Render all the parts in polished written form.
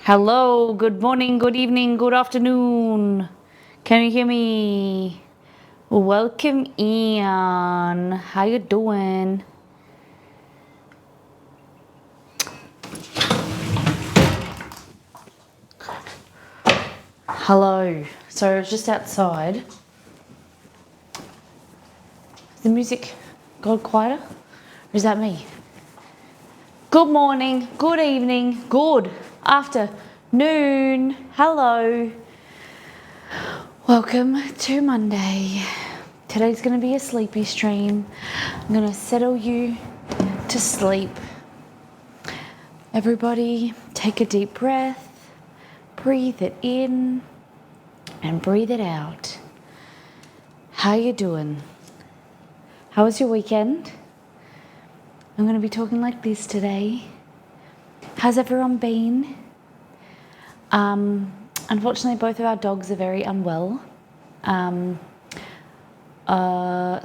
Hello, good morning, good evening, good afternoon. Can you hear me? Welcome, Ian. How you doing? Hello. So I was just outside. Has the music got quieter? Or is that me? Good morning, good evening, good afternoon. Hello. Welcome to Monday. Today's going to be a sleepy stream. I'm going to settle you to sleep. Everybody, take a deep breath, breathe it in and breathe it out. How you doing? How was your weekend? I'm going to be talking like this today. How's everyone been? Unfortunately, both of our dogs are very unwell. I am a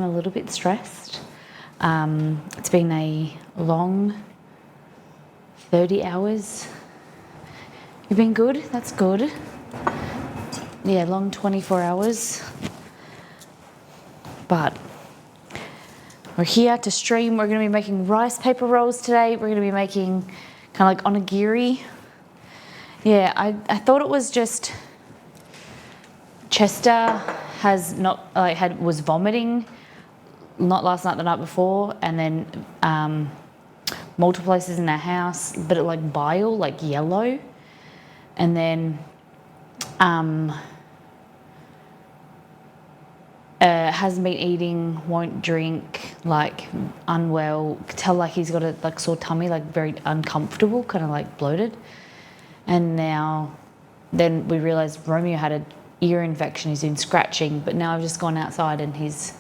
little bit stressed. It's been a long 30 hours. You've been good? That's good. Yeah, long 24 hours. But we're here to stream. We're going to be making rice paper rolls today. We're going to be making kind of like onigiri. Yeah, I thought it was just Chester was vomiting, not last night, the night before, and then multiple places in our house, but it like bile, like yellow, and then hasn't been eating, won't drink, like unwell, tell like he's got a like sore tummy, like very uncomfortable, kind of like bloated. And then we realised Romeo had an ear infection, he's been scratching, but now I've just gone outside and he's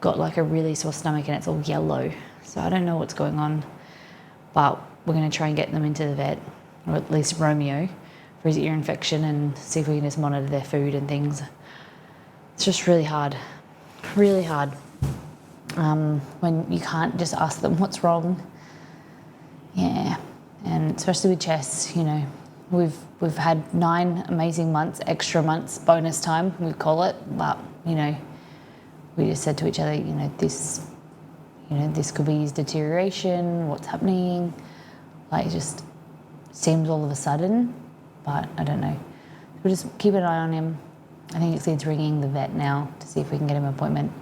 got like a really sore stomach and it's all yellow. So I don't know what's going on, but we're going to try and get them into the vet, or at least Romeo, for his ear infection, and see if we can just monitor their food and things. It's just really hard when you can't just ask them what's wrong. Yeah, and especially with Chess, you know, we've had 9 amazing months, extra months, bonus time we call it, but you know, we just said to each other, this could be his deterioration, what's happening, like it just seems all of a sudden, but I don't know. We'll just keep an eye on him. I think it's ringing the vet now to see if we can get him an appointment.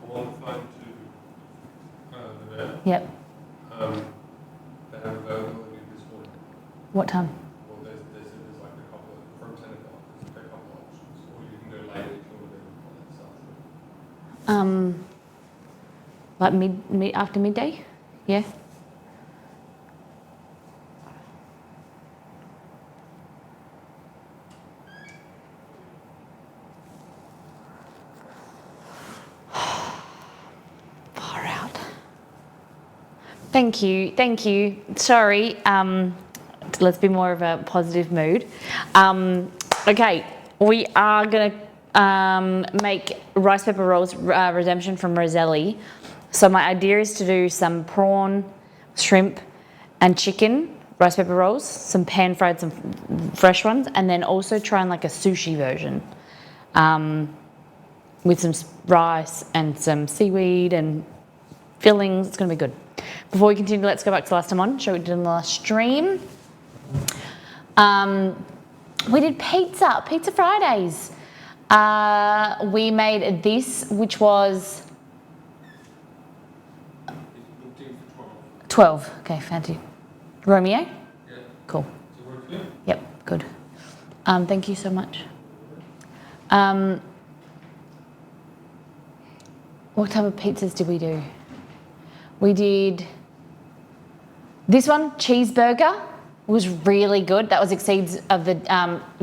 I'm on the phone to the vet. Yep. They have availability this morning. What time? Well, they said there's like a couple from 10 o'clock, there's a couple of options. Or you can go later if you want to do it Like after midday? Yeah. Far out. Thank you. Sorry. Let's be more of a positive mood. Okay, we are gonna make rice paper rolls redemption from Roselli. So my idea is to do some prawn, shrimp, and chicken rice paper rolls, some pan fried, some fresh ones, and then also try and like a sushi version with some rice and some seaweed and fillings. It's gonna be good. Before we continue, let's go back to last time on, show what we did in the last stream. We did Pizza Fridays. We made this, which was 12. Okay, fancy. Romeo? Yeah. Cool. Does it work for you? Yep, good. Thank you so much. What type of pizzas did we do? We did this one, cheeseburger, was really good. That was Exceeds of the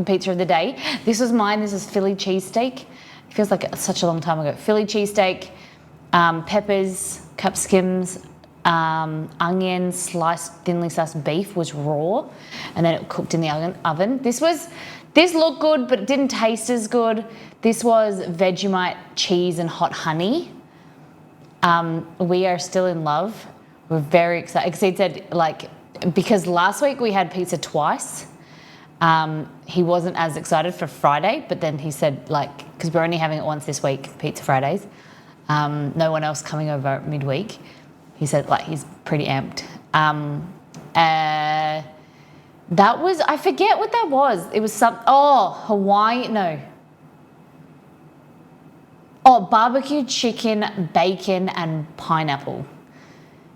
pizza of the day. This was mine. This is Philly cheesesteak. It feels like such a long time ago. Philly cheesesteak, peppers, capsicums, onions, thinly sliced beef was raw, and then it cooked in the oven. This looked good, but it didn't taste as good. This was Vegemite, cheese, and hot honey. We are still in love. We're very excited. Because he said, like, because last week we had pizza twice. He wasn't as excited for Friday, but then he said, like, because we're only having it once this week, Pizza Fridays. No one else coming over midweek. He said, like, he's pretty amped. That was, I forget what that was. It was Hawaii, no. Oh, barbecue chicken, bacon, and pineapple.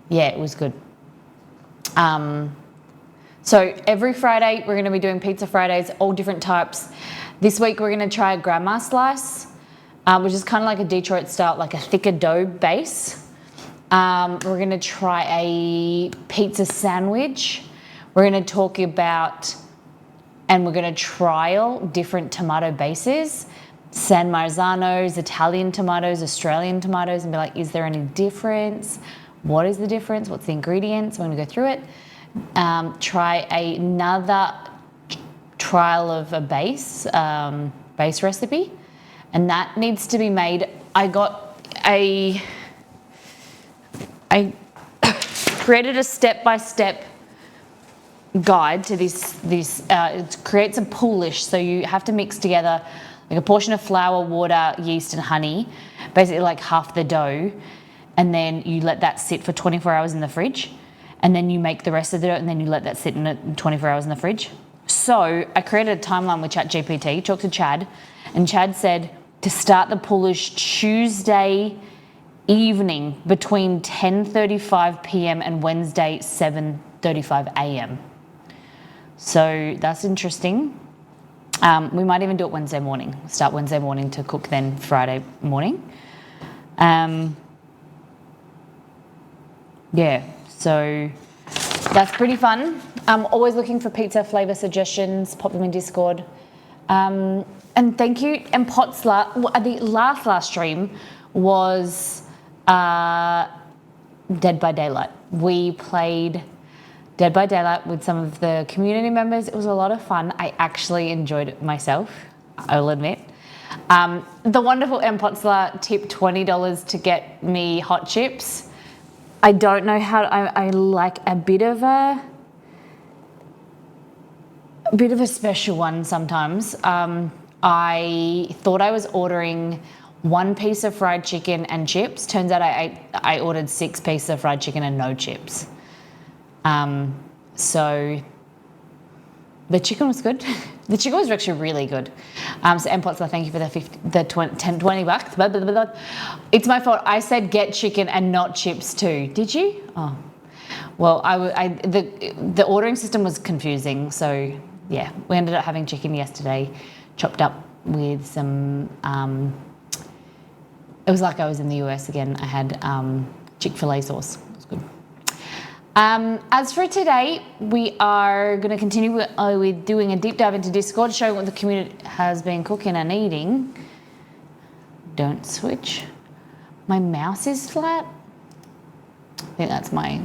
Yeah, it was good. So every Friday, we're going to be doing Pizza Fridays, all different types. This week, we're going to try a grandma slice, which is kind of like a Detroit style, like a thicker dough base. We're going to try a pizza sandwich. We're going to talk about, and we're going to trial different tomato bases, San Marzanos, Italian tomatoes, Australian tomatoes, and be like, is there any difference? What is the difference? What's the ingredients? We're going to go through it. Try another trial of a base recipe, and that needs to be made. I created a step-by-step guide to this. It creates a poolish, so you have to mix together like a portion of flour, water, yeast, and honey, basically like half the dough, and then you let that sit for 24 hours in the fridge, and then you make the rest of the dough, and then you let that sit in 24 hours in the fridge. So I created a timeline with ChatGPT, talked to Chad, and Chad said to start the poolish Tuesday evening between 10:35 p.m. and Wednesday 7:35 a.m. So that's interesting. We might even do it Wednesday morning. Start Wednesday morning to cook then Friday morning. Yeah, so that's pretty fun. I'm always looking for pizza flavour suggestions. Pop them in Discord. And thank you. And the last stream was Dead by Daylight. We played Dead by Daylight with some of the community members. It was a lot of fun. I actually enjoyed it myself, I'll admit. The wonderful M. Potzler tipped $20 to get me hot chips. I don't know how, I like a bit of a special one sometimes. I thought I was ordering one piece of fried chicken and chips. Turns out I ordered 6 pieces of fried chicken and no chips. So the chicken was good. The chicken was actually really good. So M. Potzler, thank you for the 20 bucks. Blah, blah, blah, blah. It's my fault. I said get chicken and not chips too. Did you? Oh, well, the ordering system was confusing. So yeah, we ended up having chicken yesterday, chopped up with some. It was like I was in the US again. I had Chick-fil-A sauce. It was good. As for today, we are going to continue with doing a deep dive into Discord, showing what the community has been cooking and eating. Don't switch. My mouse is flat. I think that's my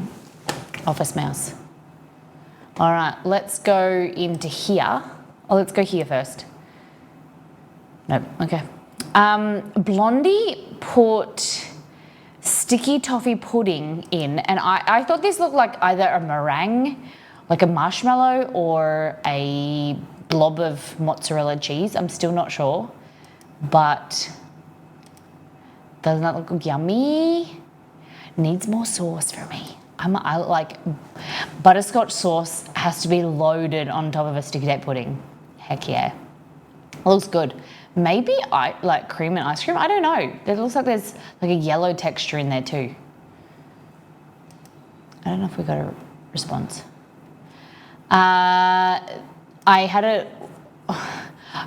office mouse. All right, let's go into here. Oh, let's go here first. Nope, okay. Blondie put sticky toffee pudding in, and I thought this looked like either a meringue, like a marshmallow, or a blob of mozzarella cheese. I'm still not sure, but doesn't that look yummy? Needs more sauce for me. I like butterscotch sauce has to be loaded on top of a sticky date pudding. Heck yeah, looks good. Maybe like cream and ice cream. I don't know. It looks like there's like a yellow texture in there too. I don't know if we got a response. I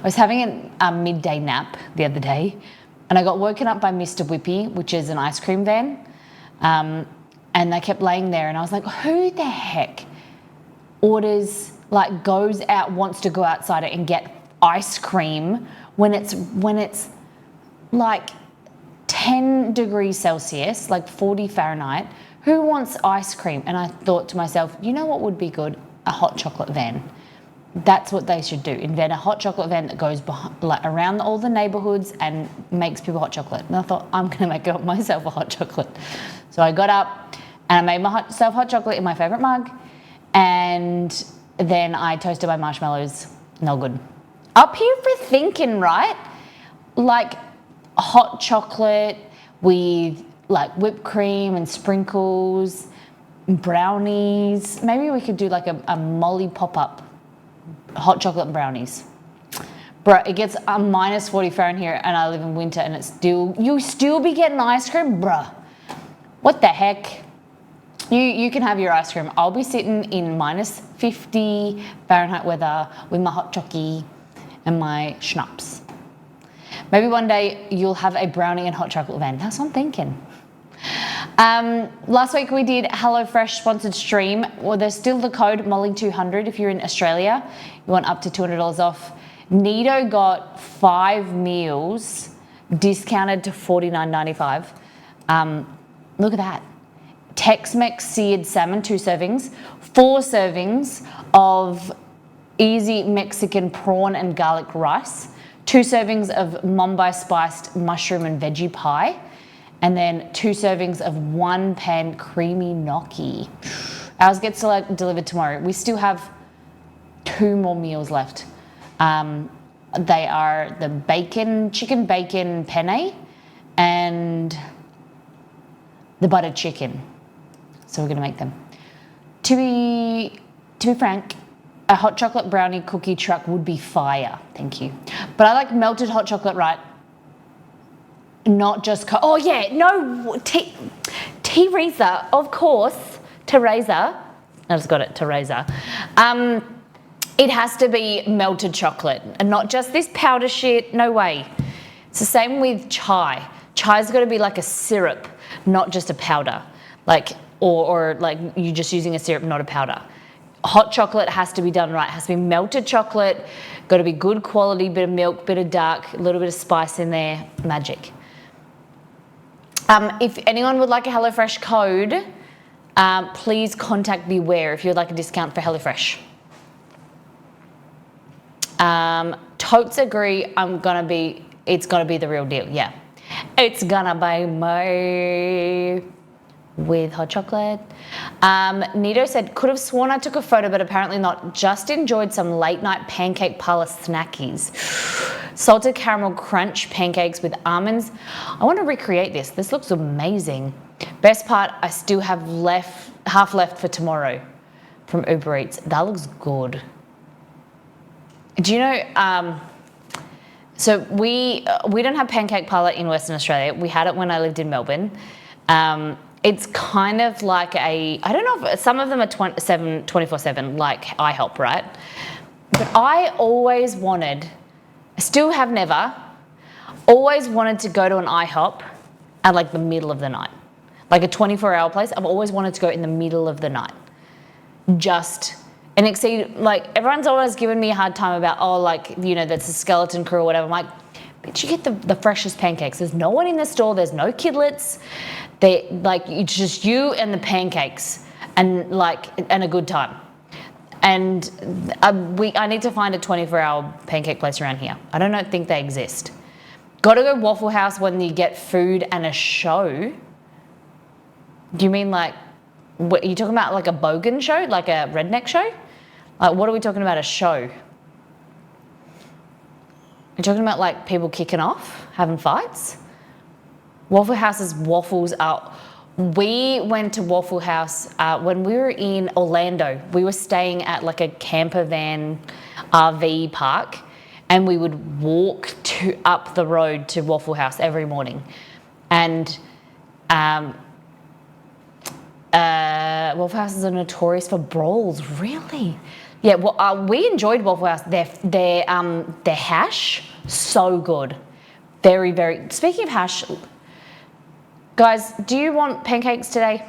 was having a midday nap the other day, and I got woken up by Mr. Whippy, which is an ice cream van, and they kept laying there, and I was like, who the heck orders, like goes out, wants to go outside and get ice cream when it's like 10 degrees Celsius, like 40 Fahrenheit? Who wants ice cream? And I thought to myself, you know what would be good? A hot chocolate van. that's what they should do. Invent a hot chocolate van that goes like around all the neighborhoods and makes people hot chocolate. And I thought, I'm going to make myself a hot chocolate. So I got up and I made myself hot chocolate in my favorite mug. And then I toasted my marshmallows. No good. Up here for thinking, right? Like hot chocolate with like whipped cream and sprinkles, brownies. Maybe we could do like a Molly pop-up. Hot chocolate brownies. Bruh, it gets a minus 40 Fahrenheit and I live in winter and you still be getting ice cream? Bruh, what the heck? You can have your ice cream. I'll be sitting in minus 50 Fahrenheit weather with my hot chocky and my schnapps. Maybe one day you'll have a brownie and hot chocolate van. That's what I'm thinking. Last week we did HelloFresh sponsored stream. Well, there's still the code Molly200 if you're in Australia. You want up to $200 off. Nido got 5 meals discounted to $49.95. Look at that. Tex-Mex seared salmon, 2 servings. 4 servings of easy Mexican prawn and garlic rice. 2 servings of Mumbai spiced mushroom and veggie pie. And then 2 servings of 1 pan creamy gnocchi. Ours gets delivered tomorrow. We still have 2 more meals left. They are the chicken bacon penne and the buttered chicken. So we're gonna make them. To be frank, a hot chocolate brownie cookie truck would be fire. Thank you. But I like melted hot chocolate, right? Not just Teresa, of course, Teresa. I just got it, Teresa. It has to be melted chocolate and not just this powder shit. No way. It's the same with chai. Chai's got to be like a syrup, not just a powder. Or like you're just using a syrup, not a powder. Hot chocolate has to be done right. It has to be melted chocolate. Got to be good quality, bit of milk, bit of dark, a little bit of spice in there. Magic. If anyone would like a HelloFresh code, please contact Beware if you'd like a discount for HelloFresh. Totes agree it's gonna be the real deal, yeah. It's gonna be me with hot chocolate. Nito said, could have sworn I took a photo, but apparently not. Just enjoyed some late night pancake parlor snackies. Salted caramel crunch pancakes with almonds. I want to recreate this. This looks amazing. Best part, I still have half left for tomorrow from Uber Eats. That looks good. Do you know, so we don't have pancake parlor in Western Australia. We had it when I lived in Melbourne. It's kind of like I don't know if some of them are 24/7, like IHOP, right? But I always wanted, I still have never, always wanted to go to an IHOP at like the middle of the night. Like a 24-hour place, I've always wanted to go in the middle of the night. And exceed, like everyone's always given me a hard time about, that's a skeleton crew or whatever. I'm like, bitch, you get the freshest pancakes. There's no one in the store, there's no kidlets. It's just you and the pancakes and a good time. And I need to find a 24-hour pancake place around here. I don't think they exist. Got to go Waffle House when you get food and a show. Do you mean what are you talking about, like a bogan show, like a redneck show? Like what are we talking about, a show? You're talking about like people kicking off, having fights? Waffle House's waffles are... We went to Waffle House when we were in Orlando. We were staying at like a camper van RV park and we would walk up the road to Waffle House every morning. And Waffle Houses are notorious for brawls, really? Yeah, well, we enjoyed Waffle House. Their hash, so good. Very, very... Speaking of hash... Guys, do you want pancakes today?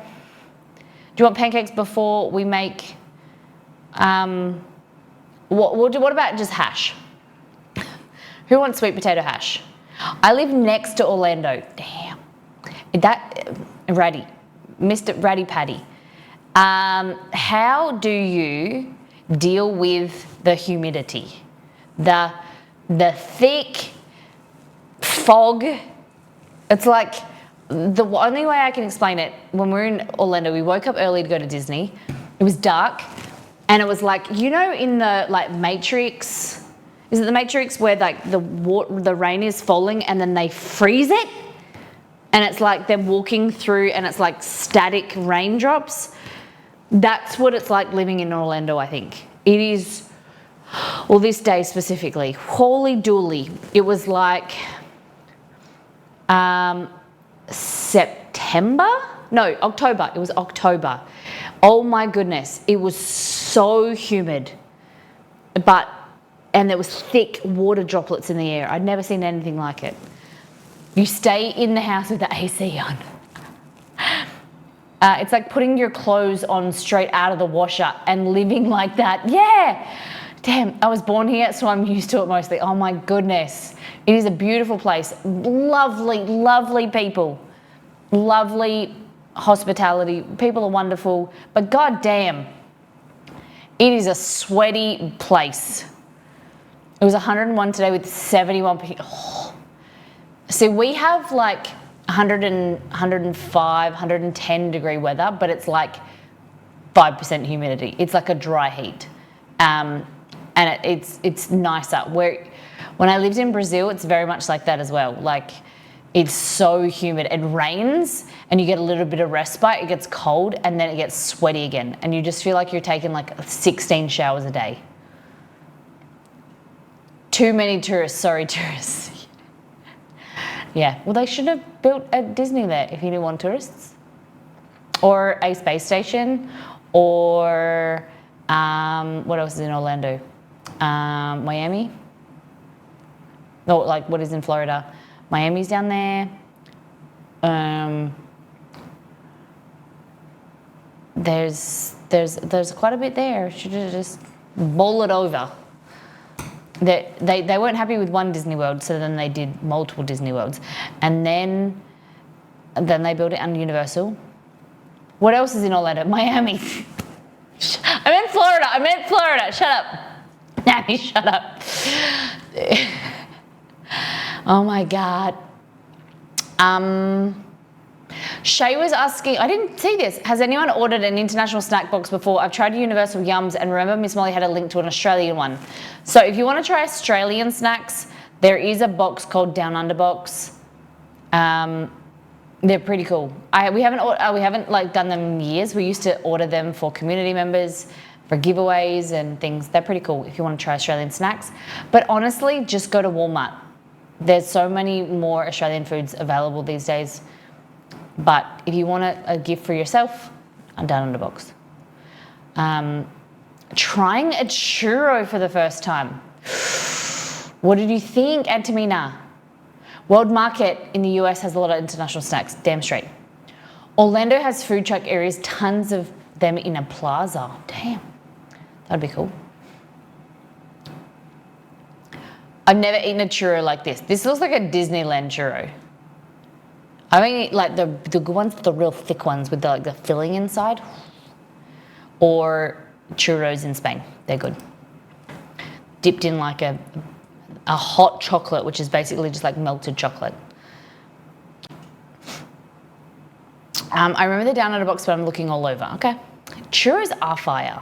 Do you want pancakes before we make... what about just hash? Who wants sweet potato hash? I live next to Orlando. Damn. Mr. Ratty Patty. How do you deal with the humidity. The thick fog. It's like, the only way I can explain it, when we were in Orlando, we woke up early to go to Disney. It was dark, and it was like, you know, in the like Matrix, is it the Matrix where like the rain is falling and then they freeze it? And it's like they're walking through and it's like static raindrops. That's what it's like living in Orlando, I think. It is, well, this day specifically, holy dooly. It was like October. It was October. Oh my goodness. It was so humid. And there was thick water droplets in the air. I'd never seen anything like it. You stay in the house with the AC on. It's like putting your clothes on straight out of the washer and living like that. Yeah. Damn, I was born here, so I'm used to it mostly. Oh my goodness. It is a beautiful place. Lovely, lovely people. Lovely hospitality. People are wonderful. But goddamn, it is a sweaty place. It was 101 today with 71 people. Oh. See, we have like 105, 110 degree weather, but it's like 5% humidity. It's like a dry heat. And it's nicer. When I lived in Brazil, it's very much like that as well. Like, it's so humid. It rains and you get a little bit of respite. It gets cold and then it gets sweaty again. And you just feel like you're taking like 16 showers a day. Too many tourists. Sorry, tourists. Yeah. Well, they should have built a Disney there if you didn't want tourists. Or a space station. Or what else is in Orlando? Miami. No, like what is in Florida? Miami's down there. There's quite a bit there. Should have just bowl it over. They weren't happy with one Disney World, so then they did multiple Disney Worlds, and then they built it under Universal. What else is in Orlando? Miami. I meant Florida. Shut up. Miami, shut up. Oh my God. Shay was asking, I didn't see this. Has anyone ordered an international snack box before? I've tried Universal Yums, and remember Miss Molly had a link to an Australian one. So if you want to try Australian snacks, there is a box called Down Under Box. They're pretty cool. We haven't like done them in years. We used to order them for community members, for giveaways and things. They're pretty cool if you want to try Australian snacks. But honestly, just go to Walmart. There's so many more Australian foods available these days. But if you want a gift for yourself, I'm Down Under Box. Trying a churro for the first time. What did you think, Antamina? World Market in the US has a lot of international snacks, damn straight. Orlando has food truck areas, tons of them in a plaza. Damn, that'd be cool. I've never eaten a churro like this. This looks like a Disneyland churro. I mean, like the good ones, the real thick ones with the filling inside, or churros in Spain. They're good. Dipped in like a hot chocolate, which is basically just like melted chocolate. I remember the Down Under Box, but I'm looking all over. Okay, churros are fire.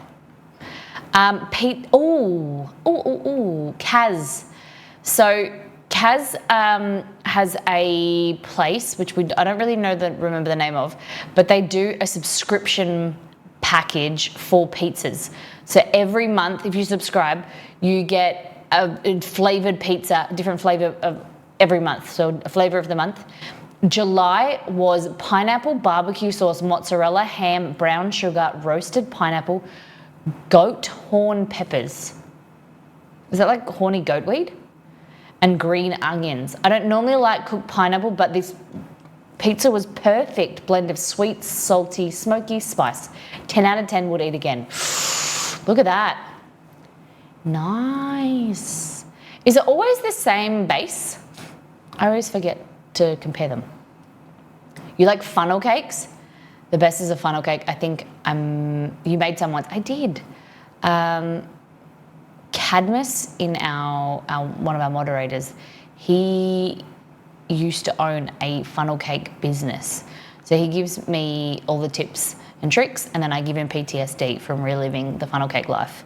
Kaz. So Kaz has a place which I don't really remember the name of, but they do a subscription package for pizzas. So every month, if you subscribe, you get a flavored pizza, a different flavor of every month. So a flavor of the month. July was pineapple, barbecue sauce, mozzarella, ham, brown sugar, roasted pineapple, goat horn peppers. Is that like horny goat weed? And green onions. I don't normally like cooked pineapple, but this pizza was perfect blend of sweet, salty, smoky spice. 10 out of 10 would eat again. Look at that. Nice. Is it always the same base? I always forget to compare them. You like funnel cakes? The best is a funnel cake. I think you made some once. I did. Cadmus in our one of our moderators, he used to own a funnel cake business. So he gives me all the tips and tricks, and then I give him PTSD from reliving the funnel cake life.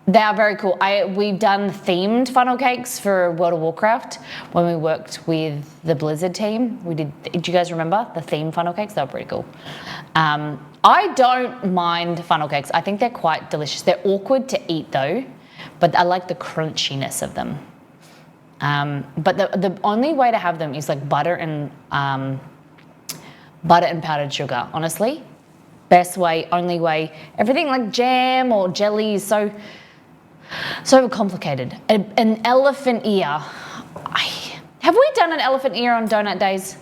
They are very cool. We've done themed funnel cakes for World of Warcraft when we worked with the Blizzard team. Did you guys remember the themed funnel cakes? They were pretty cool. I don't mind funnel cakes. I think they're quite delicious. They're awkward to eat though, but I like the crunchiness of them. But the only way to have them is like butter and powdered sugar, honestly. Best way, only way. Everything like jam or jelly is so complicated. An elephant ear. Have we done an elephant ear on donut days?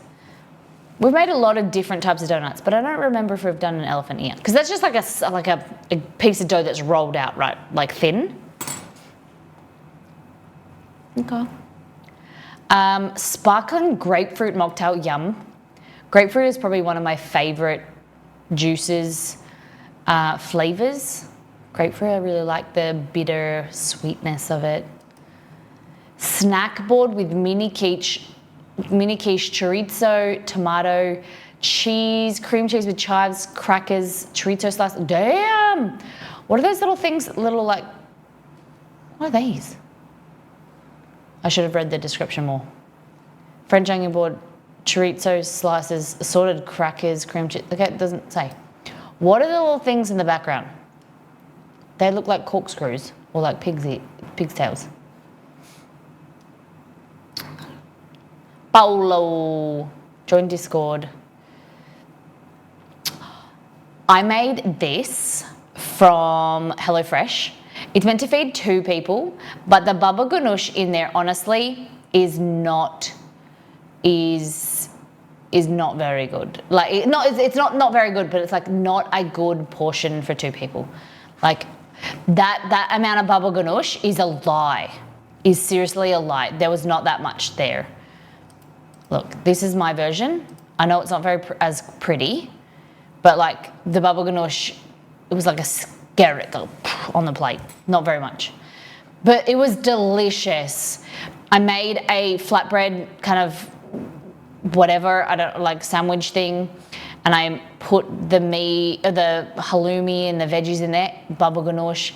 We've made a lot of different types of donuts, but I don't remember if we've done an elephant ear. Because that's just like a piece of dough that's rolled out, right? Like thin. Okay. Sparkling grapefruit mocktail, yum. Grapefruit is probably one of my favourite juices, flavours. Grapefruit, I really like the bitter sweetness of it. Snack board with mini quiche chorizo, tomato, cheese, cream cheese with chives, crackers, chorizo slice. Damn! What are those little things? What are these? I should have read the description more. French onion board, chorizo slices, assorted crackers, cream cheese. Okay, it doesn't say. What are the little things in the background? They look like corkscrews or like pig's tails. Paolo, join Discord. I made this from HelloFresh. It's meant to feed 2 people, but the baba ganoush in there, honestly, is not very good. Like, it's not very good, but it's like not a good portion for 2 people. Like that amount of baba ganoush is a lie. Is seriously a lie. There was not that much there. Look, this is my version. I know it's not very as pretty, but like the baba ganoush, it was like a skerrick on the plate. Not very much, but it was delicious. I made a flatbread kind of whatever, I don't like sandwich thing, and I put the halloumi and the veggies in there, baba ganoush.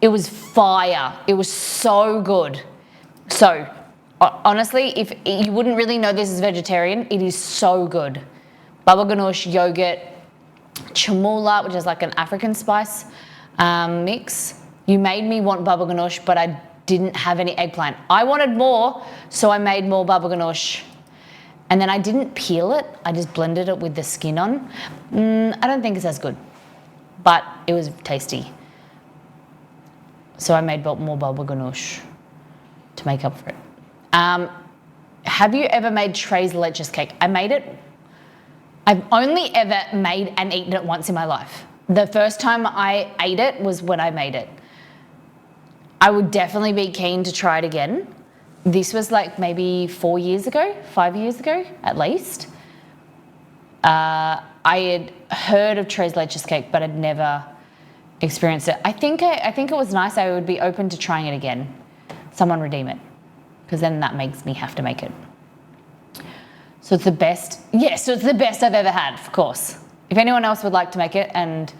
It was fire. It was so good. So honestly, if you wouldn't really know this is vegetarian, it is so good. Baba ganoush, yogurt, chamula, which is like an African spice mix. You made me want baba ganoush, but I didn't have any eggplant. I wanted more, so I made more baba ganoush. And then I didn't peel it, I just blended it with the skin on. I don't think it's as good, but it was tasty. So I made more baba ganoush to make up for it. Have you ever made tres leches cake? I made it. I've only ever made and eaten it once in my life. The first time I ate it was when I made it. I would definitely be keen to try it again. This was like maybe 5 years ago at least. I had heard of tres leches cake, but I'd never experienced it. I think it was nice. I would be open to trying it again. Someone redeem it, because then that makes me have to make it. So it's the best. Yes, so it's the best I've ever had, of course. If anyone else would like to make it, and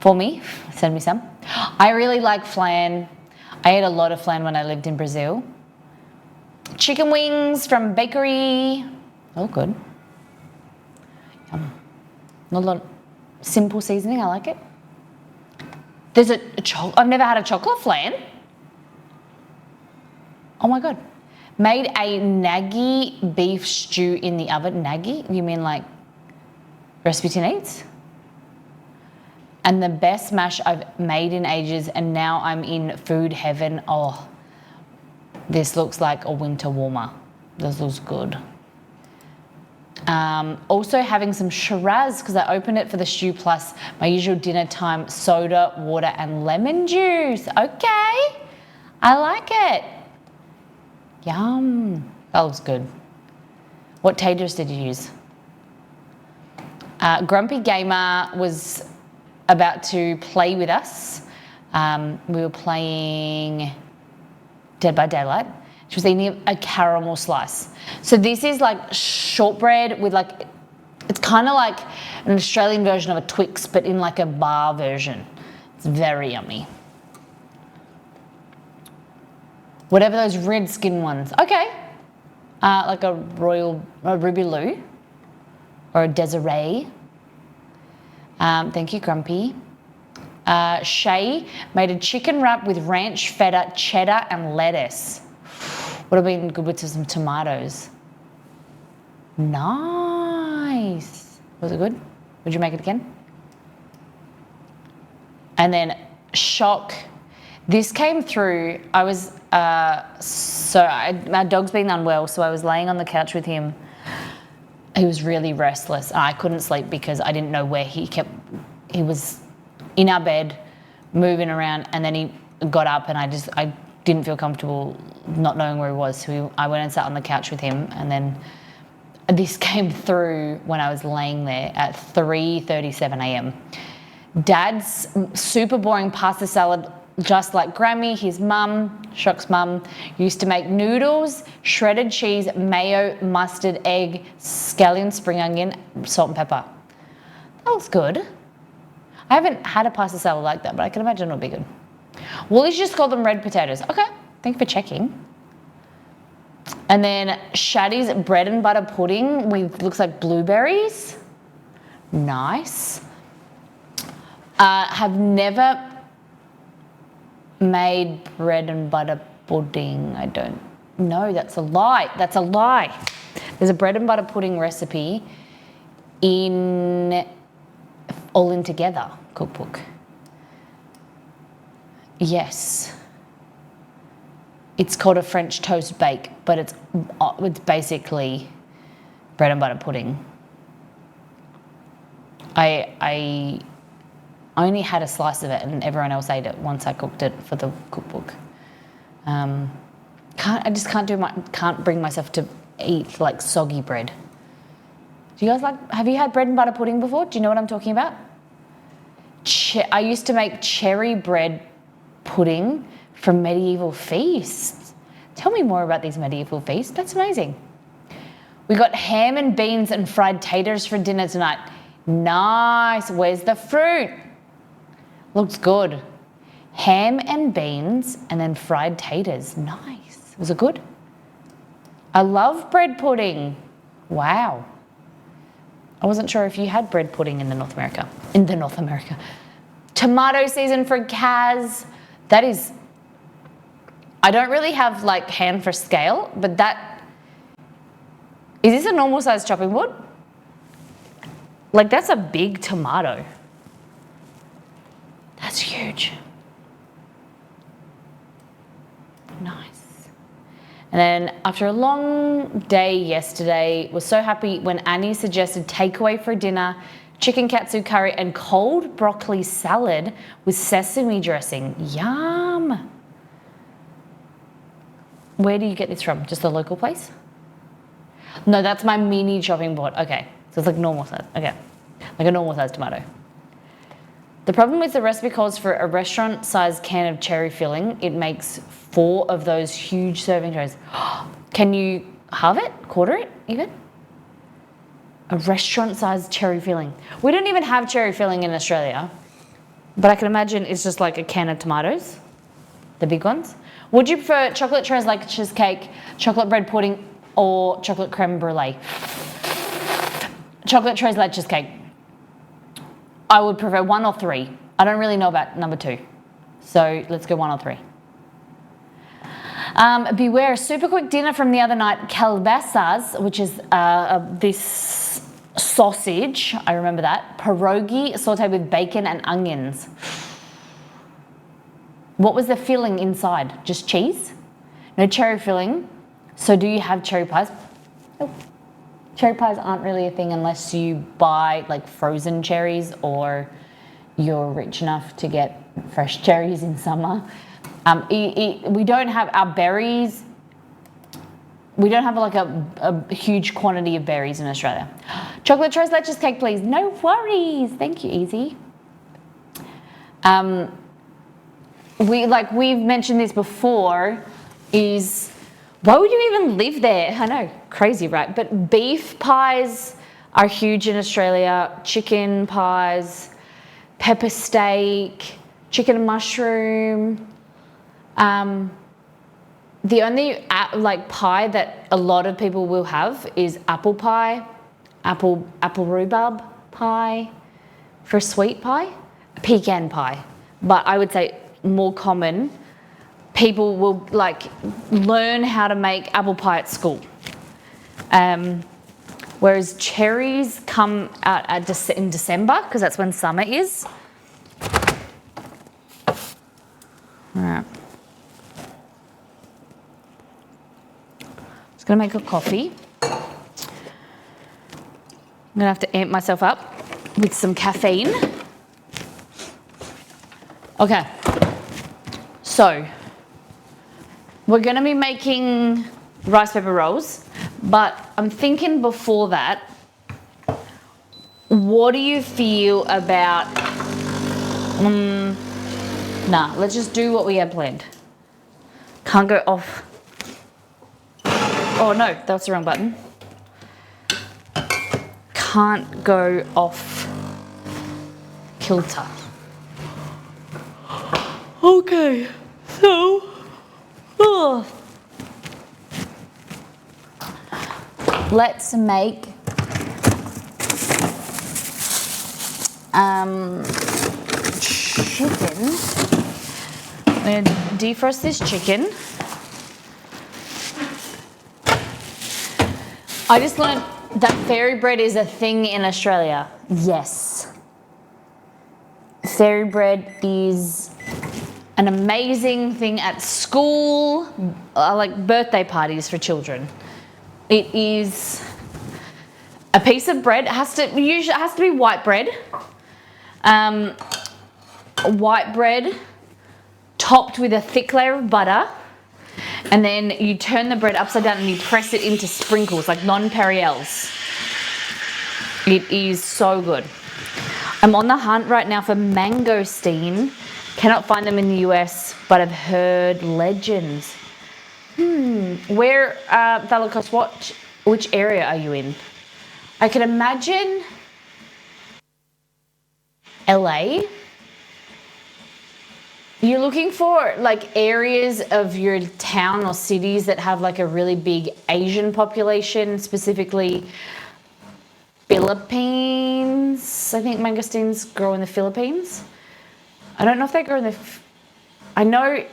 for me, send me some. I really like flan. I ate a lot of flan when I lived in Brazil. Chicken wings from bakery. Oh, good. Not a lot. Simple seasoning. I like it. There's I've never had a chocolate flan. Oh my God. Made a nagi beef stew in the oven. Nagi? You mean like Rasputin eats? And the best mash I've made in ages, and now I'm in food heaven. Oh, this looks like a winter warmer. This looks good. Also having some Shiraz, because I opened it for the stew plus my usual dinner time soda, water and lemon juice. Okay, I like it. Yum, that looks good. What taters did you use? Grumpy Gamer was about to play with us. We were playing Dead by Daylight. She was eating a caramel slice. So this is like shortbread with like, it's kind of like an Australian version of a Twix, but in like a bar version. It's very yummy. Whatever those red skin ones. Okay. Like a Ruby Lou or a Desiree. Thank you, Grumpy. Shay made a chicken wrap with ranch, feta, cheddar, and lettuce. Would have been good with some tomatoes. Nice. Was it good? Would you make it again? And then shock. This came through. I was my dog's been unwell, so I was laying on the couch with him. He was really restless. I couldn't sleep because I didn't know where he was in our bed, moving around, and then he got up, and I didn't feel comfortable not knowing where he was. So I went and sat on the couch with him, and then this came through when I was laying there at 3:37 a.m. Dad's super boring pasta salad, just like Grammy, his mum, Shock's mum, used to make noodles, shredded cheese, mayo, mustard, egg, scallion, spring onion, salt and pepper. That looks good. I haven't had a pasta salad like that, but I can imagine it'll be good. Woolies just call them red potatoes. Okay, thank you for checking. And then Shaddy's bread and butter pudding with, looks like blueberries. Nice. Have never made bread and butter pudding. I don't know, that's a lie. That's a lie. There's a bread and butter pudding recipe in All In Together cookbook. Yes. It's called a French toast bake, but it's basically bread and butter pudding. I only had a slice of it, and everyone else ate it once I cooked it for the cookbook. Can't bring myself to eat like soggy bread. Do you guys have you had bread and butter pudding before? Do you know what I'm talking about? I used to make cherry bread pudding from Medieval Feast. Tell me more about these Medieval Feast. That's amazing. We got ham and beans and fried taters for dinner tonight. Nice. Where's the fruit? Looks good. Ham and beans and then fried taters. Nice. Was it good? I love bread pudding. Wow. I wasn't sure if you had bread pudding in North America. Tomato season for Kaz. That is, I don't really have like hand for scale, but is this a normal size chopping board? Like that's a big tomato. That's huge. Nice. And then after a long day yesterday, was so happy when Annie suggested takeaway for dinner, chicken katsu curry and cold broccoli salad with sesame dressing. Yum. Where do you get this from? Just the local place? No, that's my mini chopping board. Okay, so it's like normal size. Okay, like a normal size tomato. The problem with the recipe calls for a restaurant-sized can of cherry filling. It makes 4 of those huge serving trays. Can you halve it, quarter it even? A restaurant-sized cherry filling. We don't even have cherry filling in Australia, but I can imagine it's just like a can of tomatoes, the big ones. Would you prefer chocolate tres like cheesecake, chocolate bread pudding, or chocolate creme brulee? Chocolate tres like cheesecake. I would prefer 1 or 3. I don't really know about number 2. So let's go 1 or 3. Beware, super quick dinner from the other night, kalbasas, which is this sausage, I remember that, pierogi sauteed with bacon and onions. What was the filling inside? Just cheese? No cherry filling. So do you have cherry pies? Nope. Cherry pies aren't really a thing unless you buy like frozen cherries or you're rich enough to get fresh cherries in summer. We don't have our berries. We don't have like a huge quantity of berries in Australia. Chocolate tres leches cake, please. No worries. Thank you, Easy. We've mentioned this before, is why would you even live there? I know, crazy, right? But beef pies are huge in Australia. Chicken pies, pepper steak, chicken and mushroom. The only pie that a lot of people will have is apple pie, apple rhubarb pie for sweet pie, pecan pie. But I would say more common, people will learn how to make apple pie at school. Whereas cherries come out in December, because that's when summer is. All right. Just gonna make a coffee. I'm gonna have to amp myself up with some caffeine. Okay, so we're gonna be making rice paper rolls, but I'm thinking before that, what do you feel about, let's just do what we had planned. Can't go off. Oh no, that's the wrong button. Can't go off kilter. Okay, so, let's make chicken. I'm going to defrost this chicken. I just learned that fairy bread is a thing in Australia. Yes. Fairy bread is an amazing thing at school, like birthday parties for children. It is a piece of bread. It has to be white bread. White bread topped with a thick layer of butter, and then you turn the bread upside down and you press it into sprinkles, like nonpareils. It is so good. I'm on the hunt right now for mangosteen. Cannot find them in the US, but I've heard legends. Where, Thalakos, which area are you in? I can imagine LA. You're looking for areas of your town or cities that have a really big Asian population, specifically Philippines. I think mangosteens grow in the Philippines. I don't know if they grow in the... I know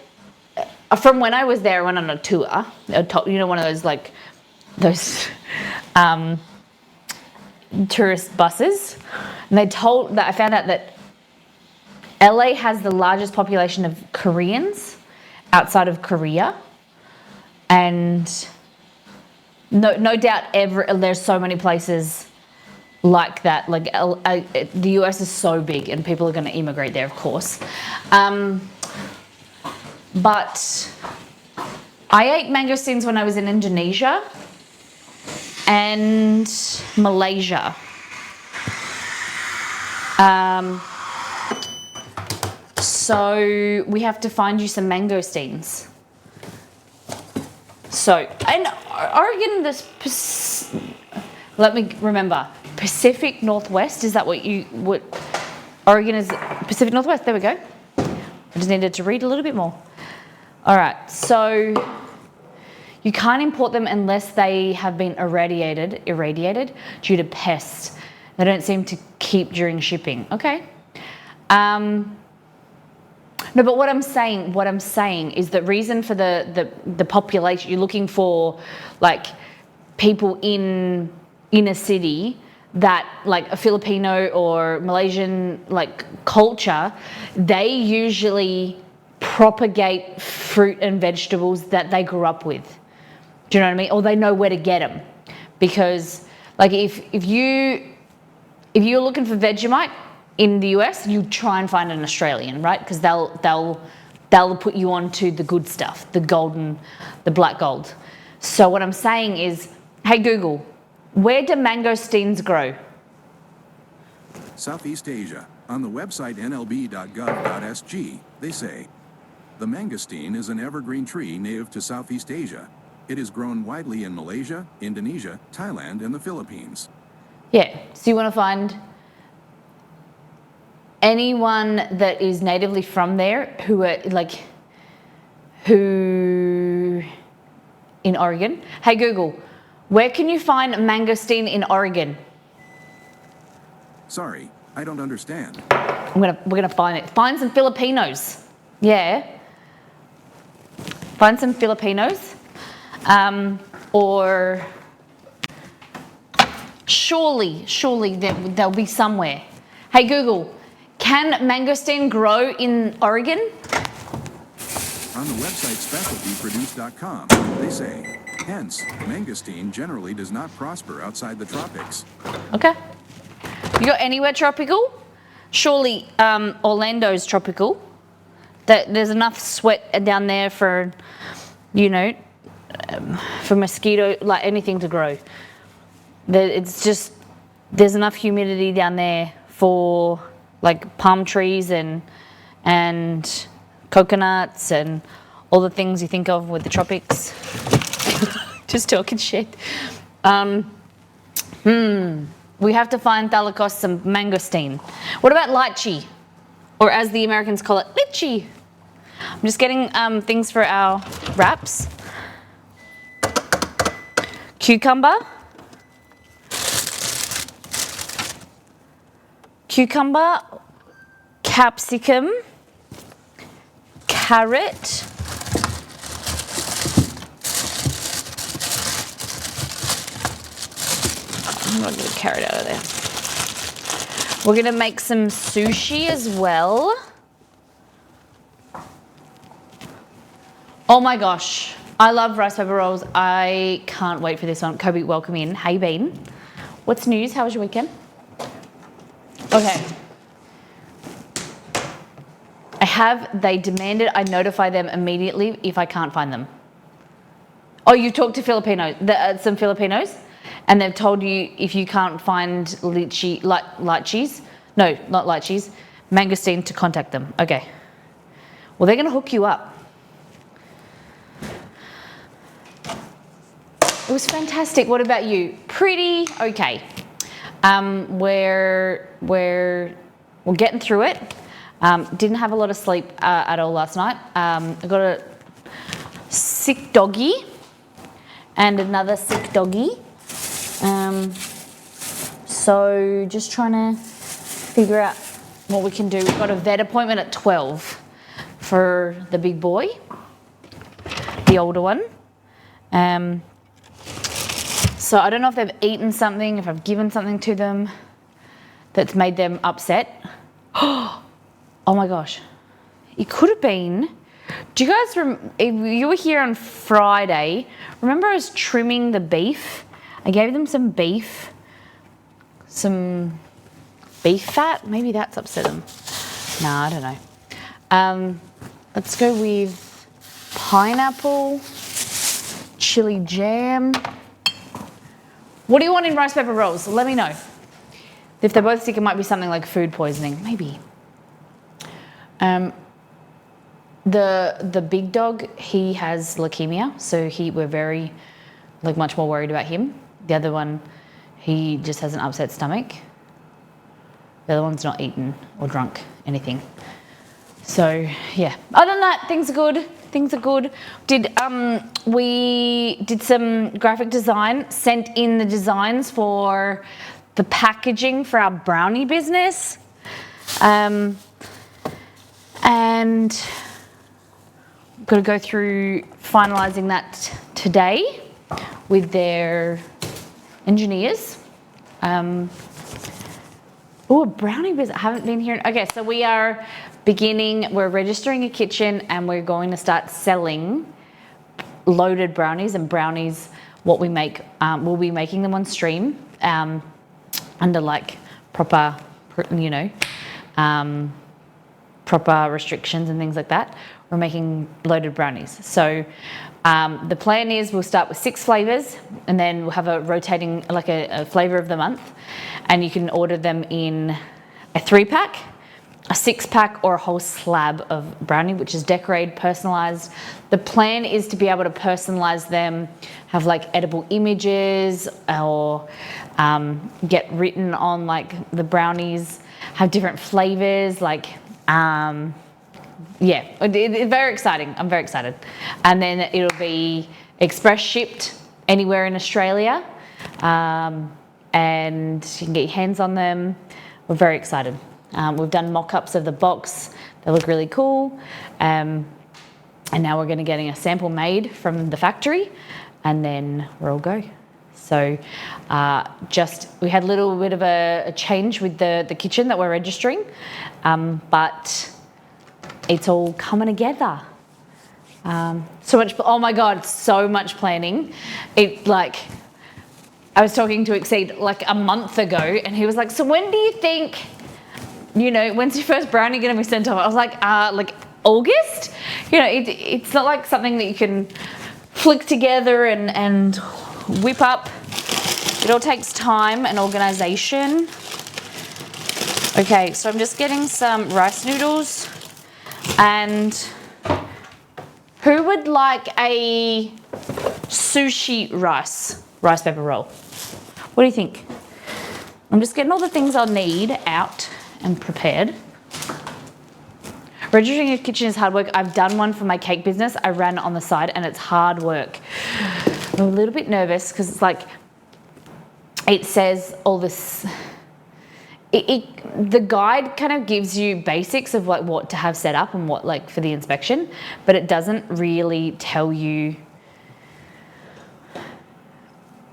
from when I was there, I went on a tour. One of those tourist buses. And I found out that LA has the largest population of Koreans outside of Korea. And no doubt there's so many places like that. The US is so big and people are going to immigrate there, of course. But I ate mangosteens when I was in Indonesia and Malaysia. So we have to find you some mangosteens. So, and Oregon, let me remember, Pacific Northwest, is that what Oregon is Pacific Northwest, there we go. I just needed to read a little bit more. All right, so you can't import them unless they have been irradiated due to pests. They don't seem to keep during shipping. Okay. No, but what I'm saying is the reason for the population, you're looking for people in a city that a Filipino or Malaysian culture, they usually propagate fruit and vegetables that they grew up with. Do you know what I mean? Or they know where to get them, because if you're looking for Vegemite in the US, you try and find an Australian, right? Because they'll put you on to the good stuff, the black gold. So what I'm saying is, hey Google, where do mangosteens grow? Southeast Asia. On the website nlb.gov.sg, they say, the mangosteen is an evergreen tree native to Southeast Asia. It is grown widely in Malaysia, Indonesia, Thailand, and the Philippines. Yeah, so you want to find anyone that is natively from there who in Oregon. Hey Google, where can you find mangosteen in Oregon? Sorry, I don't understand. We're gonna find it. Find some Filipinos. Yeah. Find some Filipinos. Or surely there'll be somewhere. Hey Google, can mangosteen grow in Oregon? On the website specialtyproduce.com, they say, hence, mangosteen generally does not prosper outside the tropics. Okay. You got anywhere tropical? Surely Orlando's tropical. There's enough sweat down there for, for mosquito, like anything to grow. It's just, there's enough humidity down there for like palm trees and coconuts and all the things you think of with the tropics. Just talking shit. We have to find Thalicos some mangosteen. What about lychee? Or as the Americans call it, lychee. I'm just getting things for our wraps. Cucumber. Capsicum. Carrot. I'm gonna get a carrot out of there. We're gonna make some sushi as well. Oh my gosh, I love rice paper rolls. I can't wait for this one. Kobe, welcome in. Hey Bean. What's news? How was your weekend? Okay. They demanded I notify them immediately if I can't find them. Oh, you talked to Filipinos, some Filipinos, and they've told you if you can't find lychees, no, not lychees, mangosteen, to contact them. Okay. Well, they're going to hook you up. It was fantastic. What about you? Pretty okay. We're getting through it. Didn't have a lot of sleep at all last night. I got a sick doggy and another sick doggy. So just trying to figure out what we can do. We've got a vet appointment at 12 for the big boy, the older one. So I don't know if they've eaten something, if I've given something to them that's made them upset. Oh my gosh, it could have been. Do you guys you were here on Friday? Remember I was trimming the beef? I gave them some beef fat. Maybe that's upset them. Nah, I don't know. Let's go with pineapple, chili jam. What do you want in rice paper rolls? Let me know. If they're both sick, it might be something like food poisoning, maybe. The big dog, he has leukemia, so we're very, much more worried about him. The other one, he just has an upset stomach. The other one's not eaten or drunk anything. So yeah, other than that, things are good. We did some graphic design, sent in the designs for the packaging for our brownie business. And got to go through finalising that today with their engineers. Oh, a brownie business. I haven't been here. Okay, so we're registering a kitchen and we're going to start selling loaded brownies and brownies, what we make. We'll be making them on stream under proper, proper restrictions and things like that. We're making loaded brownies. So the plan is we'll start with 6 flavors and then we'll have a rotating, a flavor of the month, and you can order them in a 3-pack, a 6-pack, or a whole slab of brownie, which is decorated, personalized. The plan is to be able to personalize them, have like edible images, or get written on like the brownies, have different flavors, like yeah, it's very exciting. I'm very excited. And then it'll be express shipped anywhere in Australia, and you can get your hands on them. We're very excited. We've done mock-ups of the box. They look really cool. And now we're going to getting a sample made from the factory, and then we're all go. So we had a little bit of a change with the kitchen that we're registering, but it's all coming together. So much, oh my God, so much planning. I was talking to Exceed like a month ago, and he was like, so when do you think, when's your first brownie going to be sent off? I was like August? It's not like something that you can flick together and whip up. It all takes time and organization. Okay, so I'm just getting some rice noodles, and who would like a sushi rice paper roll? What do you think? I'm just getting all the things I'll need out and prepared. Registering a kitchen is hard work. I've done one for my cake business. I ran it on the side, and it's hard work. I'm a little bit nervous because it's like, it says all this, the guide kind of gives you basics of like what to have set up and what like for the inspection, but it doesn't really tell you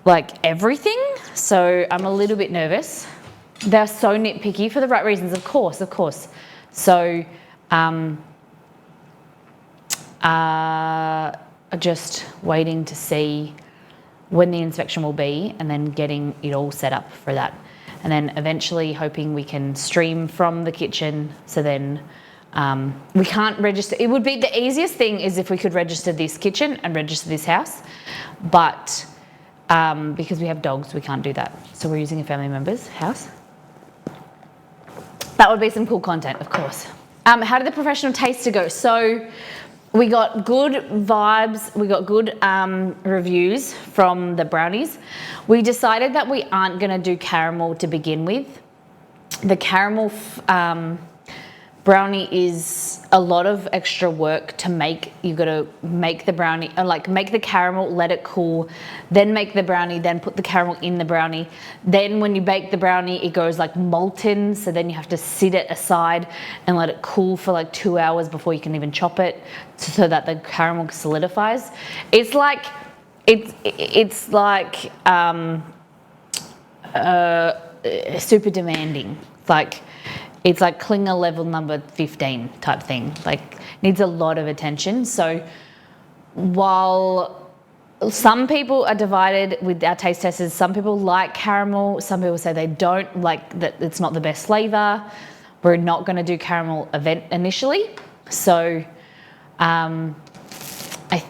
like everything. So I'm a little bit nervous. They're so nitpicky for the right reasons, of course. So just waiting to see when the inspection will be, and then getting it all set up for that. And then eventually hoping we can stream from the kitchen, so then we can't register. It would be the easiest thing is if we could register this kitchen and register this house, but because we have dogs, we can't do that. So we're using a family member's house. That would be some cool content, of course. How did the professional taster go? So we got good vibes, we got good reviews from the brownies. We decided that we aren't gonna do caramel to begin with. The caramel brownie is a lot of extra work to make. You gotta make the brownie, make the caramel, let it cool, then make the brownie, then put the caramel in the brownie. Then when you bake the brownie, it goes like molten, so then you have to sit it aside and let it cool for like 2 hours before you can even chop it, so that the caramel solidifies. It's like super demanding. It's like Klinger level number 15 type thing. Like, needs a lot of attention. So while some people are divided with our taste testers, some people like caramel, some people say they don't, like that it's not the best flavor. We're not going to do caramel event initially. So I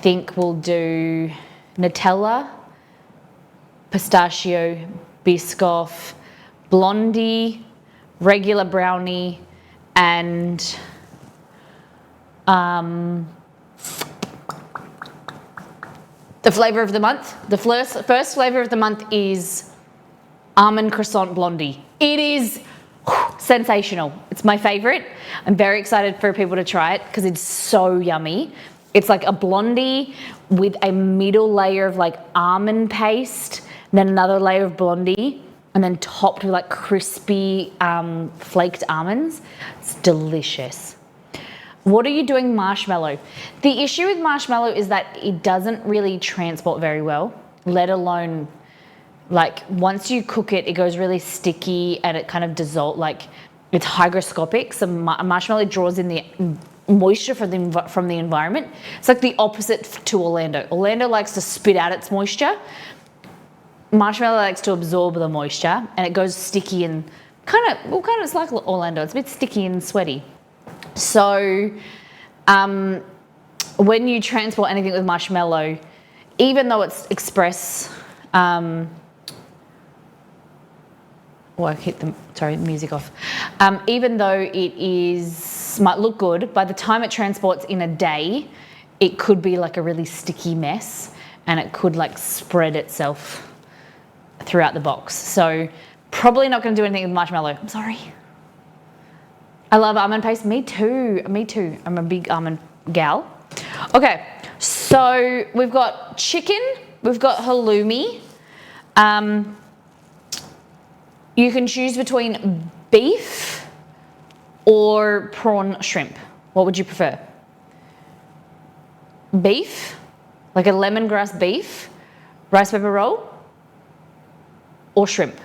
think we'll do Nutella, pistachio, Biscoff, Blondie, regular brownie, and the flavor of the month. The first flavor of the month is almond croissant blondie. It is sensational. It's my favorite. I'm very excited for people to try it because it's so yummy. It's like a blondie with a middle layer of like almond paste, then another layer of blondie, and then topped with like crispy flaked almonds. It's delicious. What are you doing marshmallow? The issue with marshmallow is that it doesn't really transport very well, let alone like once you cook it, it goes really sticky and it kind of dissolves, like it's hygroscopic. So marshmallow draws in the moisture from the environment. It's like the opposite to Orlando. Orlando likes to spit out its moisture. Marshmallow likes to absorb the moisture, and it goes sticky and it's like Orlando. It's a bit sticky and sweaty. So when you transport anything with marshmallow, even though it's express Oh, I hit the, sorry, music off. Even though might look good, by the time it transports in a day, it could be like a really sticky mess and it could like spread itself throughout the box. So probably not going to do anything with marshmallow. I'm sorry. I love almond paste. Me too. Me too. I'm a big almond gal. Okay, so we've got chicken. We've got halloumi. You can choose between beef or prawn shrimp. What would you prefer? Beef, like a lemongrass beef, rice paper roll, or shrimp?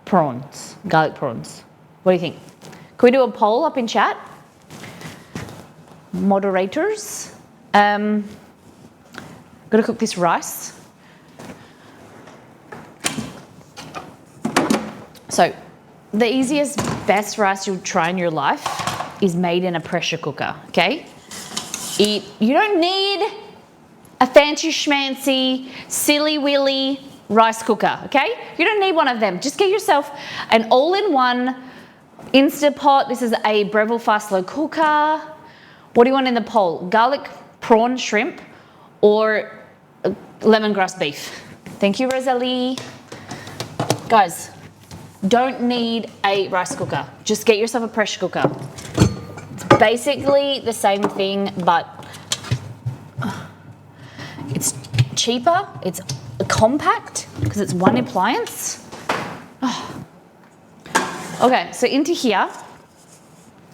Prawns, garlic prawns. What do you think? Can we do a poll up in chat? Moderators. Gotta cook this rice. So, the easiest, best rice you'll try in your life is made in a pressure cooker, okay? You don't need a fancy schmancy, silly willy rice cooker, okay? You don't need one of them. Just get yourself an all-in-one Instapot. This is a Breville Fast Slow Cooker. What do you want in the poll? Garlic, prawn, shrimp, or lemongrass beef? Thank you, Rosalie. Guys, don't need a rice cooker. Just get yourself a pressure cooker. It's basically the same thing, but it's cheaper. It's compact because it's one appliance. Oh. Okay, so into here,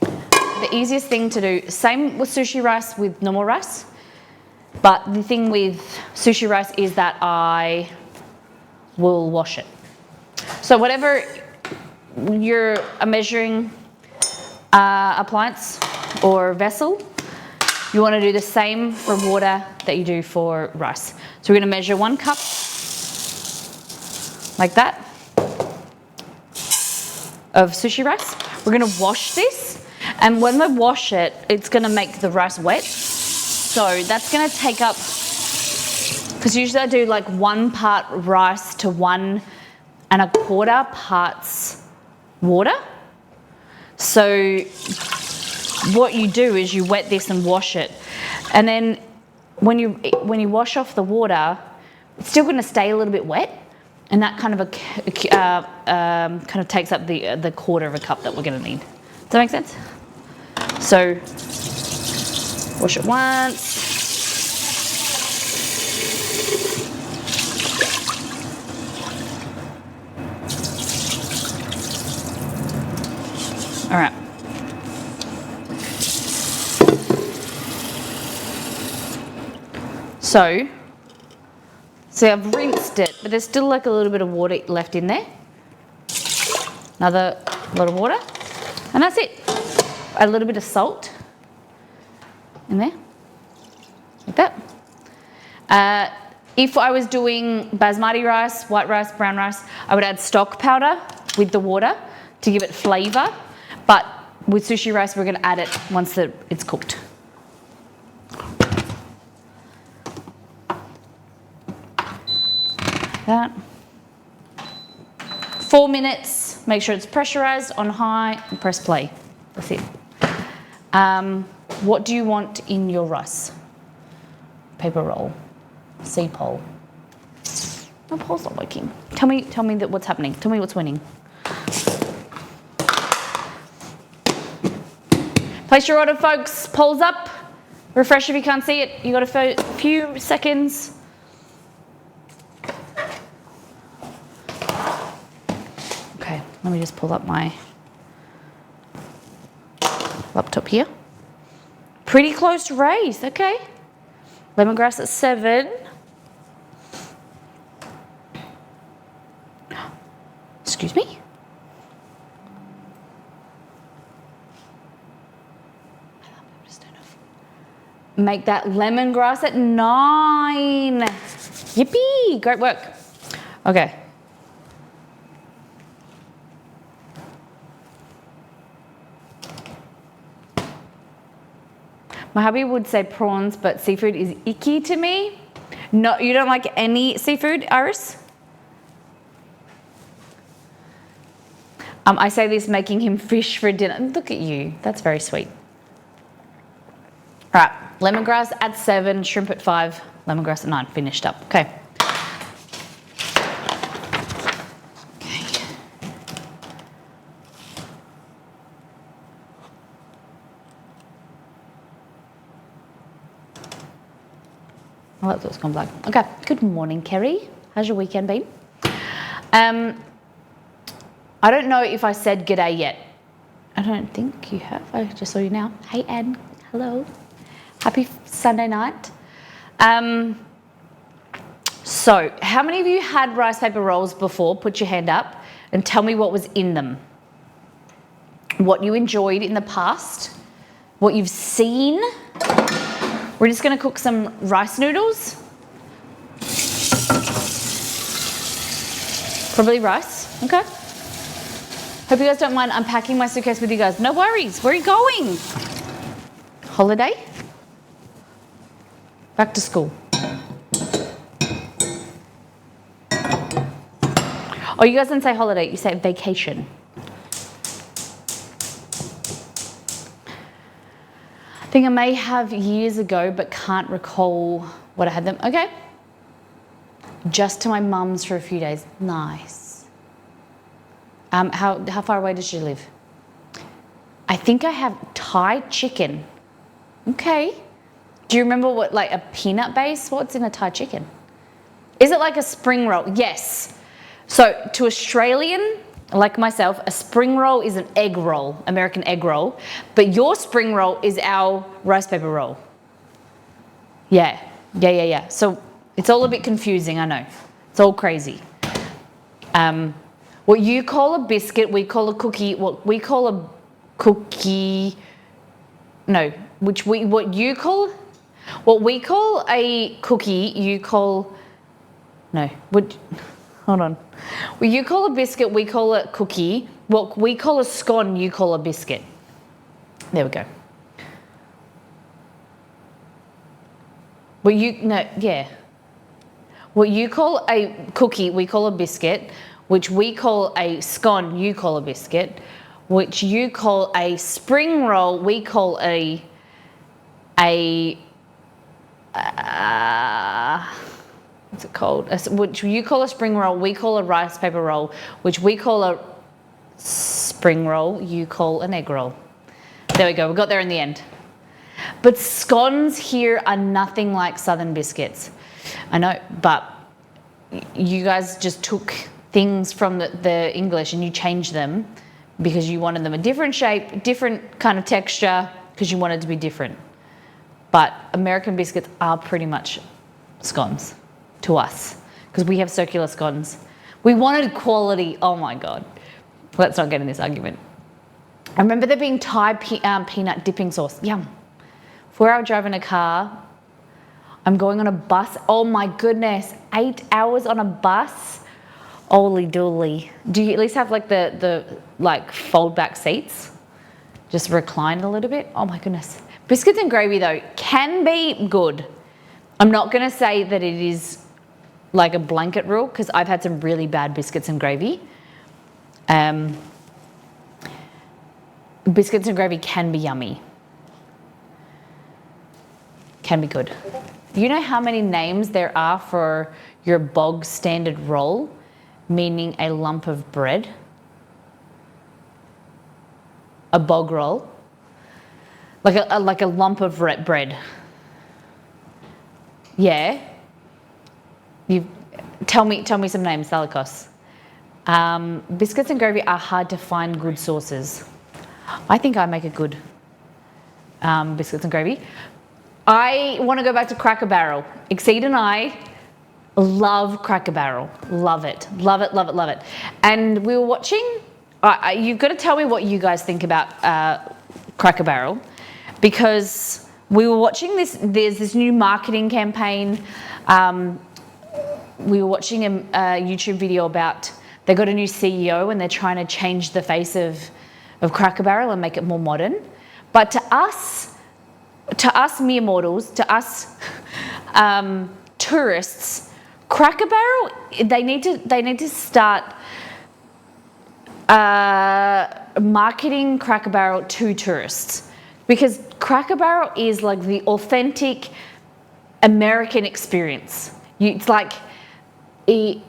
the easiest thing to do, same with sushi rice with normal rice, but the thing with sushi rice is that I will wash it. So whatever your measuring appliance or vessel, you want to do the same for water that you do for rice. So we're going to measure 1 cup, like that, of sushi rice. We're going to wash this, and when we wash it, it's going to make the rice wet. So that's going to take up, because usually I do like 1 part rice to 1 1/4 parts water. So what you do is you wet this and wash it, and then when you wash off the water, it's still going to stay a little bit wet, and that kind of kind of takes up the 1/4 cup that we're going to need. Does that make sense? So wash it once. All right. So I've rinsed it, but there's still like a little bit of water left in there. Another lot of water, and that's it. A little bit of salt in there, like that. If I was doing basmati rice, white rice, brown rice, I would add stock powder with the water to give it flavour. But with sushi rice, we're going to add it once it's cooked. That. 4 minutes. Make sure it's pressurized on high and press play. That's it. What do you want in your rice? Paper roll. C pole. My pole's not working. Tell me that what's happening. Tell me what's winning. Place your order, folks. Polls up. Refresh if you can't see it. You got a few seconds. Okay, let me just pull up my laptop here. Pretty close race, okay. Lemongrass at 7. Excuse me. Make that lemongrass at 9. Yippee! Great work. Okay. My hubby would say prawns, but seafood is icky to me. No, you don't like any seafood, Iris? I say this making him fish for dinner. Look at you. That's very sweet. All right. Lemongrass at 7, shrimp at 5, lemongrass at 9. Finished up. Okay. Oh, that's what's gone black. Okay. Good morning, Kerry. How's your weekend been? I don't know if I said g'day yet. I don't think you have. I just saw you now. Hey, Anne. Hello. Happy Sunday night. So, how many of you had rice paper rolls before? Put your hand up and tell me what was in them. What you enjoyed in the past. What you've seen. We're just going to cook some rice noodles. Probably rice. Okay. Hope you guys don't mind unpacking my suitcase with you guys. No worries. Where are you going? Holiday? Back to school. Oh, you guys didn't say holiday. You say vacation. I think I may have years ago, but can't recall what I had them. Okay. Just to my mum's for a few days. Nice. How far away does she live? I think I have Thai chicken. Okay. Do you remember what, like a peanut base? What's in a Thai chicken? Is it like a spring roll? Yes. So to Australian, like myself, a spring roll is an egg roll, American egg roll. But your spring roll is our rice paper roll. Yeah. So it's all a bit confusing, I know. It's all crazy. What you call a biscuit, we call a cookie. What we call a cookie, no, what we call a cookie, you call, no, hold on. What you call a biscuit, we call a cookie. What we call a scone, you call a biscuit. There we go. What you call a cookie, we call a biscuit. Which we call a scone, you call a biscuit. Which you call a spring roll, we call a what's it called? Which you call a spring roll, we call a rice paper roll. Which we call a spring roll, you call an egg roll. There we go, we got there in the end. But scones here are nothing like southern biscuits. I know, but you guys just took things from the English and you changed them because you wanted them a different shape, different kind of texture, because you wanted to be different. But American biscuits are pretty much scones to us because we have circular scones. We wanted quality. Oh my God. Let's not get in this argument. I remember there being Thai peanut dipping sauce. Yum. 4 hour drive in a car. I'm going on a bus. Oh my goodness. 8 hours on a bus. Holy dooly. Do you at least have like the like fold back seats? Just recline a little bit? Oh my goodness. Biscuits and gravy though can be good. I'm not going to say that it is like a blanket rule because I've had some really bad biscuits and gravy. Biscuits and gravy can be yummy. Can be good. You know how many names there are for your bog standard roll, meaning a lump of bread? A bog roll. Like a lump of bread. Yeah. Tell me some names, Thalikos. Biscuits and gravy are hard to find good sources. I think I make a good biscuits and gravy. I want to go back to Cracker Barrel. Exceed and I love Cracker Barrel. Love it. Love it, love it, love it. And we were watching, you've got to tell me what you guys think about Cracker Barrel, because we were watching there's this new marketing campaign. We were watching a YouTube video about, they got a new CEO and they're trying to change the face of Cracker Barrel and make it more modern. But to us mere mortals, to us tourists, Cracker Barrel, they need to start marketing Cracker Barrel to tourists, because Cracker Barrel is like the authentic American experience. It's like a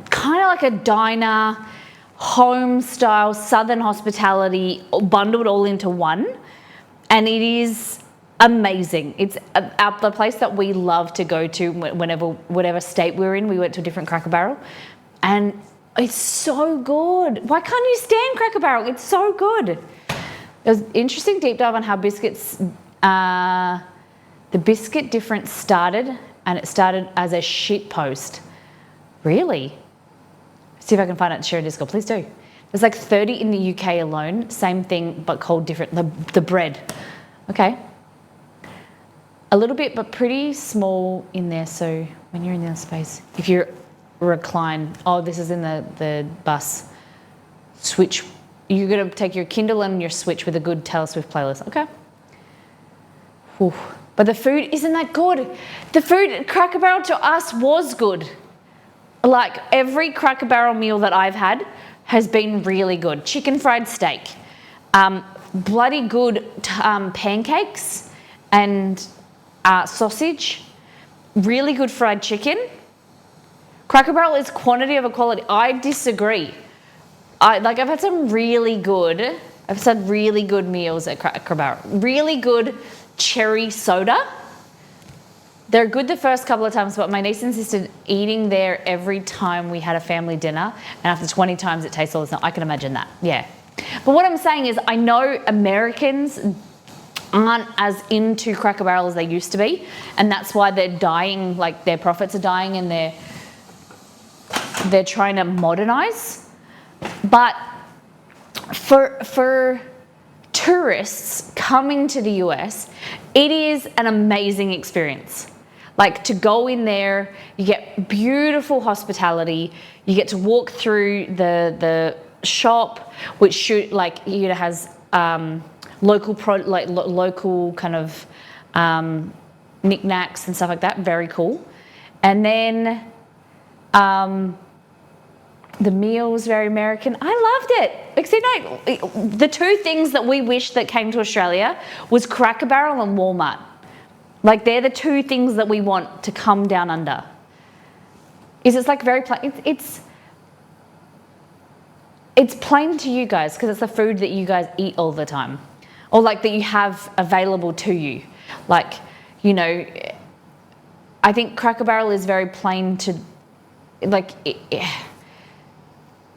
kind of like a diner, home style Southern hospitality bundled all into one, and it is amazing. It's the place that we love to go to whatever state we're in. We went to a different Cracker Barrel, and it's so good. Why can't you stand Cracker Barrel? It's so good. It was an interesting deep dive on how biscuits, the biscuit difference started, and it started as a shit post. Really? See if I can find it and share in Discord. Please do. There's like 30 in the UK alone. Same thing, but called different. The bread. Okay. A little bit, but pretty small in there. So when you're in the space, if you recline, oh, this is in the bus. Switch. You're going to take your Kindle and your Switch with a good Taylor Swift playlist. Okay. Whew. But the food isn't that good. The food at Cracker Barrel to us was good. Like every Cracker Barrel meal that I've had has been really good. Chicken fried steak, bloody good pancakes and sausage, really good fried chicken. Cracker Barrel is quantity over quality. I disagree. I've had some really good, meals at Cracker Barrel. Really good cherry soda. They're good the first couple of times, but my niece insisted eating there every time we had a family dinner, and after 20 times it tastes all the same. I can imagine that, yeah. But what I'm saying is I know Americans aren't as into Cracker Barrel as they used to be, and that's why they're dying, like their profits are dying, and they're trying to modernize. But for tourists coming to the US, it is an amazing experience. Like to go in there, you get beautiful hospitality. You get to walk through the shop, which has local kind of knickknacks and stuff like that. Very cool. And then the meal was very American. I loved it. Except the two things that we wish that came to Australia was Cracker Barrel and Walmart. Like they're the two things that we want to come down under. It's like very plain. It's plain to you guys because it's the food that you guys eat all the time, or like that you have available to you. Like, you know, I think Cracker Barrel is very plain to, like,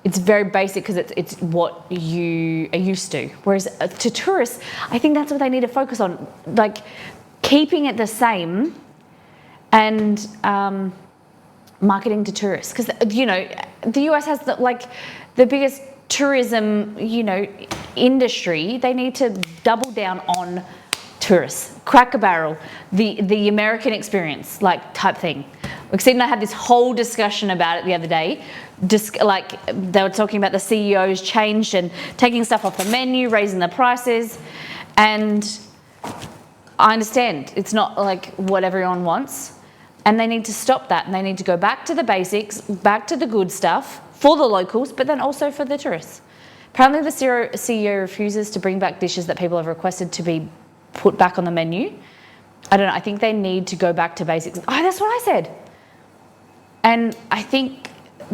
it's very basic because it's what you are used to. Whereas to tourists, I think that's what they need to focus on, like keeping it the same and marketing to tourists. Because, you know, the US has the biggest tourism, you know, industry. They need to double down on tourists. Cracker Barrel, the American experience, like type thing. Except I had this whole discussion about it the other day. Like they were talking about the CEOs changed and taking stuff off the menu, raising the prices, and I understand it's not like what everyone wants, and they need to stop that, and they need to go back to the basics, back to the good stuff for the locals, but then also for the tourists. Apparently the CEO refuses to bring back dishes that people have requested to be put back on the menu. I don't know, I think they need to go back to basics. Oh, that's what I said. And I think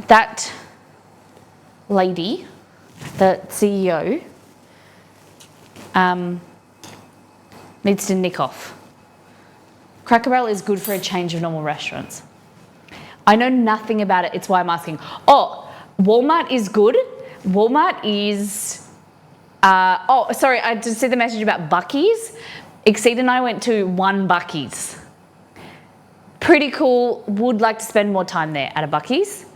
that lady, the CEO, needs to nick off. Cracker Barrel is good for a change of normal restaurants. I know nothing about it, it's why I'm asking. Oh, Walmart is good. Walmart is, sorry, I just see the message about Buc-ee's. Exceed and I went to one Buc-ee's. Pretty cool, would like to spend more time there at a Buc-ee's.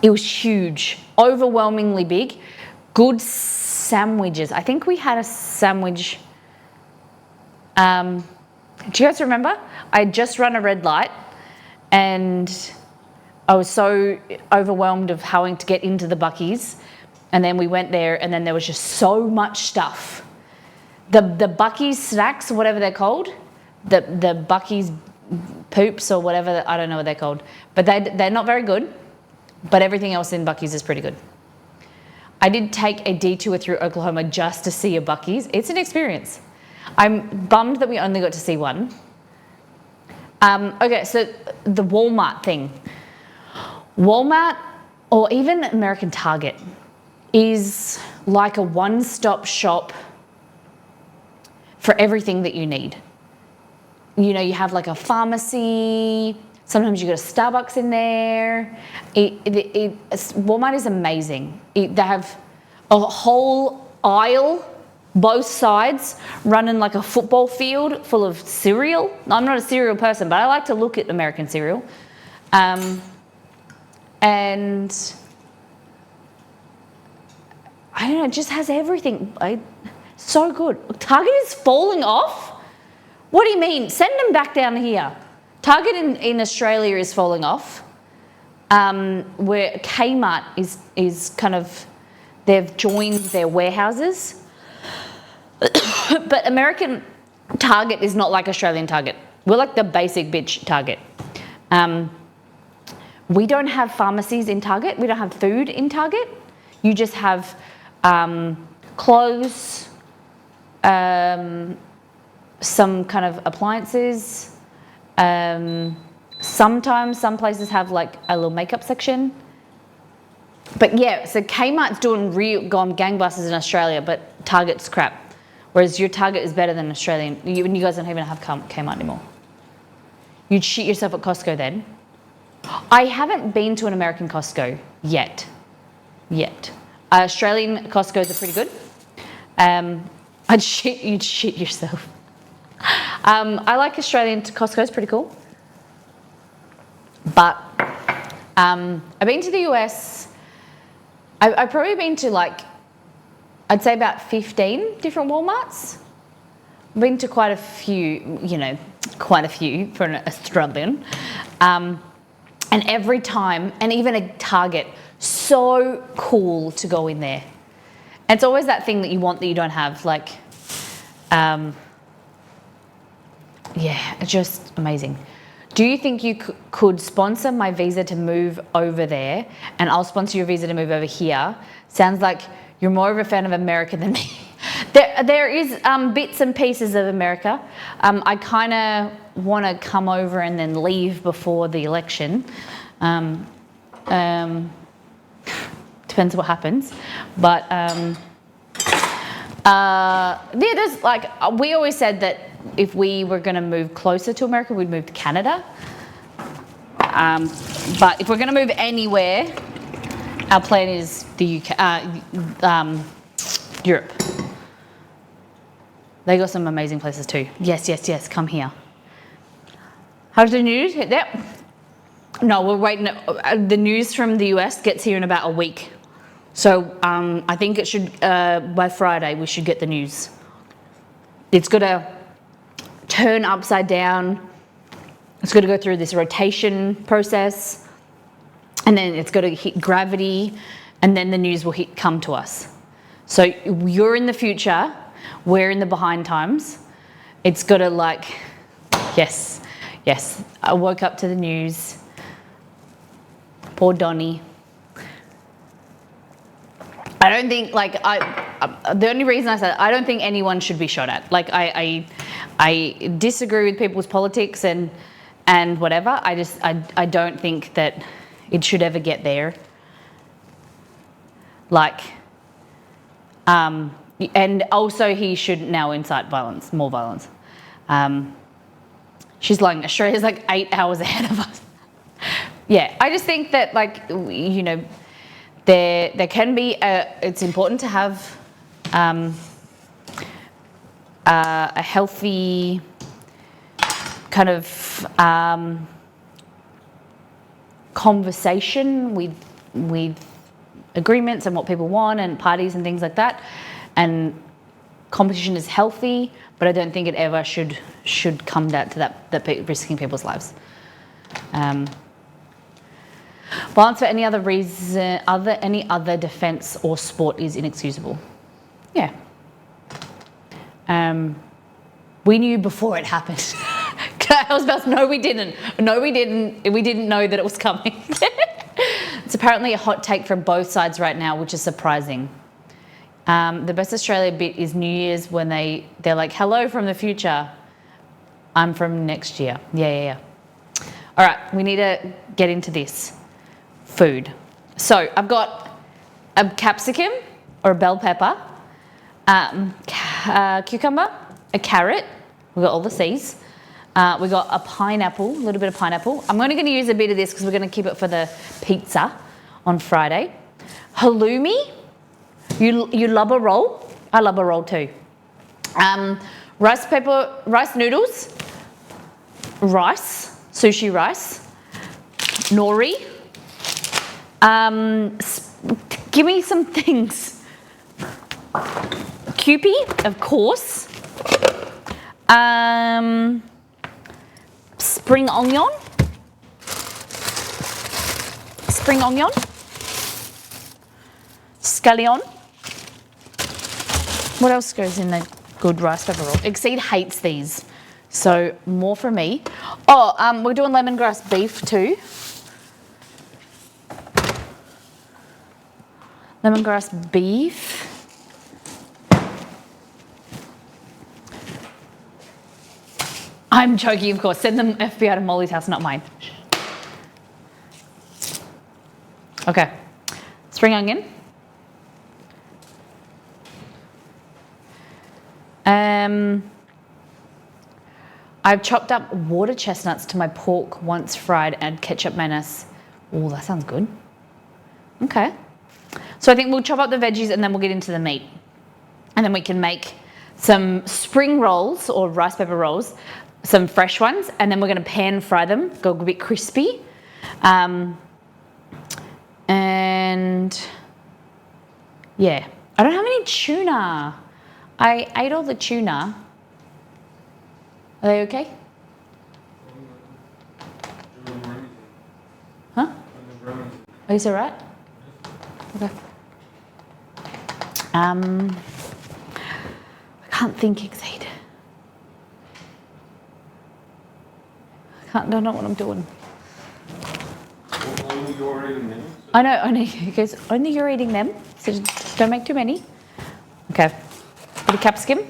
It was huge, overwhelmingly big. Good sandwiches. I think we had a sandwich. Do you guys remember? I had just run a red light and I was so overwhelmed of having to get into the Buc-ee's. And then we went there and then there was just so much stuff. The Buc-ee's snacks, whatever they're called, the Buc-ee's poops or whatever, I don't know what they're called, but they're not very good. but everything else in Buc-ee's is pretty good. I did take a detour through Oklahoma just to see a Buc-ee's. It's an experience. I'm bummed that we only got to see one. Okay, so the Walmart thing. Walmart, or even American Target, is like a one-stop shop for everything that you need. You know, you have like a pharmacy, sometimes you got a Starbucks in there. Walmart is amazing. They have a whole aisle, both sides, running like a football field full of cereal. I'm not a cereal person, but I like to look at American cereal. And I don't know, it just has everything. So good. Target is falling off? What do you mean? Send them back down here. Target in Australia is falling off. Where Kmart is kind of, they've joined their warehouses. But American Target is not like Australian Target. We're like the basic bitch Target. We don't have pharmacies in Target. We don't have food in Target. You just have clothes, some kind of appliances. Sometimes some places have like a little makeup section. But yeah, so Kmart's gone gangbusters in Australia, but Target's crap. Whereas your Target is better than Australian. You guys don't even have Kmart anymore. You'd shit yourself at Costco then. I haven't been to an American Costco yet. Australian Costco's are pretty good. You'd shit yourself. I like Australian Costco's pretty cool. But I've been to the US. I've probably been to like, I'd say about 15 different Walmarts. I've been to quite a few, quite a few for an Australian. And every time, and even a Target, so cool to go in there. And it's always that thing that you want that you don't have, like, yeah, just amazing. Do you think you could sponsor my visa to move over there, and I'll sponsor your visa to move over here? Sounds like you're more of a fan of America than me. There is bits and pieces of America. I kind of want to come over and then leave before the election. Depends what happens. But there's like, we always said that if we were going to move closer to America, we'd move to Canada. But if we're going to move anywhere, our plan is the UK, Europe. They got some amazing places too. Yes, come here. How's the news? Yep. No, we're waiting. The news from the US gets here in about a week. So I think it should, by Friday, we should get the news. It's got to turn upside down. It's got to go through this rotation process. And then it's got to hit gravity. And then the news will come to us. So you're in the future. We're in the behind times. It's got to like, yes. I woke up to the news. Poor Donnie. I don't think, like, the only reason I said, I don't think anyone should be shot at. Like, I disagree with people's politics and whatever. I don't think that it should ever get there. Like, and also he should now incite violence, more violence. She's lying. Australia's like 8 hours ahead of us. Yeah, I just think that, like, there can be it's important to have a healthy kind of conversation with agreements and what people want and parties and things like that. And competition is healthy, but I don't think it ever should come down to that risking people's lives. Violence for any other reason, any other defence or sport is inexcusable. Yeah. We knew before it happened. I was about to, no, we didn't. No, we didn't. We didn't know that it was coming. It's apparently a hot take from both sides right now, which is surprising. The best Australia bit is New Year's when they're like, hello from the future. I'm from next year. Yeah. All right, we need to get into this. Food. So I've got a capsicum or a bell pepper, cucumber, a carrot. We've got all the C's. We've got a pineapple, a little bit of pineapple. I'm only going to use a bit of this because we're going to keep it for the pizza on Friday. Halloumi. You love a roll? I love a roll too. Rice noodles. Rice, sushi rice. Nori. Give me some things. Kewpie, of course. Spring onion. Scallion. What else goes in the good rice pepper roll? Exceed hates these, so more for me. Oh, we're doing lemongrass beef too. Lemongrass beef. I'm joking, of course. Send them FBI to Molly's house, not mine. Okay. Spring onion. I've chopped up water chestnuts to my pork once fried and ketchup mayonnaise. Oh, that sounds good. Okay. So I think we'll chop up the veggies and then we'll get into the meat. And then we can make some spring rolls or rice pepper rolls, some fresh ones, and then we're going to pan fry them, go a bit crispy. And yeah, I don't have any tuna. I ate all the tuna. Are they okay? Huh? Are you all right? Okay. I can't think, Exceed. Don't know what I'm doing. Only you're eating them. I know, only you're eating them, so just don't make too many. Okay, bit of capsicum.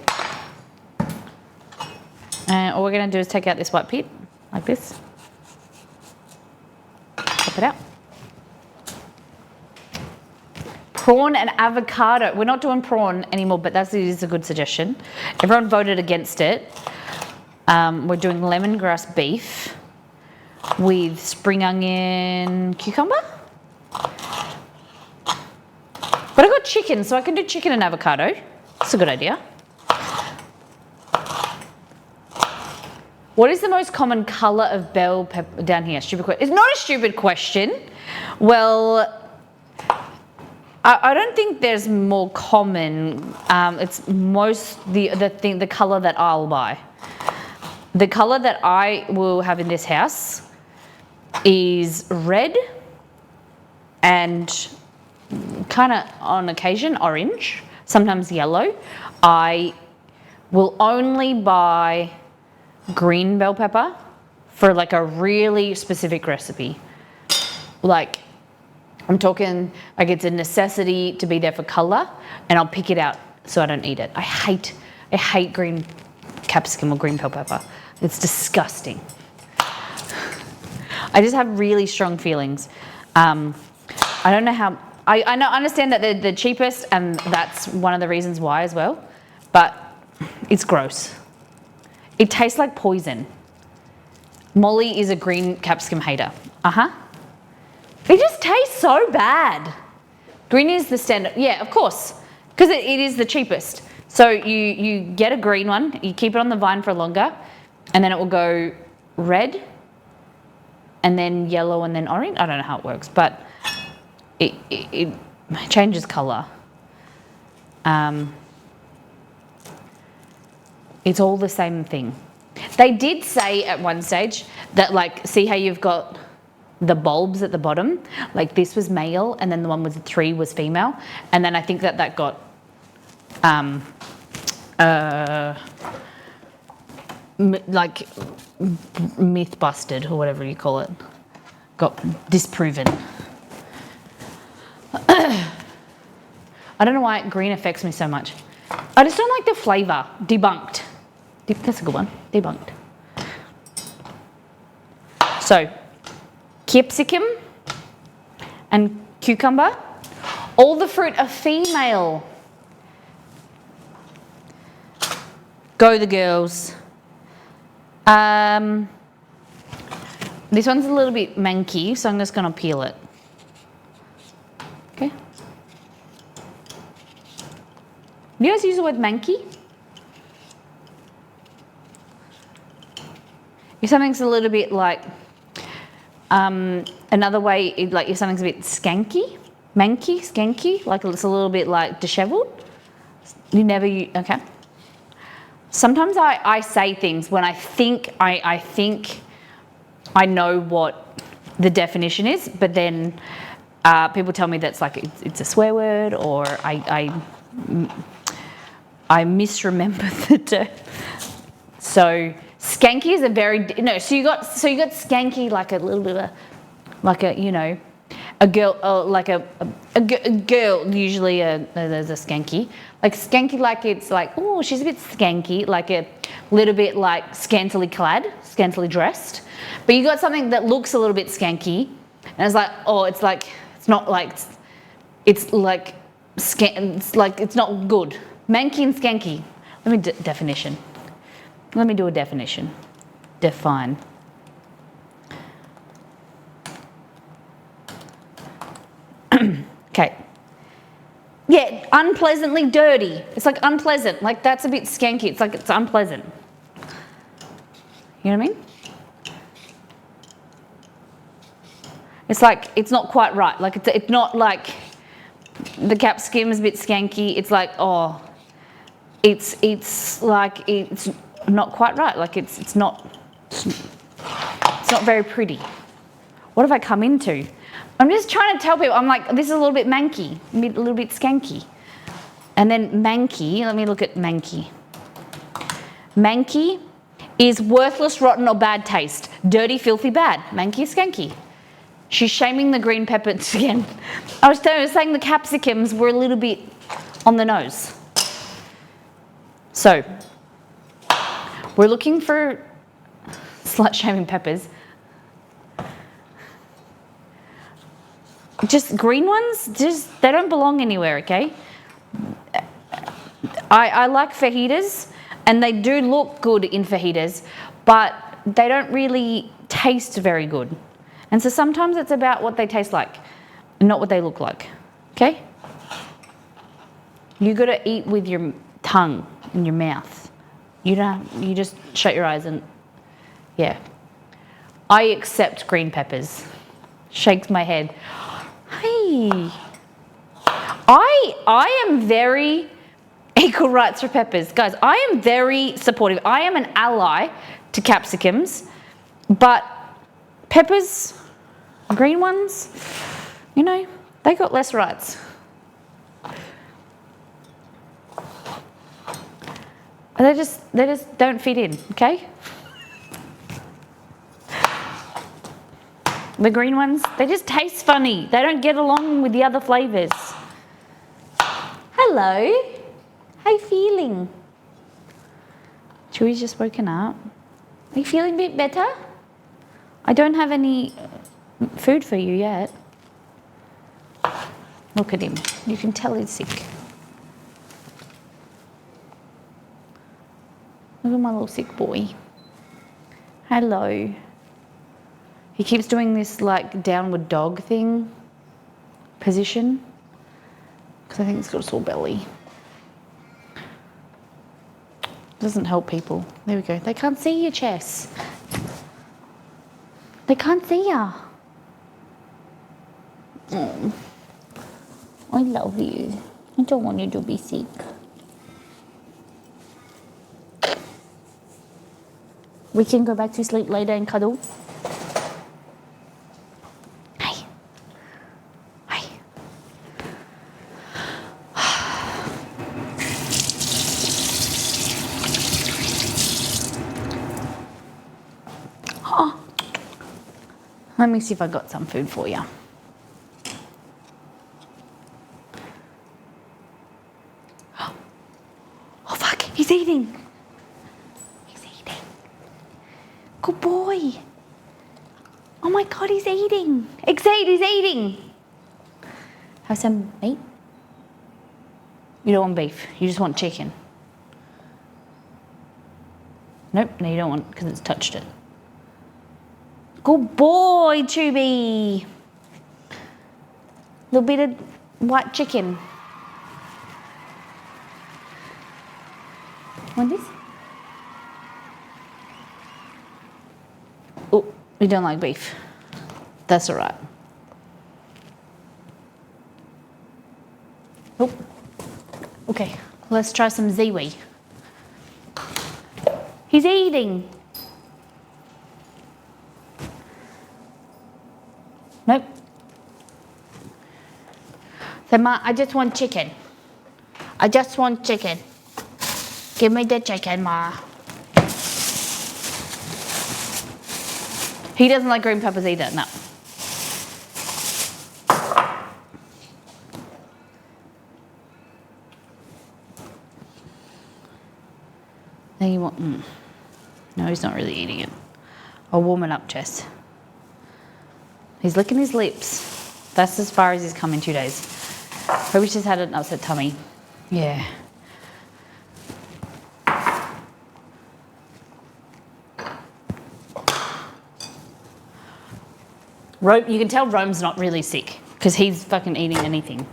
And all we're gonna do is take out this white pit, like this. Pop it out. Prawn and avocado. We're not doing prawn anymore, but that is a good suggestion. Everyone voted against it. We're doing lemongrass beef with spring onion cucumber. But I got chicken, so I can do chicken and avocado. That's a good idea. What is the most common colour of bell pepper down here? Stupid question. It's not a stupid question. Well, I don't think there's more common. It's most the colour that I'll buy. The colour that I will have in this house is red and kind of on occasion orange, sometimes yellow. I will only buy green bell pepper for like a really specific recipe. Like I'm talking like it's a necessity to be there for colour, and I'll pick it out so I don't eat it. I hate green capsicum or green bell pepper. It's disgusting. I just have really strong feelings. I don't know how. I understand that they're the cheapest, and that's one of the reasons why as well. But it's gross. It tastes like poison. Molly is a green capsicum hater. It just tastes so bad. Green is the standard. Yeah, of course, because it is the cheapest. So you get a green one, you keep it on the vine for longer, and then it will go red, and then yellow, and then orange. I don't know how it works, but it changes colour. It's all the same thing. They did say at one stage that, like, see how you've got the bulbs at the bottom? Like this was male, and then the one with the 3 was female. And then I think that got like myth busted or whatever you call it. Got disproven. I don't know why green affects me so much. I just don't like the flavour. Debunked. That's a good one. Debunked. So, capsicum and cucumber. All the fruit are female. Go the girls. This one's a little bit manky, so I'm just going to peel it. Okay. Do you guys use the word manky? If something's a little bit like, another way, like if something's a bit skanky, manky, skanky, like it's a little bit like disheveled. You never use, okay. Sometimes I say things when I think I know what the definition is, but then people tell me that's like it's a swear word, or I misremember the term. So skanky is a very So you got skanky, like a little bit of a girl, like a girl. Usually there's a skanky. Like skanky, like it's like, oh, she's a bit skanky, like a little bit like scantily clad, scantily dressed. But you got something that looks a little bit skanky, and it's like, oh, it's like, it's not like, it's like, it's like, it's not good. Manky and skanky. Let me definition. Let me do a definition. Define. Okay. Yeah, unpleasantly dirty. It's like unpleasant. Like that's a bit skanky. It's like it's unpleasant. You know what I mean? It's like it's not quite right. Like it's not like the capsicum is a bit skanky. It's like, oh, it's like it's not quite right. Like it's not very pretty. What have I come into? I'm just trying to tell people, I'm like, this is a little bit manky, a little bit skanky. And then manky, let me look at manky. Manky is worthless, rotten, or bad taste. Dirty, filthy, bad. Manky, skanky. She's shaming the green peppers again. I was saying the capsicums were a little bit on the nose. So, we're looking for slut-shaming peppers. Just green ones, they don't belong anywhere, okay? I like fajitas, and they do look good in fajitas, but they don't really taste very good. And so sometimes it's about what they taste like, and not what they look like, okay? You gotta eat with your tongue and your mouth. You just shut your eyes and, yeah. I accept green peppers. Shakes my head. Hey, I am very equal rights for peppers. Guys, I am very supportive. I am an ally to capsicums, but peppers, green ones, you know, they got less rights. They just don't fit in, okay? The green ones, they just taste funny. They don't get along with the other flavours. Hello. How you feeling? Chewy's just woken up. Are you feeling a bit better? I don't have any food for you yet. Look at him. You can tell he's sick. Look at my little sick boy. Hello. He keeps doing this like downward dog thing, position, because I think he's got a sore belly. Doesn't help people. There we go. They can't see you, Chess. They can't see ya. Oh, I love you. I don't want you to be sick. We can go back to sleep later and cuddle. Let me see if I got some food for you. Oh fuck, he's eating. He's eating. Good boy. Oh my god, he's eating. Exceed, he's eating. Have some meat. You don't want beef, you just want chicken. Nope, no you don't want because it's touched it. Good boy, Chubby. Little bit of white chicken. Want this? Oh, you don't like beef. That's all right. Oh, okay. Let's try some ziwi. He's eating. Nope. So, Ma, I just want chicken. I just want chicken. Give me the chicken, Ma. He doesn't like green peppers either, no. Then you want, no, he's not really eating it. I'll warm it up, Jess. He's licking his lips. That's as far as he's come in 2 days. Probably just had an upset tummy. Yeah. Rome, you can tell Rome's not really sick because he's fucking eating anything.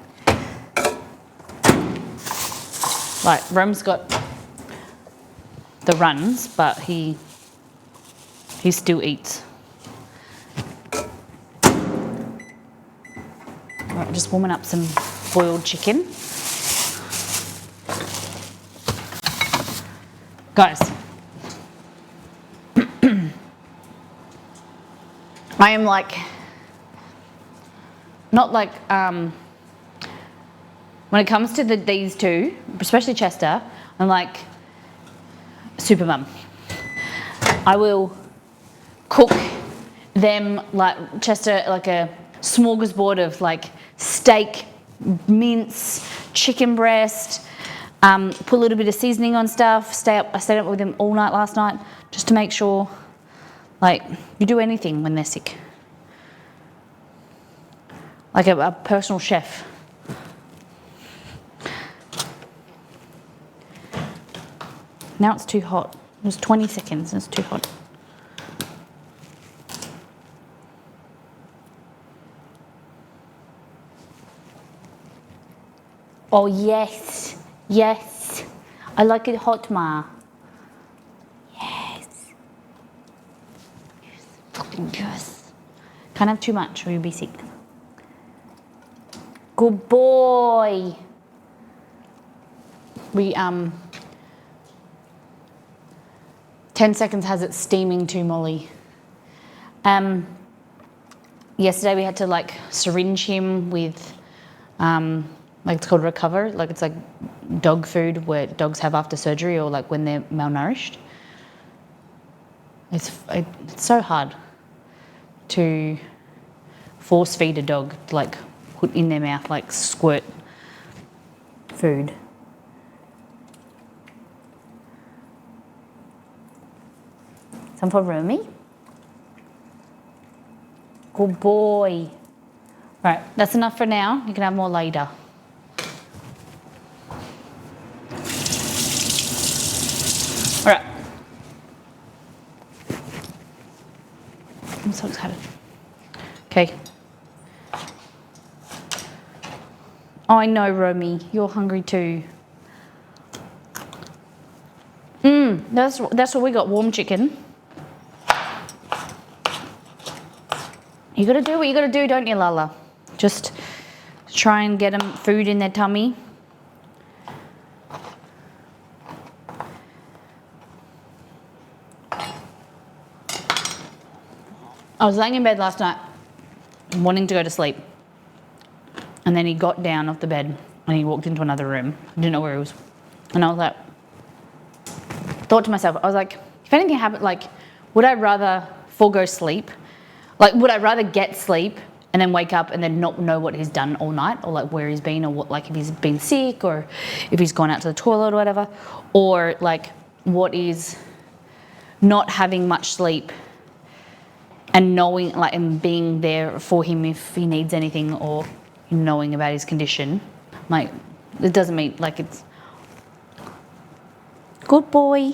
Like, Rome's got the runs, but he still eats. Right, just warming up some boiled chicken. Guys, I am like, not like, when it comes to these two, especially Chester, I'm like super mum. I will cook them like Chester, like a smorgasbord of like steak, mince, chicken breast, put a little bit of seasoning on stuff. I stayed up with them all night last night just to make sure, like, you do anything when they're sick. Like a personal chef. Now it's too hot. It was 20 seconds and it's too hot. Oh yes, yes. I like it hot, Ma. Yes. Yes, fucking yes. Can't have too much or you'll be sick. Good boy. We 10 seconds has it steaming too, Molly. Yesterday we had to like syringe him with like it's called Recover, like it's like dog food where dogs have after surgery or like when they're malnourished. It's so hard to force feed a dog to like put in their mouth, like squirt food. Some for Rumi. Good boy. Right, that's enough for now. You can have more later. All right. I'm so excited. Okay. Oh, I know, Romy. You're hungry too. That's what we got, warm chicken. You gotta do what you gotta do, don't you, Lala? Just try and get them food in their tummy. I was laying in bed last night, wanting to go to sleep. And then he got down off the bed and he walked into another room. I didn't know where he was. And I was like, thought to myself, I was like, if anything happened, like, would I rather forego sleep? Like, would I rather get sleep and then wake up and then not know what he's done all night, or like where he's been, or what, like if he's been sick or if he's gone out to the toilet or whatever, or like what is not having much sleep and knowing, like, and being there for him if he needs anything, or knowing about his condition. Like, it doesn't mean like it's good boy.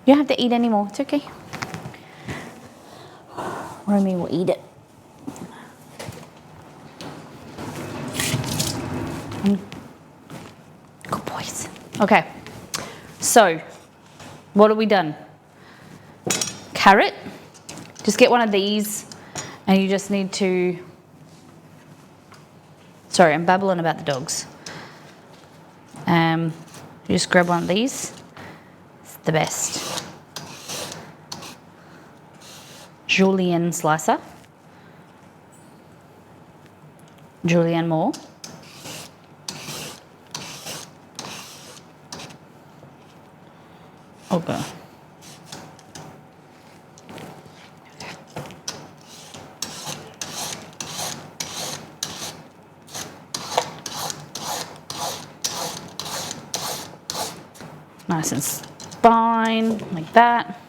You don't have to eat anymore. It's okay. Romy will eat it. Good boys. Okay. So, what have we done? Carrot. Just get one of these, and you just need to. Sorry, I'm babbling about the dogs. You just grab one of these. It's the best. Julienne slicer. Julienne Moore. Okay. Nice and fine, like that.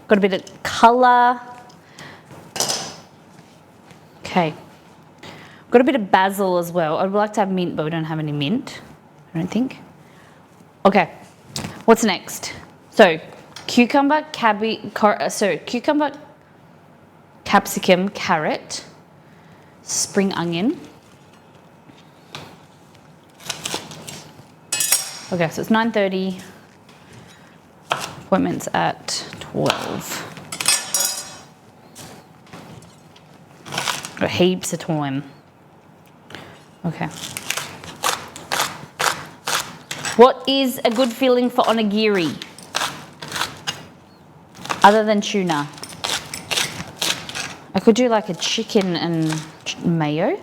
Got a bit of colour. Okay. Got a bit of basil as well. I'd like to have mint, but we don't have any mint, I don't think. Okay, what's next? So, cucumber, cucumber, capsicum, carrot, spring onion. Okay, so it's 9:30. Appointment's at 12. Got heaps of time. Okay. What is a good filling for onigiri? Other than tuna. I could do like a chicken and mayo.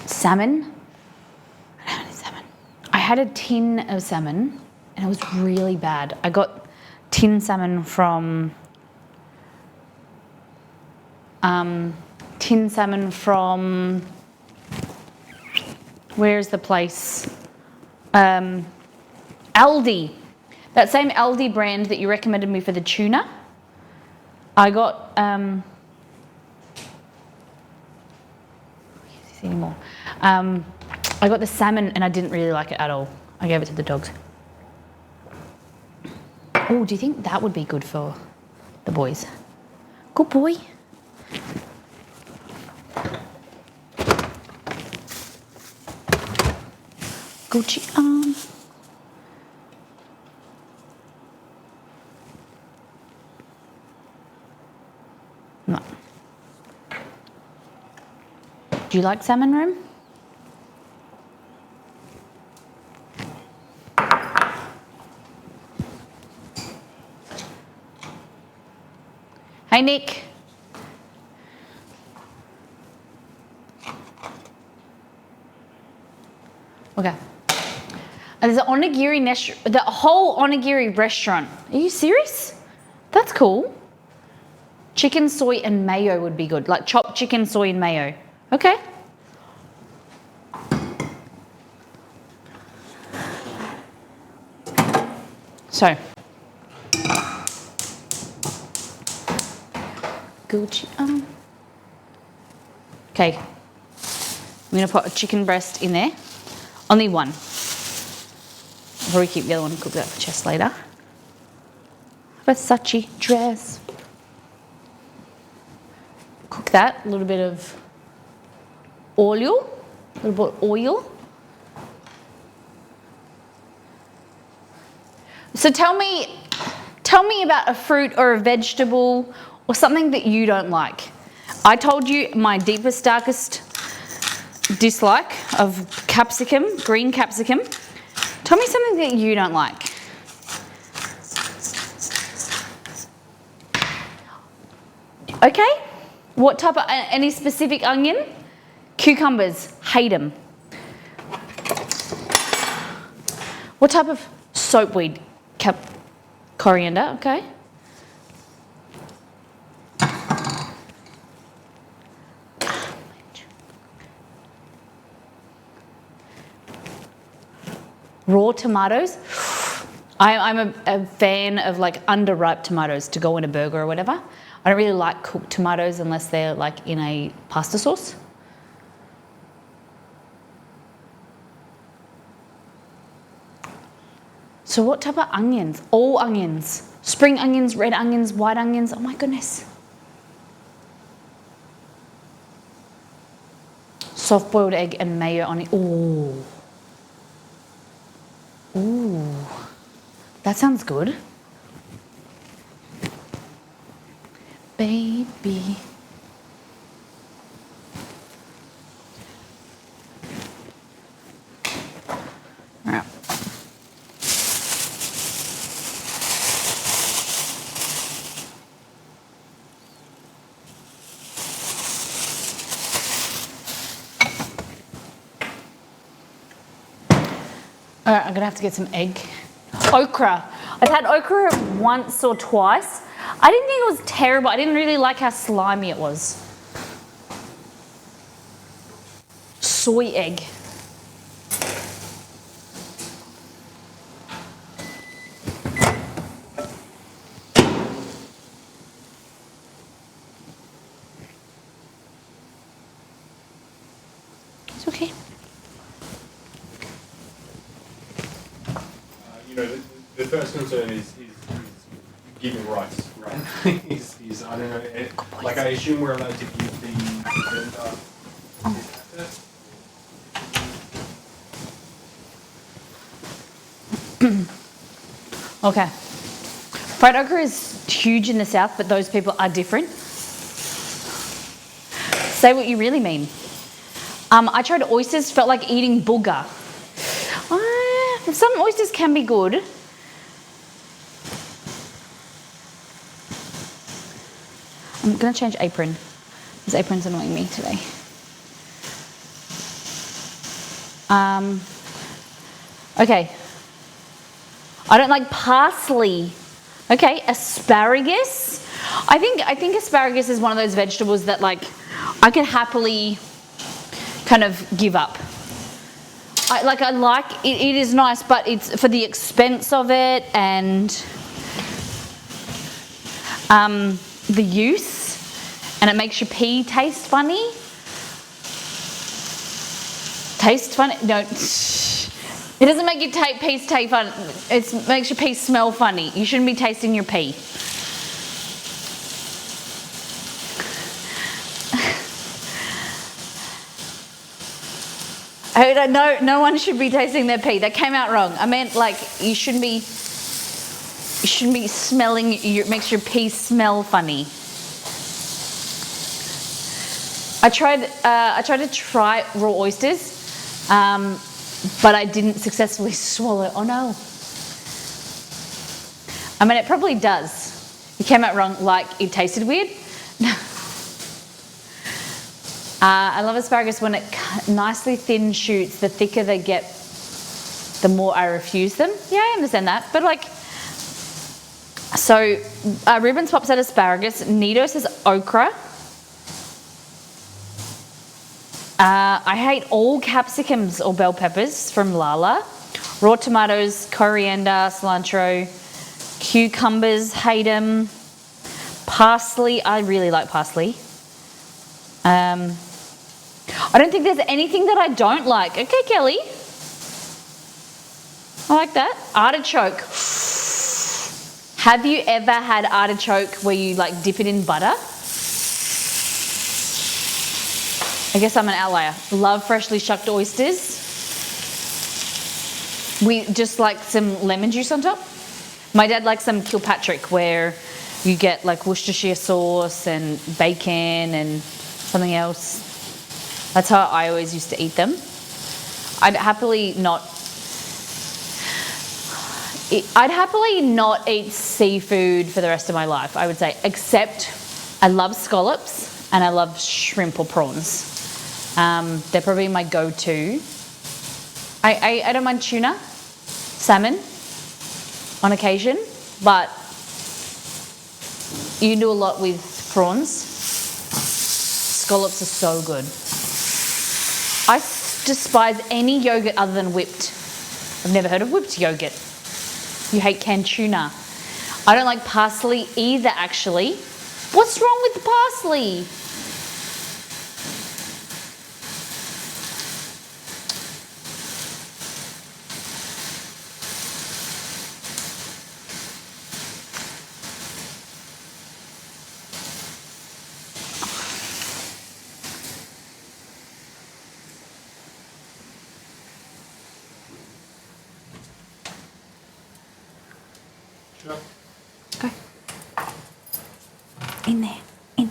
Salmon. I don't have any salmon. I had a tin of salmon and it was really bad. I got tin salmon from where's the place? Aldi. That same Aldi brand that you recommended me for the tuna. I got anymore. I got the salmon and I didn't really like it at all. I gave it to the dogs. Oh, do you think that would be good for the boys? Good boy. Gucci arm. No. Do you like salmon, Room? Hey, Nick. Okay. There's an onigiri, the whole onigiri restaurant. Are you serious? That's cool. Chicken, soy, and mayo would be good. Like chopped chicken, soy, and mayo. Okay. So. Gucci. Okay. I'm going to put a chicken breast in there. Only one. I'll probably keep the other one and cook that for Chess later. Versace dress. Cook that. A little bit of oil. A little bit of oil. So tell me Tell me about a fruit or a vegetable or something that you don't like. I told you my deepest, darkest dislike of capsicum, green capsicum. Tell me something that you don't like. Okay. What type of, any specific onion? Cucumbers, hate them. What type of soapweed? Coriander, okay. Raw tomatoes. I'm a fan of like underripe tomatoes to go in a burger or whatever. I don't really like cooked tomatoes unless they're like in a pasta sauce. So what type of onions? All onions. Spring onions, red onions, white onions. Oh my goodness. Soft boiled egg and mayo on it. Ooh. Ooh. That sounds good. Baby. All right. All right, I'm gonna have to get some egg. Okra. I've had okra once or twice. I didn't think it was terrible. I didn't really like how slimy it was. Soy egg. It's okay. You know, the first concern is giving rice, right? is I don't know, like I assume we're allowed to give the Okay. Fried okra is huge in the south, but those people are different. Say what you really mean. I tried oysters, felt like eating booger. Some oysters can be good. I'm gonna change apron. This apron's annoying me today. Okay. I don't like parsley. Okay, asparagus. I think asparagus is one of those vegetables that like I could happily kind of give up. I like it is nice, but it's for the expense of it and the use, and it makes your pea taste funny. Taste funny? No, it doesn't make your peas taste fun. It makes your pea smell funny. You shouldn't be tasting your pea. No one should be tasting their pee. That came out wrong. I meant like you shouldn't be smelling. It makes your pee smell funny. I tried to try raw oysters, but I didn't successfully swallow. Oh no. I mean, it probably does. It came out wrong. Like it tasted weird. I love asparagus when it nicely thin shoots. The thicker they get, the more I refuse them. Yeah, I understand that. But like, so Ribbons Pop said asparagus. Nito says okra. I hate all capsicums or bell peppers from Lala. Raw tomatoes, coriander, cilantro, cucumbers, hate them. Parsley, I really like parsley. I don't think there's anything that I don't like. Okay, Kelly. I like that. Artichoke. Have you ever had artichoke where you like dip it in butter? I guess I'm an outlier. Love freshly shucked oysters. We just like some lemon juice on top. My dad likes some Kilpatrick where you get like Worcestershire sauce and bacon and something else. That's how I always used to eat them. I'd happily not eat seafood for the rest of my life, I would say, except I love scallops and I love shrimp or prawns. They're probably my go-to. I don't mind tuna, salmon on occasion, but you can do a lot with prawns. Scallops are so good. I despise any yogurt other than whipped. I've never heard of whipped yogurt. You hate canned tuna. I don't like parsley either, actually. What's wrong with the parsley? Sure. Go. In there. In.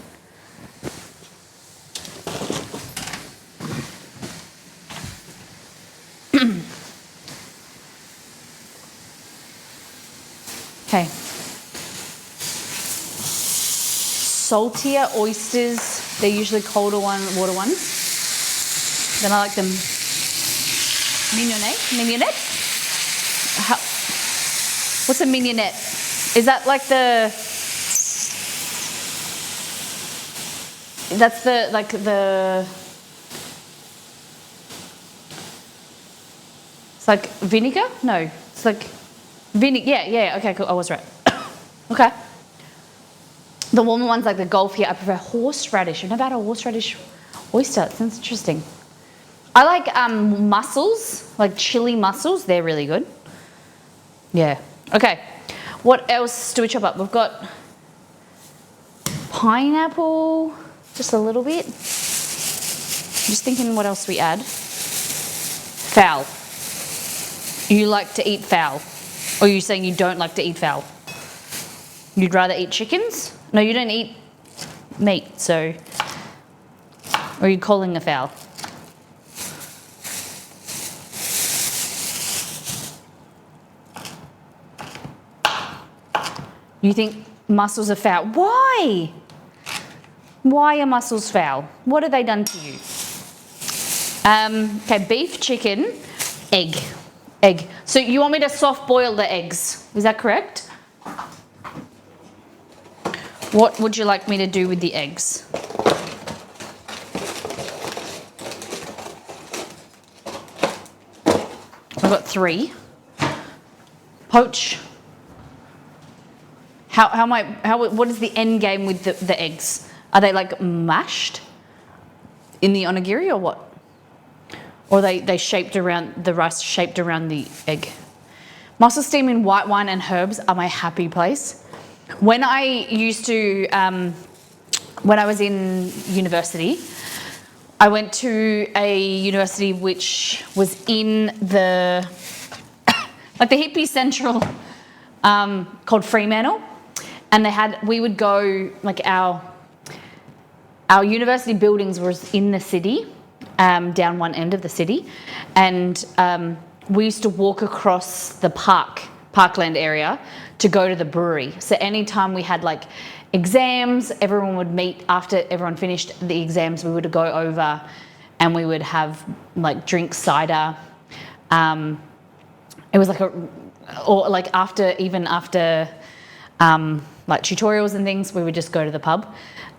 Okay. Saltier oysters. They're usually colder water ones. Then I like them mignonette. What's a mignonette? Is that like that's the it's like vinegar? No, it's like vinegar. Yeah, okay, cool, I was right. Okay. The warmer ones like the Gulf here, I prefer horseradish. I've never had a horseradish oyster, it sounds interesting. I like mussels, like chili mussels, they're really good. Yeah. Okay, what else do we chop up? We've got pineapple, just a little bit. I'm just thinking what else we add. Fowl. You like to eat fowl? Or are you saying you don't like to eat fowl? You'd rather eat chickens? No, you don't eat meat, so... Or are you calling a fowl? You think mussels are foul? Why? Why are mussels foul? What have they done to you? Okay, beef, chicken, egg. Egg. So you want me to soft boil the eggs? Is that correct? What would you like me to do with the eggs? I've got 3. Poach. What is the end game with the eggs? Are they like mashed in the onigiri or what? Or are they shaped around, the rice shaped around the egg? Mussel steam in white wine and herbs are my happy place. When I used to, when I was in university, I went to a university which was in the, like the hippie central, called Fremantle. And we would go, like our university buildings was in the city, down one end of the city. And we used to walk across the parkland area to go to the brewery. So anytime we had like exams, everyone would meet after everyone finished the exams, we would go over and we would have like drink cider. It was like even after like tutorials and things, we would just go to the pub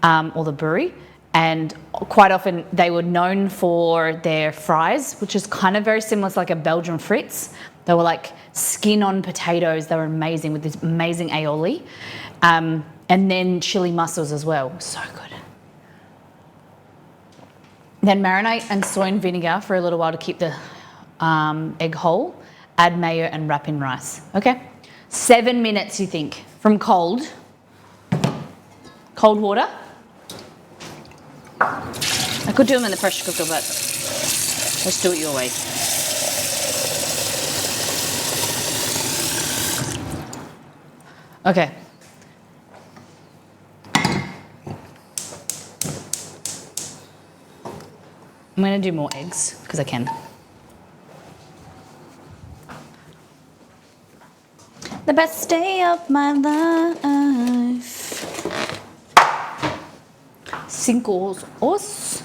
or the brewery. And quite often they were known for their fries, which is kind of very similar to like a Belgian Fritz. They were like skin on potatoes. They were amazing with this amazing aioli. And then chili mussels as well. So good. Then marinate and soy and vinegar for a little while to keep the egg whole. Add mayo and wrap in rice. Okay? 7 minutes, you think, from cold water. I could do them in the pressure cooker, but let's do it your way. Okay. I'm going to do more eggs because I can. The best day of my life. Cinco os.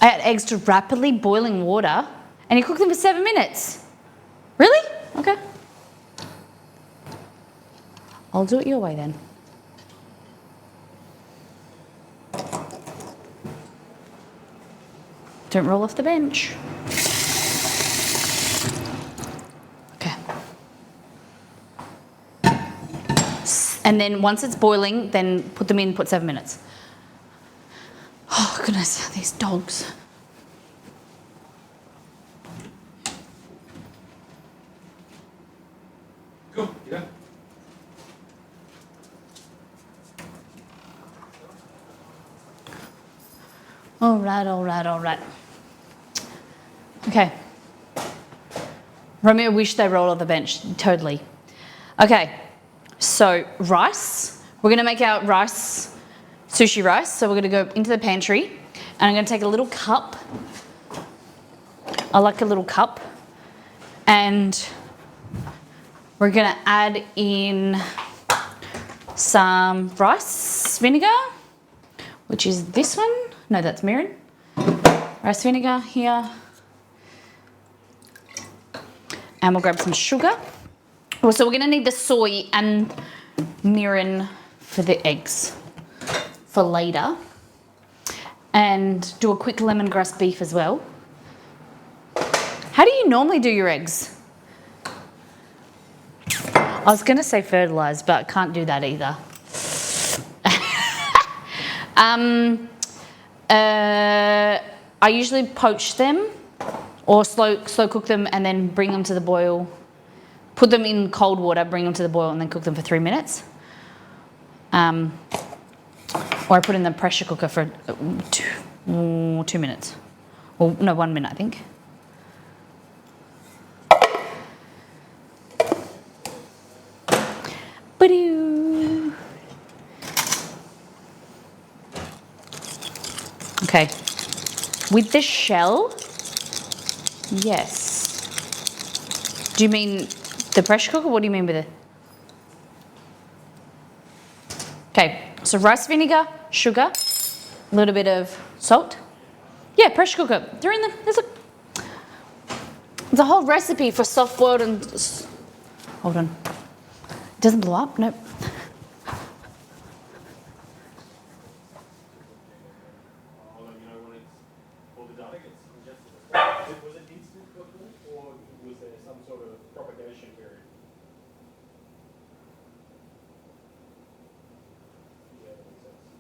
I add eggs to rapidly boiling water and you cook them for 7 minutes. Really? Okay. I'll do it your way then. Don't roll off the bench. Okay. And then once it's boiling, then put them in, put 7 minutes. Oh goodness, these dogs. Cool. Yeah. All right, all right, all right. Okay. Romeo wished they rolled off the bench, totally. Okay, so rice. We're gonna make our rice, sushi rice. So we're gonna go into the pantry and I'm gonna take a little cup. I like a little cup. And we're gonna add in some rice vinegar, which is this one. No, that's mirin. Rice vinegar here. And we'll grab some sugar. Also, we're gonna need the soy and mirin for the eggs for later. And do a quick lemongrass beef as well. How do you normally do your eggs? I was gonna say fertilized, but I can't do that either. I usually poach them or slow cook them and then bring them to the boil. Put them in cold water, bring them to the boil and then cook them for 3 minutes. Or I put in the pressure cooker for 2 minutes. Or no, 1 minute I think. Ba-doo. Okay. With the shell, yes. Do you mean the pressure cooker? What do you mean with it? Okay, so rice vinegar, sugar, a little bit of salt. Yeah, pressure cooker. There's a whole recipe for soft boiled and, hold on. It doesn't blow up, nope. I'll let you know when it's all the data gets ingested. Was it instant cooking or was there some sort of propagation period? Yeah, that makes sense.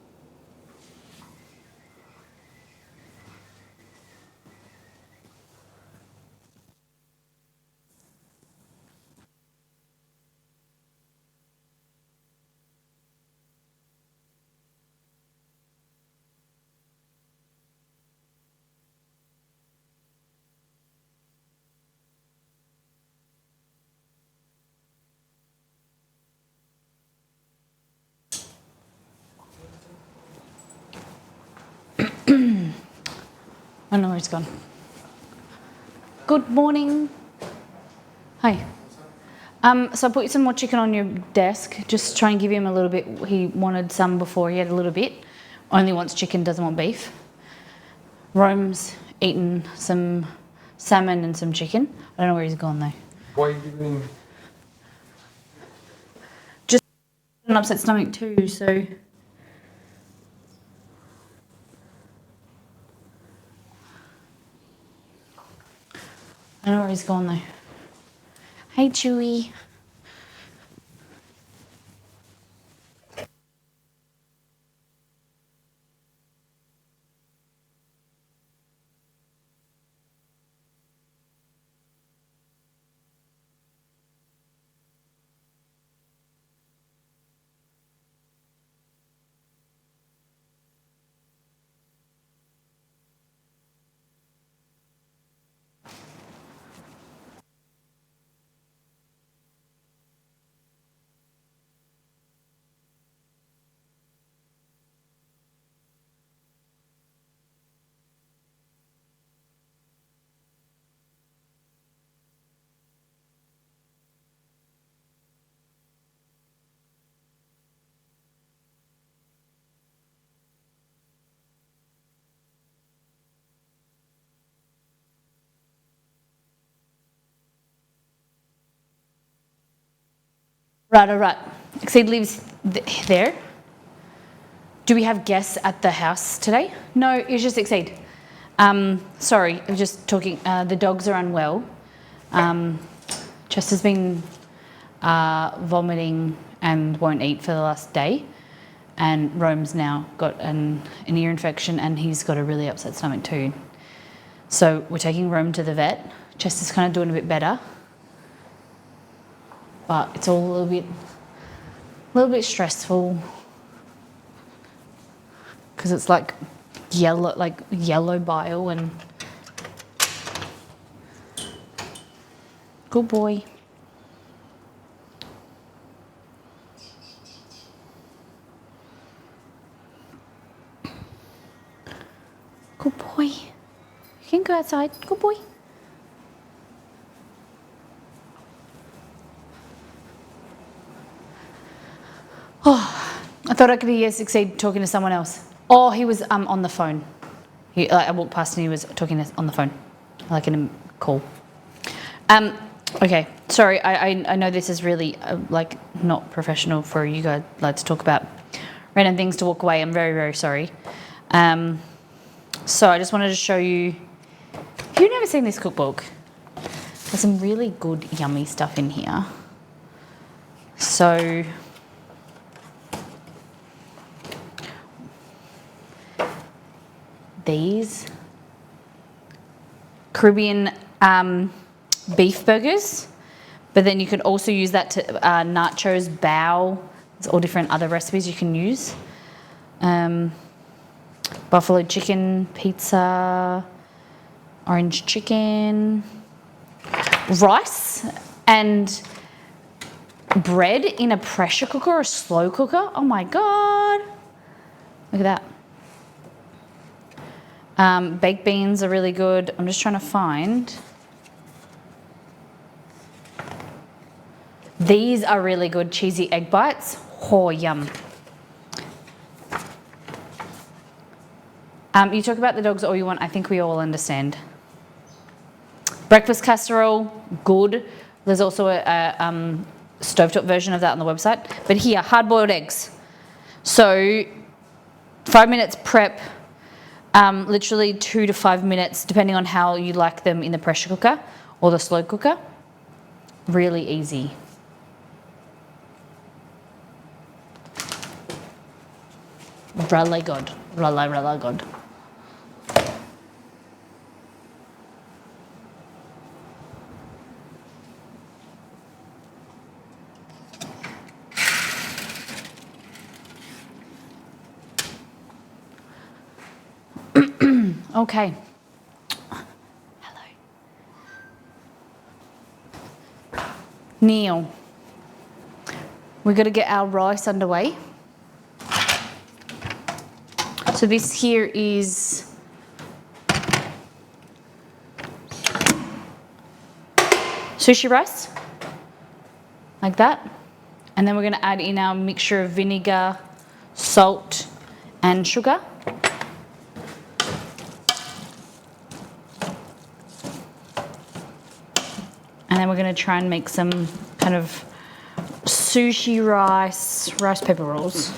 I don't know where it's gone. Good morning. Hi. So I put some more chicken on your desk. Just try and give him a little bit. He wanted some before. He had a little bit. Only wants chicken, doesn't want beef. Rome's eaten some salmon and some chicken. I don't know where he's gone though. Why are you giving? Just an upset stomach too, so. I don't know where he's gone though. Hey Chewy. Right. Exceed lives there. Do we have guests at the house today? No, it's just Exceed. Sorry, I'm just talking. The dogs are unwell. Chester's been vomiting and won't eat for the last day. And Rome's now got an ear infection and he's got a really upset stomach too. So we're taking Rome to the vet. Chester's kind of doing a bit better. But it's all a little bit stressful. Because it's like yellow bile and... Good boy. Good boy. You can go outside. Good boy. Oh, I thought I could hear Succeed talking to someone else. Oh, he was on the phone. I walked past and he was talking on the phone, like in a call. Okay, sorry, I know this is really like not professional for you guys like to talk about random things to walk away. I'm very, very sorry. So I just wanted to show you, if you've never seen this cookbook, there's some really good yummy stuff in here. So these Caribbean beef burgers, but then you can also use that to nachos, bao. There's all different other recipes you can use. Buffalo chicken pizza, orange chicken, rice and bread in a pressure cooker or a slow cooker. Oh my God, look at that. Baked beans are really good. I'm just trying to find. These are really good, cheesy egg bites. Oh, yum. You talk about the dogs all you want. I think we all understand. Breakfast casserole, good. There's also a stovetop version of that on the website. But here, hard-boiled eggs. So 5 minutes prep, literally 2 to 5 minutes, depending on how you like them in the pressure cooker or the slow cooker. Really easy. Really good. Really, really good. Okay. Hello. Neil, we've got to get our rice underway. So this here is sushi rice, like that. And then we're going to add in our mixture of vinegar, salt, and sugar. And then we're going to try and make some kind of sushi rice paper rolls.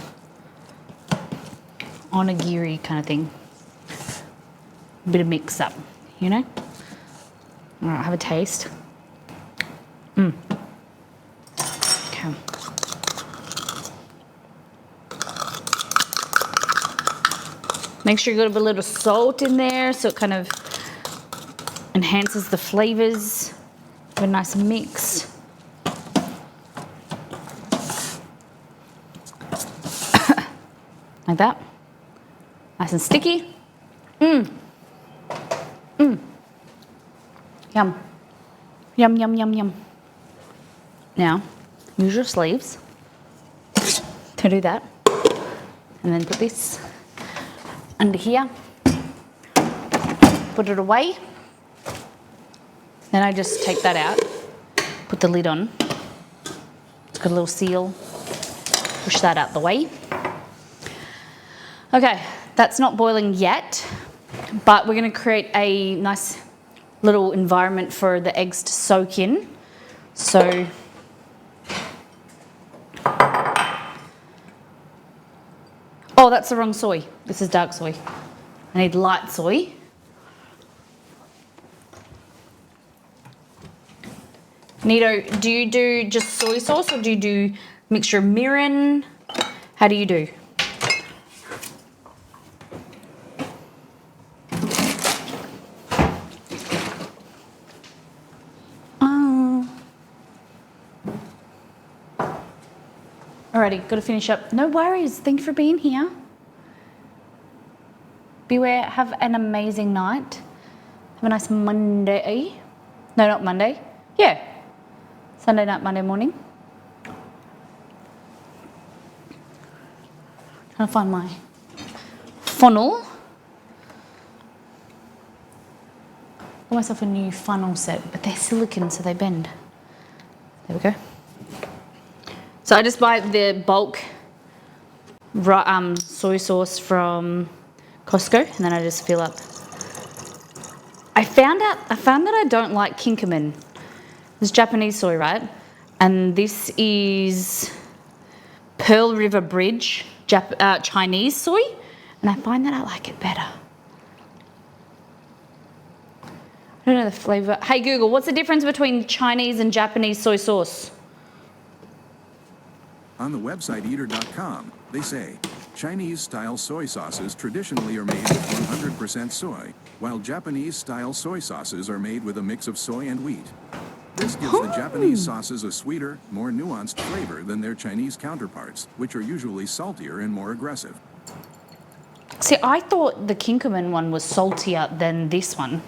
Onigiri kind of thing. A bit of mix up, you know? All right, have a taste. Okay. Make sure you got a little salt in there so it kind of enhances the flavors. Have a nice mix. Like that. Nice and sticky. Yum. Yum, yum, yum, yum. Now, use your sleeves to do that. And then put this under here. Put it away. Then I just take that out, put the lid on. It's got a little seal. Push that out the way. Okay, that's not boiling yet, but we're going to create a nice little environment for the eggs to soak in. So Oh, that's the wrong soy. This is dark soy. I need light soy. Nito, do you do just soy sauce or do you do mixture of mirin? How do you do? Alrighty, got to finish up. No worries. Thank you for being here. Beware. Have an amazing night. Have a nice Monday. No, not Monday. Yeah. Sunday night, Monday morning. Trying to find my funnel. Got myself a new funnel set, but they're silicone, so they bend. There we go. So I just buy the bulk soy sauce from Costco, and then I just fill up. I found that I don't like Kinkerman. It's Japanese soy, right? And this is Pearl River Bridge Chinese soy, and I find that I like it better. I don't know the flavour. Hey Google, what's the difference between Chinese and Japanese soy sauce? On the website eater.com, they say, Chinese-style soy sauces traditionally are made with 100% soy, while Japanese-style soy sauces are made with a mix of soy and wheat. This gives the Japanese sauces a sweeter, more nuanced flavor than their Chinese counterparts, which are usually saltier and more aggressive. See, I thought the Kinkerman one was saltier than this one.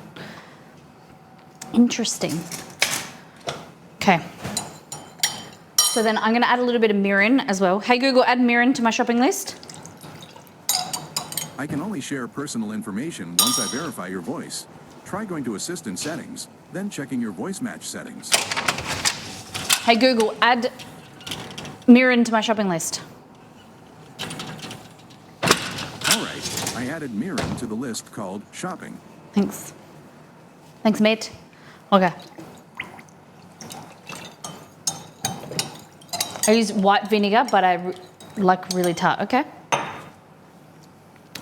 Interesting. Okay. So then I'm going to add a little bit of mirin as well. Hey Google, add mirin to my shopping list. I can only share personal information once I verify your voice. Try going to Assistant Settings, then checking your voice match settings. Hey Google, add mirin to my shopping list. All right, I added mirin to the list called Shopping. Thanks. Thanks, mate. Okay. I use white vinegar, but I like really tart. Okay.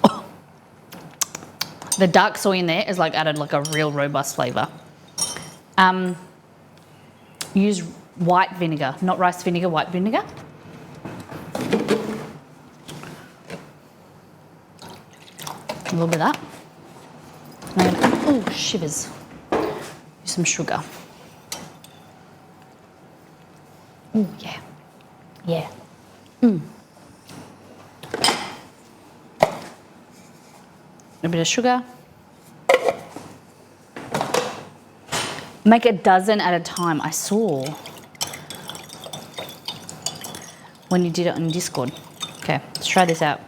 Oh. The dark soy in there is like added like a real robust flavour. Use white vinegar, not rice vinegar, white vinegar. A little bit of that. And I'm gonna, oh, shivers. Use some sugar. Oh, yeah. Yeah. A bit of sugar. Make a dozen at a time. I saw when you did it on Discord. Okay, let's try this out.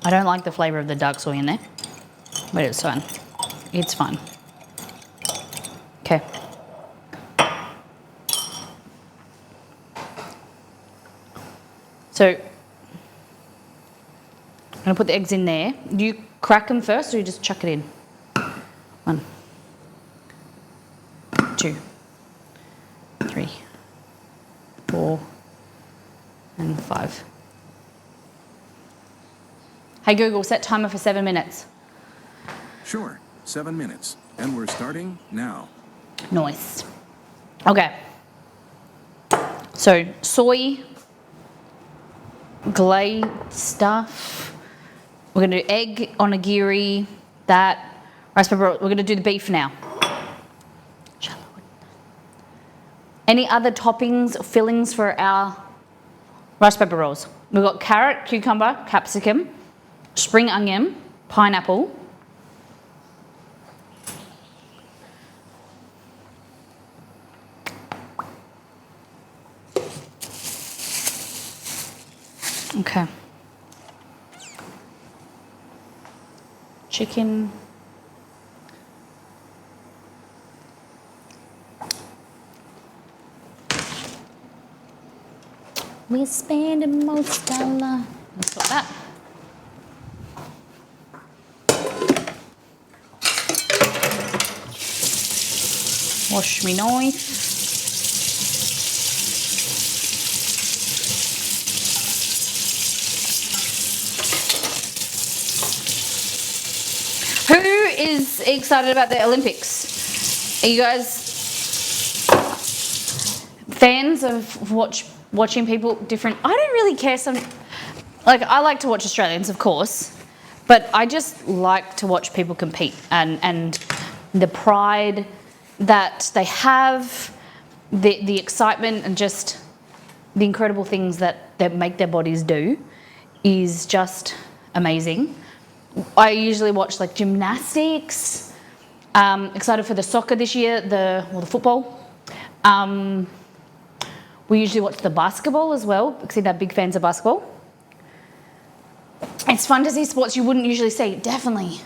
I don't like the flavour of the dark soy in there, but it's fine. It's fine. Okay. So, I'm going to put the eggs in there. Do you crack them first or you just chuck it in? 1, 2, 3, 4, and 5. Hey Google, set timer for 7 minutes. Sure, 7 minutes. And we're starting now. Nice. Okay. So, soy, glazed stuff. We're going to do egg, onigiri, that, rice pepper. We're going to do the beef now. Any other toppings or fillings for our rice pepper rolls? We've got carrot, cucumber, capsicum, spring onion, pineapple. Okay. Chicken. We're spending most dollar. Let's put that. Wash me knife. is excited about the Olympics? Are you guys fans of watching people different? I don't really care. I like to watch Australians, of course, but I just like to watch people compete and the pride that they have, the excitement, and just the incredible things that make their bodies do is just amazing. I usually watch like gymnastics. Excited for the soccer this year, the football. We usually watch the basketball as well because they're big fans of basketball. It's fun to see sports you wouldn't usually see, definitely.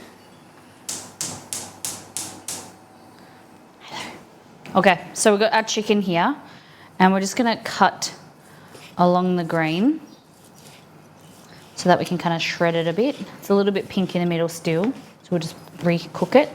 Hello. Okay, so we've got our chicken here and we're just gonna cut along the grain so that we can kind of shred it a bit. It's a little bit pink in the middle still, so we'll just re-cook it.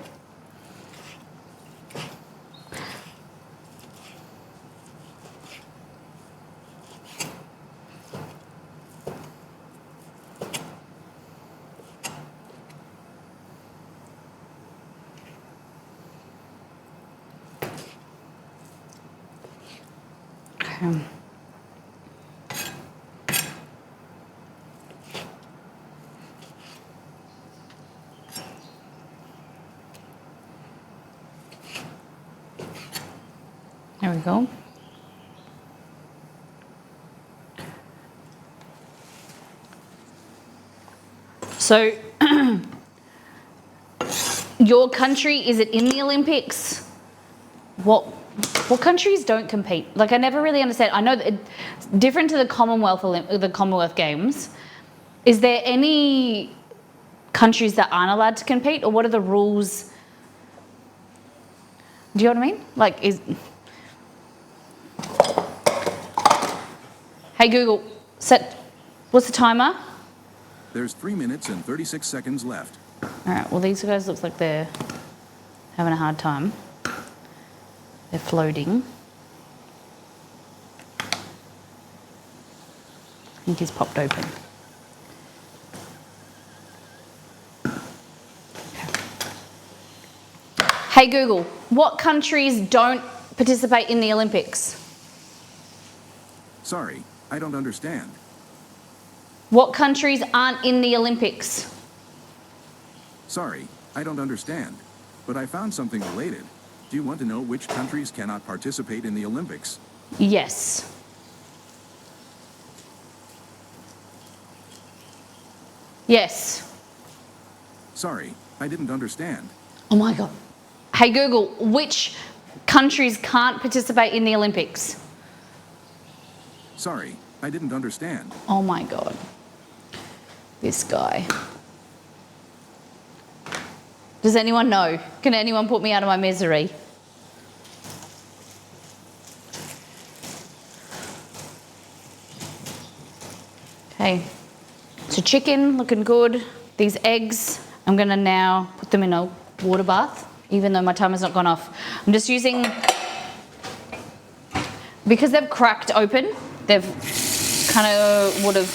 Okay. There we go. So, your country, is it in the Olympics? What countries don't compete? Like, I never really understand. I know that it's different to the Commonwealth Games. Is there any countries that aren't allowed to compete, or what are the rules? Do you know what I mean? Like, Hey Google, what's the timer? There's 3 minutes and 36 seconds left. All right, well, these guys looks like they're having a hard time. They're floating. I think he's popped open. Hey Google, what countries don't participate in the Olympics? Sorry, I don't understand. What countries aren't in the Olympics? Sorry, I don't understand. But I found something related. Do you want to know which countries cannot participate in the Olympics? Yes. Yes. Sorry, I didn't understand. Oh my God. Hey Google, which countries can't participate in the Olympics? Sorry, I didn't understand. Oh my God. This guy. Does anyone know? Can anyone put me out of my misery? Okay, so chicken looking good. These eggs, I'm gonna now put them in a water bath, even though my timer's not gone off. I'm just using, because they've cracked open, they've kind of would have,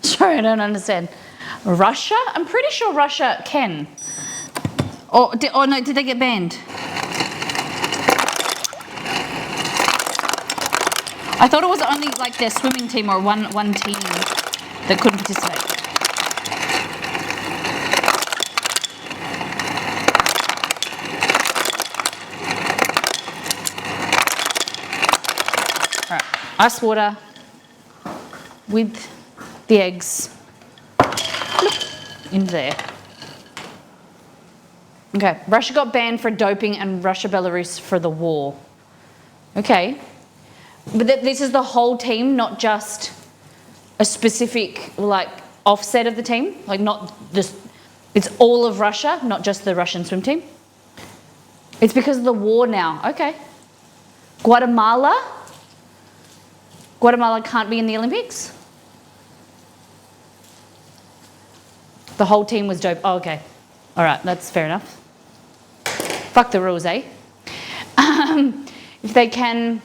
sorry, I don't understand. Russia? I'm pretty sure Russia can. Oh no, did they get banned? I thought it was only like their swimming team or one team that couldn't participate. All right, ice water with the eggs in there. Okay, Russia got banned for doping and Russia-Belarus for the war. Okay. But this is the whole team, not just a specific, like, offset of the team? Like, not just, it's all of Russia, not just the Russian swim team? It's because of the war now. Okay. Guatemala? Guatemala can't be in the Olympics? The whole team was doped. Oh, okay. All right, that's fair enough. Fuck the rules, eh? If they can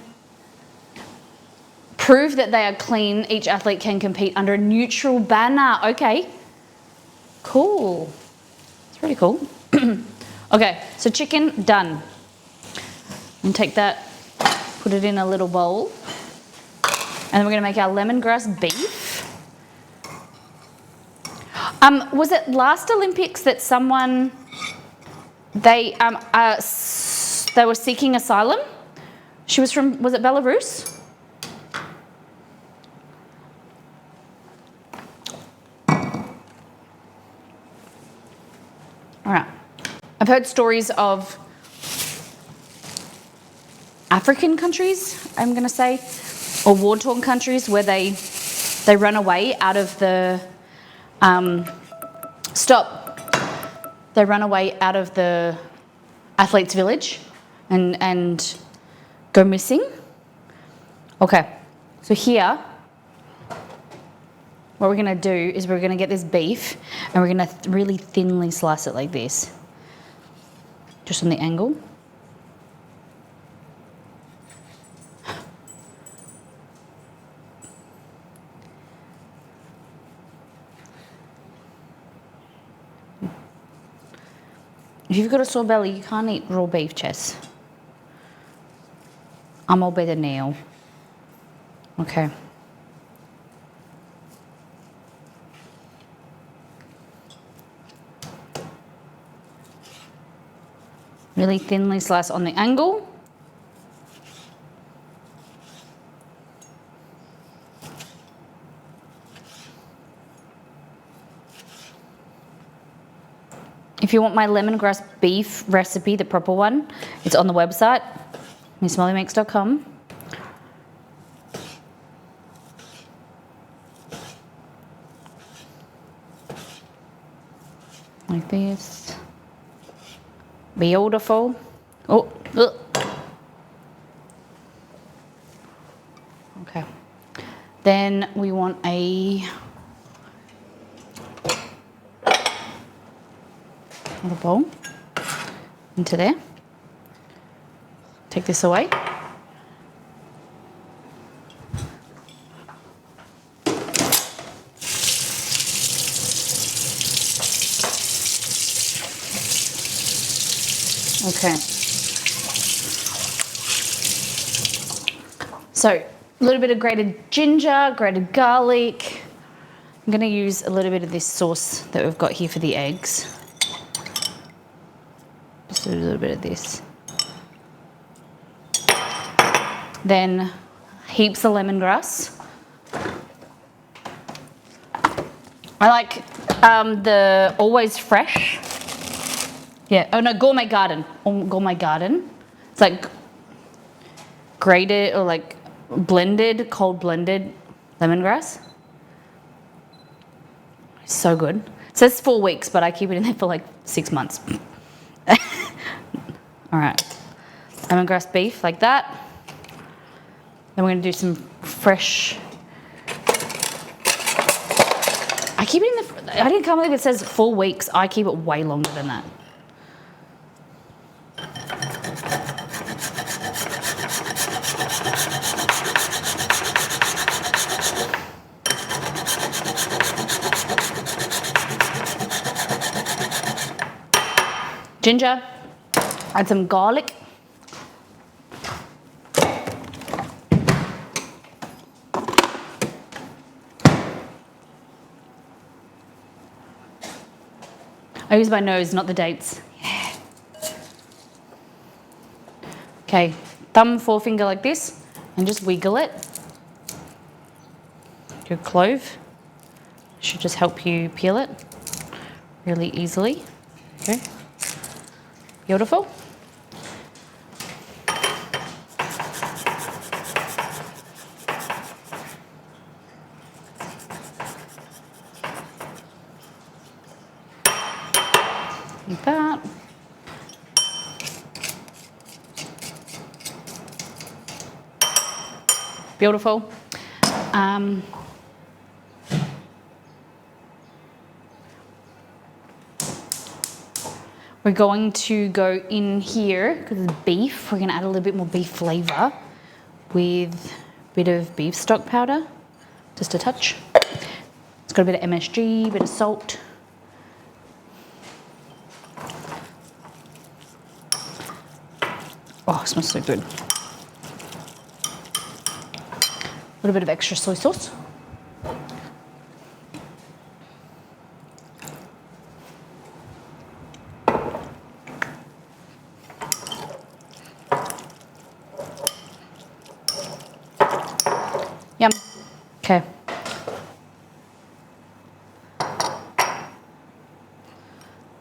prove that they are clean, each athlete can compete under a neutral banner. Okay, Cool. It's really cool. Okay, so chicken done. And take that, put it in a little bowl. And then we're gonna make our lemongrass beef. Was it last Olympics that someone, they were seeking asylum? She was from, was it Belarus? All right. I've heard stories of African countries, I'm going to say, or war-torn countries where they run away out of the They run away out of the athletes' village and go missing. Okay, so here, what we're going to do is we're going to get this beef and we're going to really thinly slice it like this, just on the angle. If you've got a sore belly, you can't eat raw beef, Chess. I'm all better now. Okay. Really thinly slice on the angle. If you want my lemongrass beef recipe, the proper one, it's on the website, MissMollyMakes.com. Like this. Beautiful. Oh, ugh. Okay. Then we want another bowl into there. Take this away. Okay. So, a little bit of grated ginger, grated garlic. I'm going to use a little bit of this sauce that we've got here for the eggs. Just a little bit of this. Then heaps of lemongrass. I like the Always Fresh. Yeah, oh no, Gourmet Garden. Gourmet Garden. It's like grated or like blended, cold blended lemongrass. So good. It says 4 weeks, but I keep it in there for like 6 months. All right, lemongrass beef like that. Then we're gonna do some fresh. I keep it in the. I can't believe it says 4 weeks. I keep it way longer than that. Ginger, add some garlic. I use my nose, not the dates. Yeah. Okay, thumb, forefinger like this, and just wiggle it. Your clove should just help you peel it really easily. Okay. Beautiful. Like that. Beautiful. We're going to go in here, because it's beef, we're going to add a little bit more beef flavour with a bit of beef stock powder, just a touch. It's got a bit of MSG, a bit of salt, it smells so good. A little bit of extra soy sauce. Yum. Okay.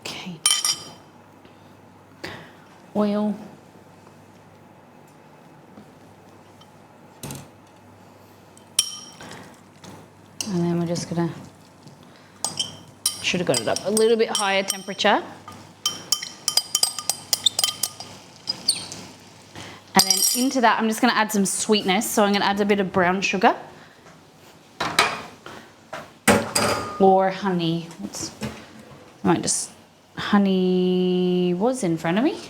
Okay. Oil. And then we're just gonna, should have got it up a little bit higher temperature. And then into that, I'm just gonna add some sweetness. So I'm gonna add a bit of brown sugar. Or honey. I might just, honey was in front of me.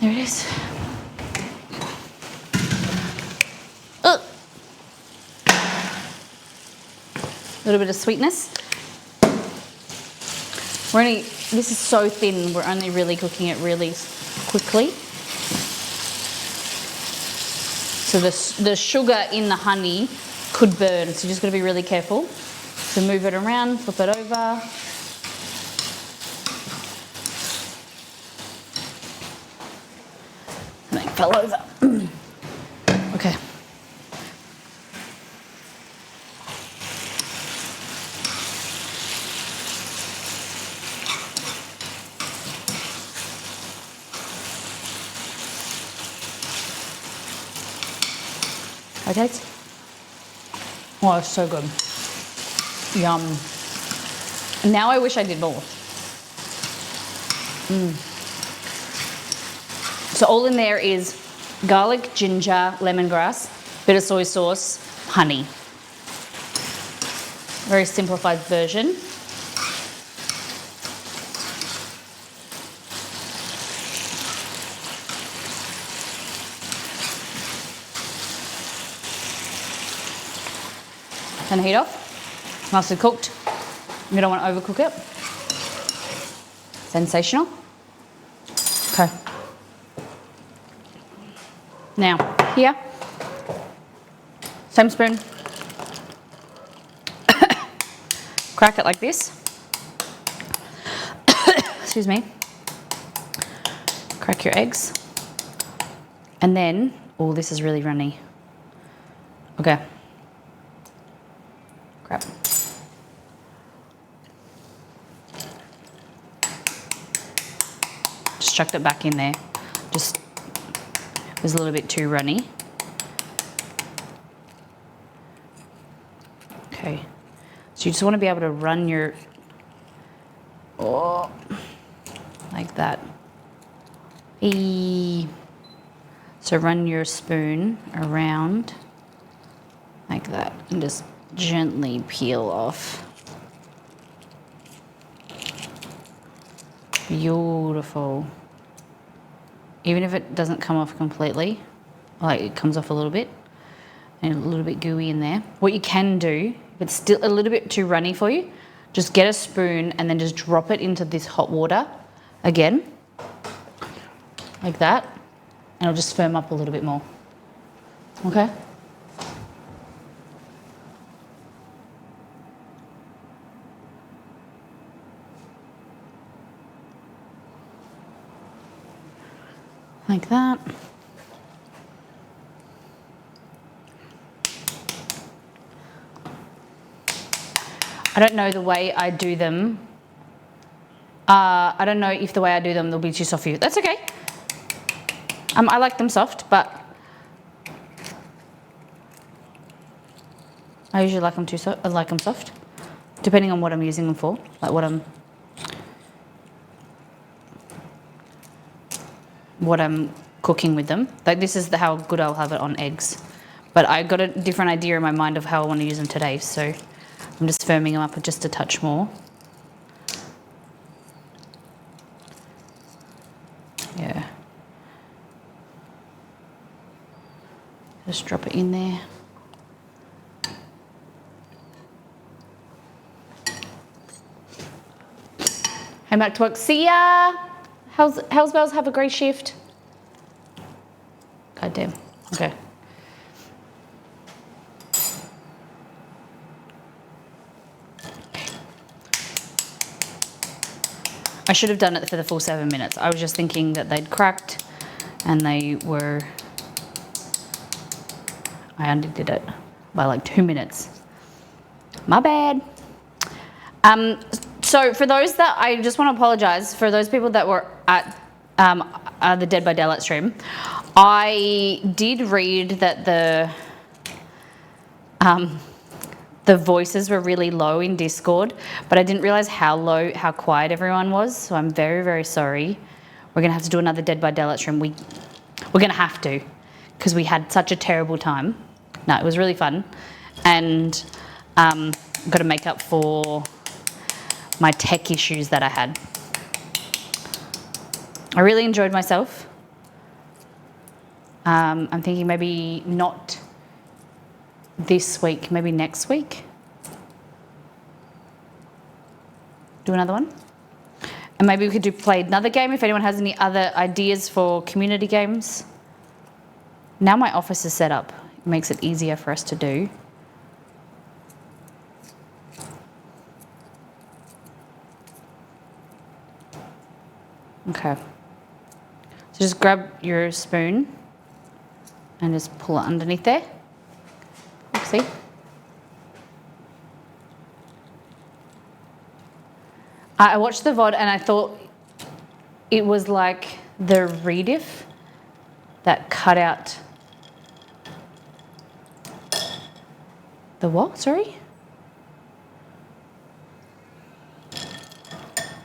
There it is. A little bit of sweetness. This is so thin, we're only really cooking it really quickly. So the sugar in the honey could burn, so you just got to be really careful. So move it around, flip it over. And it fell over. Okay. Okay. Oh, it's so good. Yum. Now I wish I did more. So all in there is garlic, ginger, lemongrass, bit of soy sauce, honey. Very simplified version. Turn the heat off. Nicely cooked. You don't want to overcook it. Sensational. Okay. Now, here, same spoon. Crack it like this. Excuse me. Crack your eggs. And then, oh, this is really runny. Okay. Crap. Just chucked it back in there. Just, it was a little bit too runny. Okay. So you just want to be able to run your, oh, like that. So run your spoon around like that and just gently peel off. Beautiful. Even if it doesn't come off completely, like it comes off a little bit and a little bit gooey in there. What you can do, if it's still a little bit too runny for you, just get a spoon and then just drop it into this hot water again, like that, and it'll just firm up a little bit more. Okay? Like that. I don't know the way I do them. I don't know if the way I do them they'll be too soft for you. That's okay. I like them soft, but I usually like them I like them soft, depending on what I'm using them for, like what I'm cooking with them. Like this is how good I'll have it on eggs. But I got a different idea in my mind of how I want to use them today, so I'm just firming them up just a touch more. Yeah. Just drop it in there. Hey, back to work. See ya. How's bells? Have a great shift. I should have done it for the full 7 minutes. I was just thinking that they'd cracked and they were... I undid it by like 2 minutes. My bad. So for those that, I just want to apologise, for those people that were at the Dead by Daylight stream, I did read that the voices were really low in Discord, but I didn't realise how quiet everyone was, so I'm very, very sorry. We're going to have to do another Dead by Daylight stream. We're going to have to, because we had such a terrible time. No, it was really fun. And I've got to make up for my tech issues that I had. I really enjoyed myself. I'm thinking maybe not this week, maybe next week. Do another one. And maybe we could play another game if anyone has any other ideas for community games. Now my office is set up. It makes it easier for us to do. Okay. So just grab your spoon and just pull it underneath there. See? I watched the VOD and I thought it was like the rediff that cut out the what? Sorry?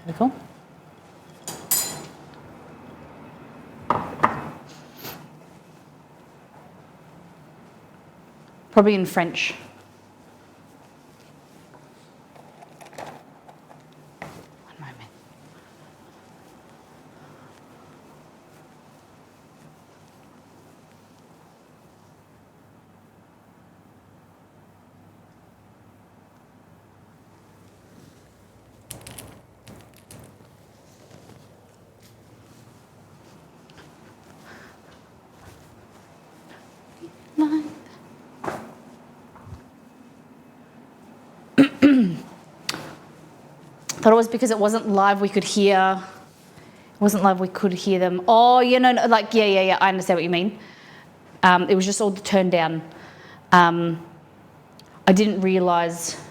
Very cool. Probably in French. One moment. Nine. Thought it was because it wasn't live we could hear. It wasn't live we could hear them. Oh, you know, like, yeah, I understand what you mean. It was just all turned down. I didn't realise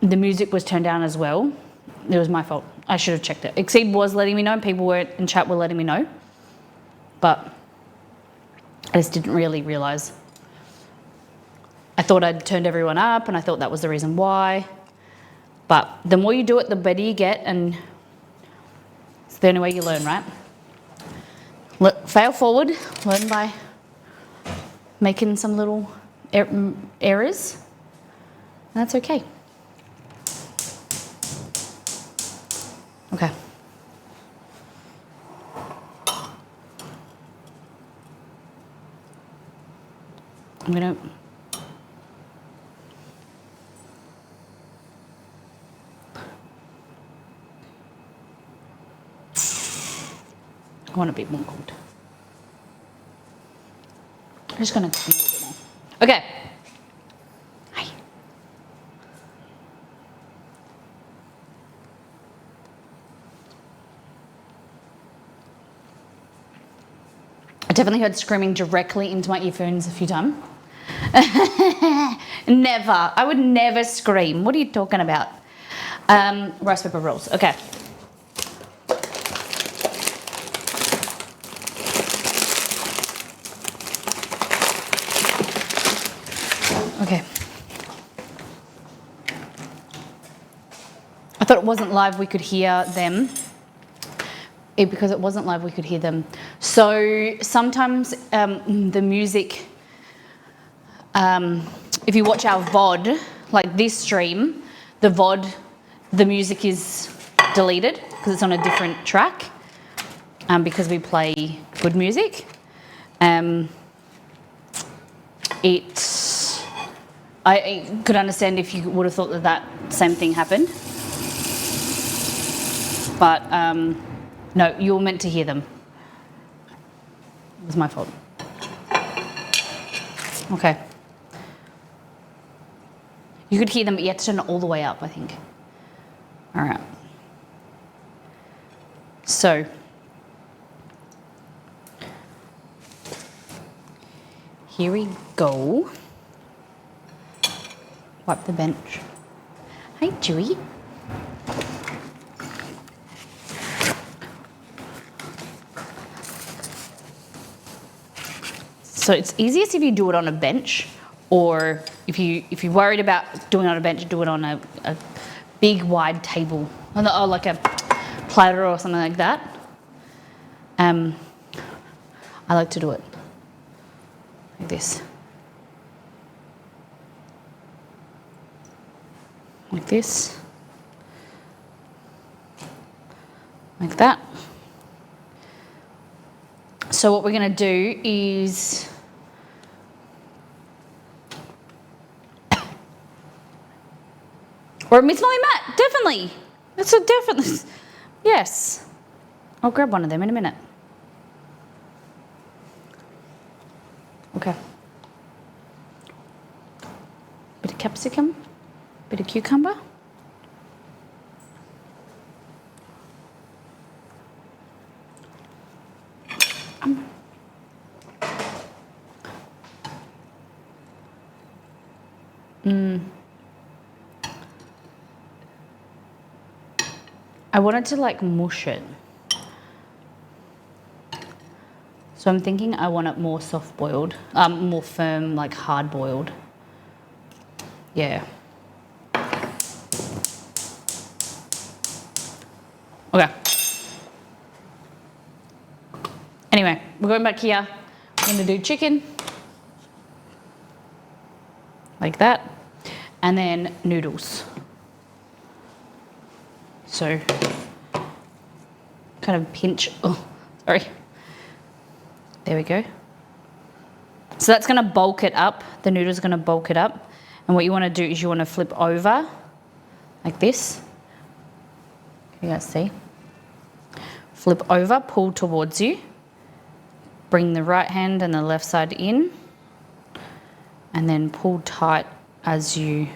the music was turned down as well. It was my fault. I should have checked it. Exceed was letting me know, and people were in chat were letting me know. But I just didn't really realise. I thought I'd turned everyone up, and I thought that was the reason why. But the more you do it, the better you get, and it's the only way you learn, right? Fail forward, learn by making some little errors, and that's okay. Okay. I'm gonna... I want a bit more cold. I'm just gonna clean a little bit more. Okay. Hi. I definitely heard screaming directly into my earphones a few times. Never. I would never scream. What are you talking about? Rice paper rolls. Okay. Okay. I thought it wasn't live we could hear them. Because it wasn't live we could hear them. So sometimes the music, if you watch our VOD, like this stream, the VOD, the music is deleted because it's on a different track because we play good music. I could understand if you would have thought that same thing happened. But no, you were meant to hear them. It was my fault. Okay. You could hear them, but you have to turn it all the way up, I think. All right. So, here we go. Wipe the bench. Hi, Chewy. So it's easiest if you do it on a bench, or if you're worried about doing it on a bench, do it on a big wide table, or like a platter or something like that. I like to do it like this. Like this. Like that. So what we're going to do is or a Miss Molly mat, definitely. That's a definitely. Yes. I'll grab one of them in a minute. Okay. Bit of capsicum, bit of cucumber. I wanted to like mush it. So I'm thinking I want it more soft boiled, more firm, like hard boiled. Yeah. Okay. Anyway, we're going back here. We're going to do chicken. Like that. And then noodles. So, kind of pinch. Oh, sorry. There we go. So that's going to bulk it up. The noodle's going to bulk it up. And what you want to do is you want to flip over like this. Can you guys see? Flip over, pull towards you. Bring the right hand and the left side in. And then pull tight as you,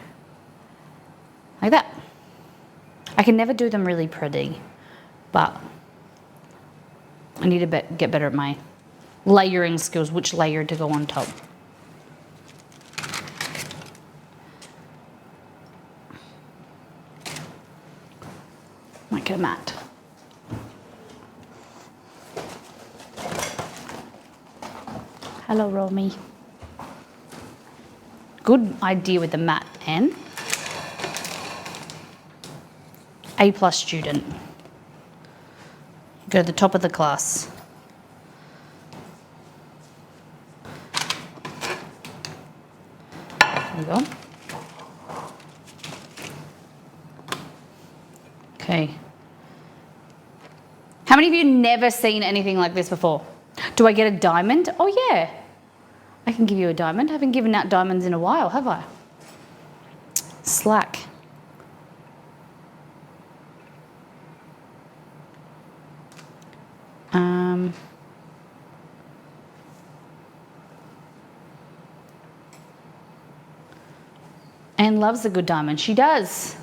like that. I can never do them really pretty, but I need to get better at my layering skills, which layer to go on top. Might get a mat. Hello, Romy. Good idea with the mat, Anne. A+ student. Go to the top of the class. There we go. Okay. How many of you never seen anything like this before? Do I get a diamond? Oh yeah. I can give you a diamond. I haven't given out diamonds in a while, have I? Slack. Anne loves a good diamond. She does.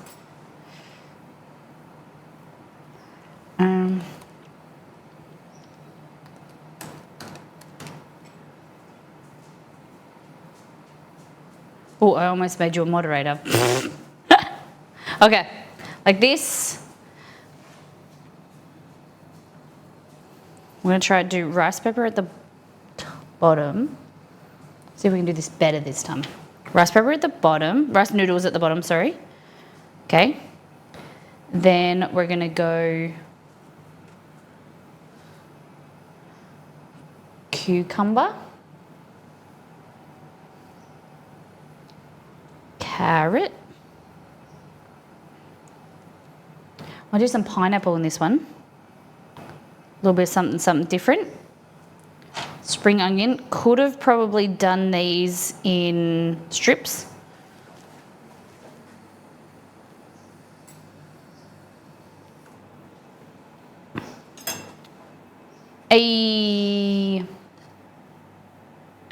Oh, I almost made you a moderator. Okay, like this. I'm going to try to do rice pepper at the bottom. See if we can do this better this time. Rice pepper at the bottom, rice noodles at the bottom, sorry. Okay. Then we're going to go cucumber, carrot. I'll do some pineapple in this one. A little bit of something different. Spring onion. Could have probably done these in strips.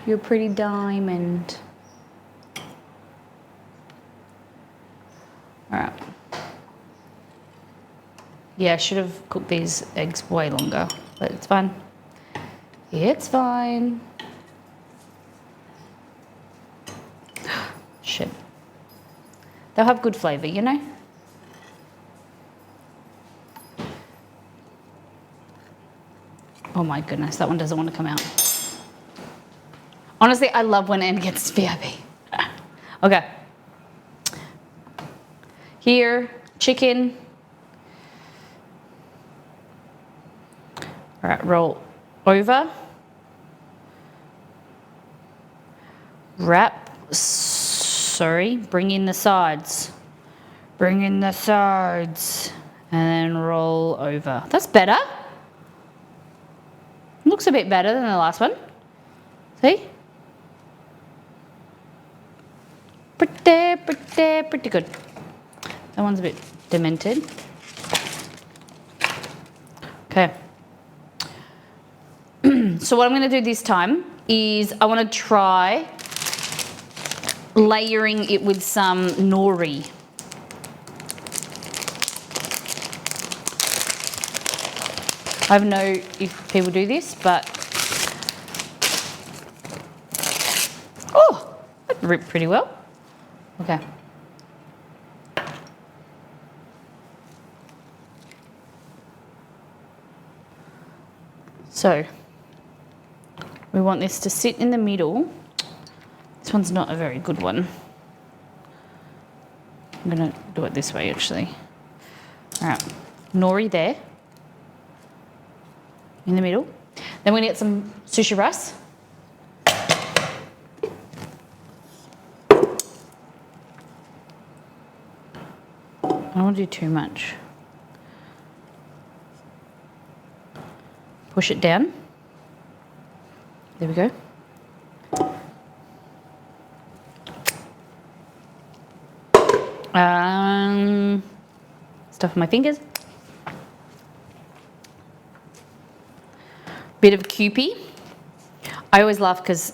You're a pretty diamond. Yeah, I should have cooked these eggs way longer, but it's fine. It's fine. Shit. They'll have good flavour, you know? Oh my goodness, that one doesn't want to come out. Honestly, I love when Anne gets VIP. Okay. Here, chicken. All right, roll over. Wrap. Sorry, bring in the sides. Bring in the sides. And then roll over. That's better. Looks a bit better than the last one. See? Pretty good. That one's a bit demented. Okay. So what I'm going to do this time is I want to try layering it with some nori. I don't know if people do this, but oh, that ripped pretty well. Okay. So we want this to sit in the middle. This one's not a very good one. I'm gonna do it this way actually. All right, nori there in the middle. Then we're gonna get some sushi rice. I don't want to do too much. Push it down. There we go. Stuff my fingers. Bit of Kewpie. I always laugh because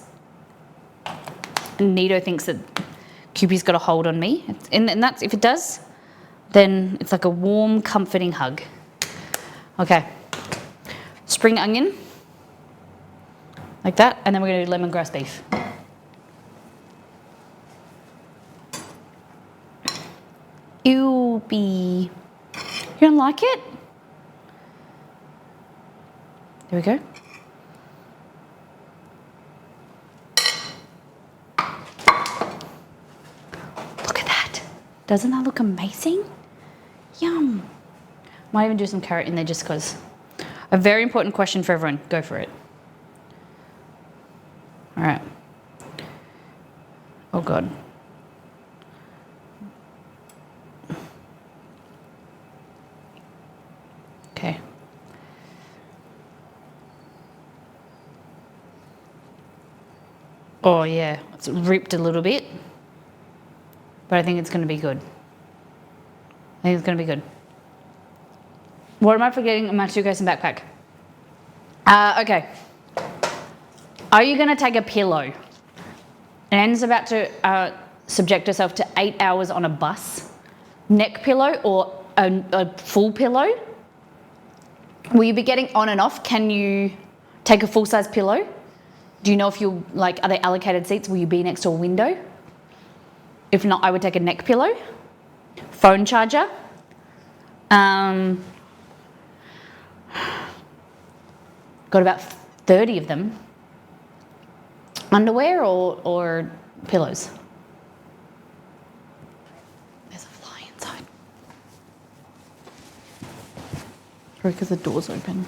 Nito thinks that Kewpie's got a hold on me. And that's, if it does, then it's like a warm, comforting hug. Okay. Spring onion. Like that. And then we're going to do lemongrass beef. Ew-pee. You don't like it? There we go. Look at that. Doesn't that look amazing? Yum. Might even do some carrot in there just because. A very important question for everyone. Go for it. All right. Oh, God. Okay. Oh, yeah. It's ripped a little bit. But I think it's going to be good. I think it's going to be good. What am I forgetting? My suitcase and backpack. Okay. Are you going to take a pillow? Anne's about to subject herself to 8 hours on a bus. Neck pillow or a full pillow? Will you be getting on and off? Can you take a full-size pillow? Do you know if you'll, like, are they allocated seats? Will you be next to a window? If not, I would take a neck pillow. Phone charger. Got about 30 of them. Underwear or pillows? There's a fly inside. Probably because the door's open.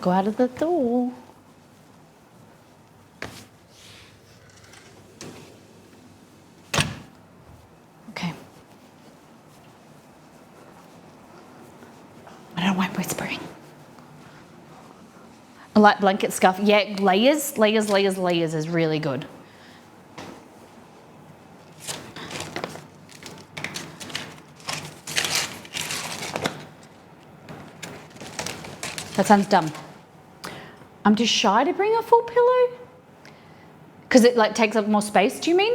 Go out of the door. Okay. I don't know why I'm whispering. A light blanket scarf. Yeah, layers is really good. That sounds dumb. I'm too shy to bring a full pillow? Because it like takes up more space, do you mean?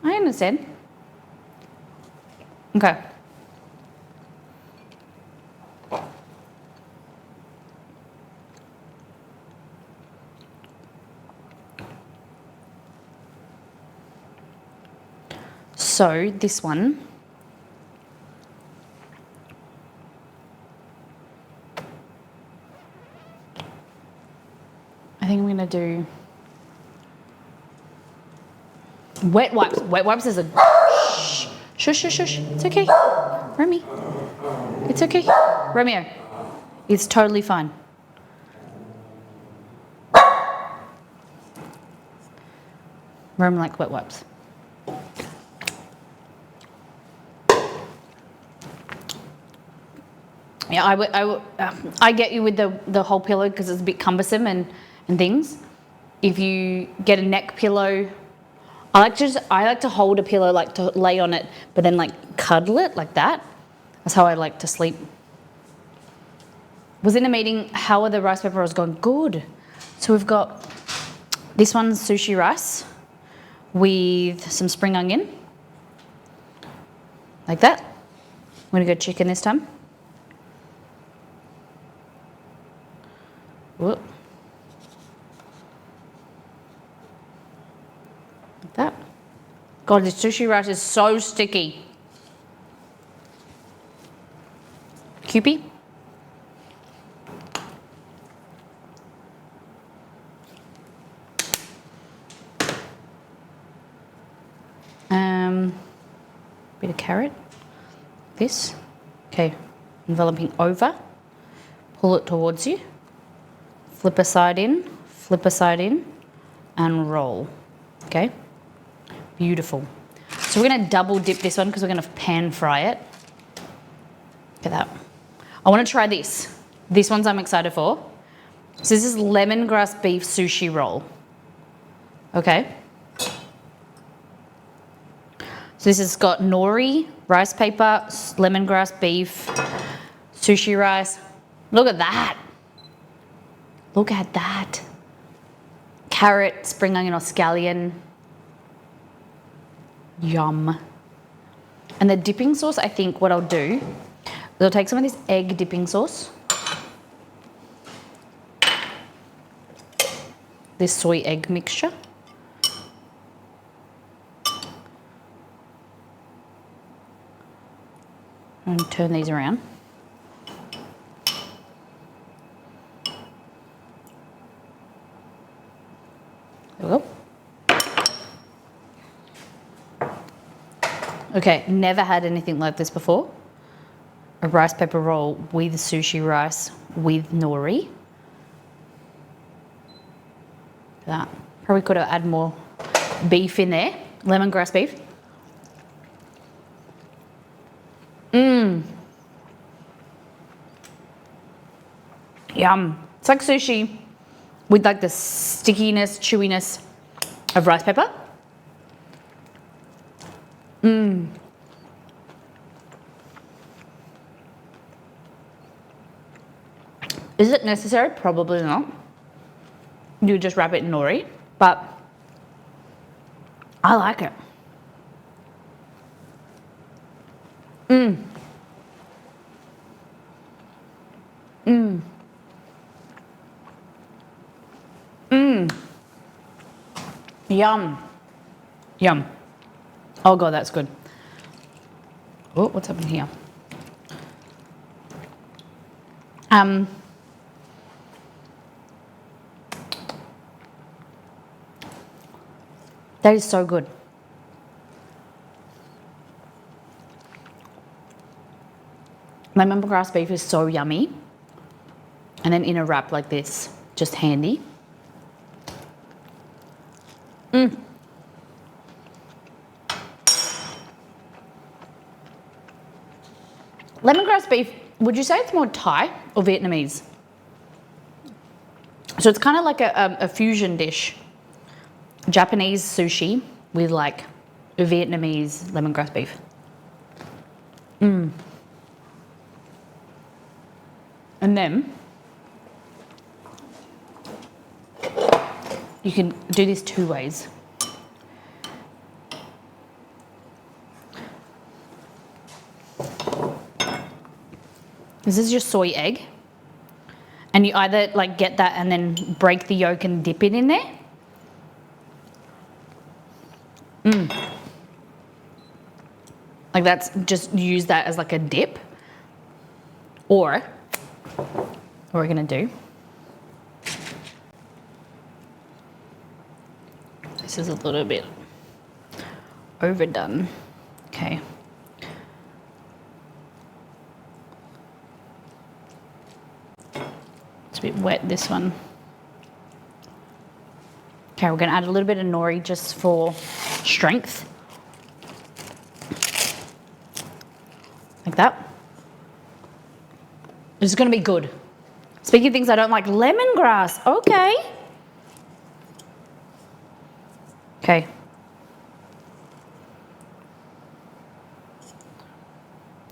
I understand. Okay. So this one, I think I'm gonna do wet wipes. Wet wipes is a shush, shush, shush. It's okay, Remy. It's okay, Romeo. It's totally fine. Rome like wet wipes. Yeah, I get you with the whole pillow because it's a bit cumbersome and things. If you get a neck pillow, I like to hold a pillow, like to lay on it, but then like cuddle it like that. That's how I like to sleep. Was in a meeting. How are the rice paper rolls going? Good. So we've got this one's sushi rice with some spring onion, like that. I'm gonna go chicken this time. Whoop. Like that. God, this sushi rice is so sticky. Kewpie. Bit of carrot. This. Okay. Enveloping over. Pull it towards you. Flip a side in, and roll. Okay? Beautiful. So we're gonna double dip this one because we're gonna pan fry it. Look at that. I wanna try this. This one's I'm excited for. So this is lemongrass beef sushi roll. Okay? So this has got nori, rice paper, lemongrass beef, sushi rice. Look at that. Look at that. Carrot, spring onion or scallion. Yum. And the dipping sauce, I think what I'll do is I'll take some of this egg dipping sauce. This soy egg mixture. And turn these around. There we go. Okay, never had anything like this before. A rice paper roll with sushi rice with nori. That. Probably could have added more beef in there, lemongrass beef. Yum. It's like sushi with like the stickiness, chewiness of rice paper. Is it necessary? Probably not. You just wrap it in nori, but I like it. Yum. Yum. Oh God, that's good. Oh, what's happening here? That is so good. Lemongrass beef is so yummy. And then in a wrap like this, just handy. Lemongrass beef, would you say it's more Thai or Vietnamese? So it's kind of like a fusion dish. Japanese sushi with like Vietnamese lemongrass beef. And then you can do this two ways. This is your soy egg. And you either like get that and then break the yolk and dip it in there. Like that's just use that as like a dip. Or what we're gonna do. This is a little bit overdone. Okay. It's a bit wet, this one. Okay, we're gonna add a little bit of nori just for strength. Like that. This is gonna be good. Speaking of things I don't like, lemongrass, okay. Okay.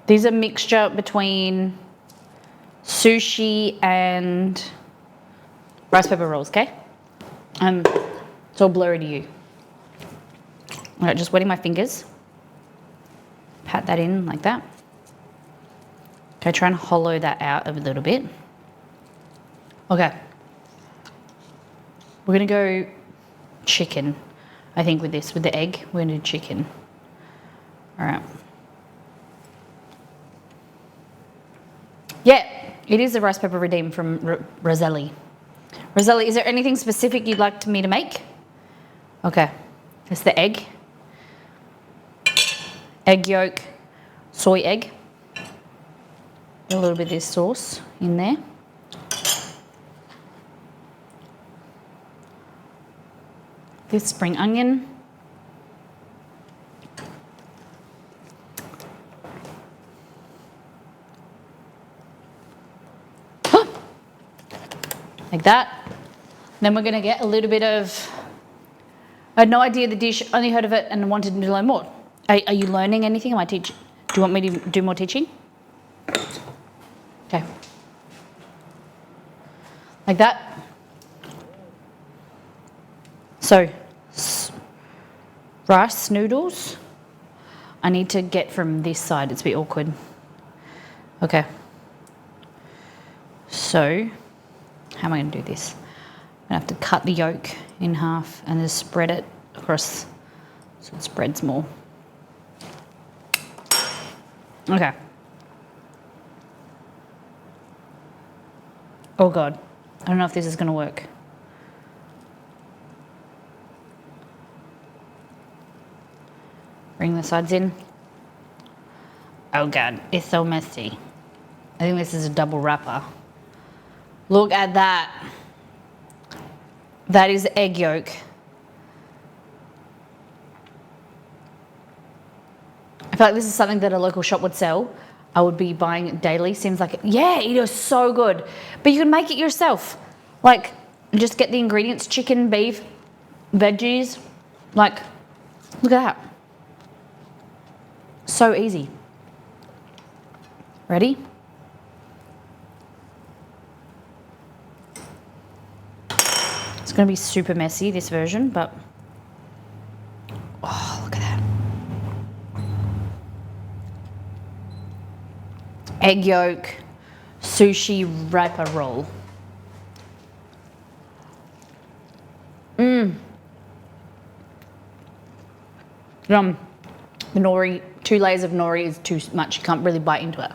These are a mixture between sushi and rice paper rolls, okay? It's all blurry to you. All right, just wetting my fingers. Pat that in like that. Okay, try and hollow that out a little bit. Okay. We're gonna go chicken, I think, with this, with the egg. We're gonna do chicken. All right. Yeah, it is the rice pepper redeem from Roselli. Roselli, is there anything specific you'd like me to make? Okay, it's the egg. Egg yolk, soy egg. A little bit of this sauce in there. This spring onion. Like that. Then we're gonna get a little bit of, I had no idea the dish, only heard of it and wanted to learn more. Are you learning anything? Am I teaching? Do you want me to do more teaching? Okay. Like that. So, rice noodles. I need to get from this side, it's a bit awkward. Okay. So, how am I going to do this? I'm going to have to cut the yolk in half and just spread it across so it spreads more. Okay. Oh God, I don't know if this is going to work. Bring the sides in. Oh God, it's so messy. I think this is a double wrapper. Look at that. That is egg yolk. I feel like this is something that a local shop would sell. I would be buying it daily. Seems like, yeah, it is so good. But you can make it yourself. Like, just get the ingredients, chicken, beef, veggies. Like, look at that. So easy. Ready? It's going to be super messy, this version, but oh, look at that. Egg yolk, sushi wrapper roll. Yum. The nori, 2 layers of nori is too much. You can't really bite into it.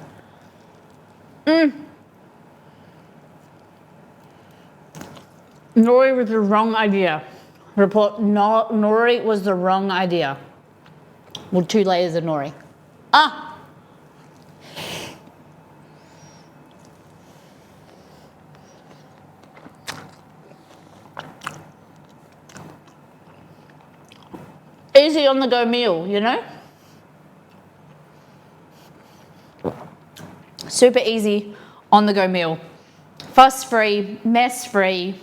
Nori was the wrong idea. Report, no, nori was the wrong idea. Well, 2 layers of nori. Ah! Easy on the go meal, you know? Super easy on the go meal. Fuss free, mess free.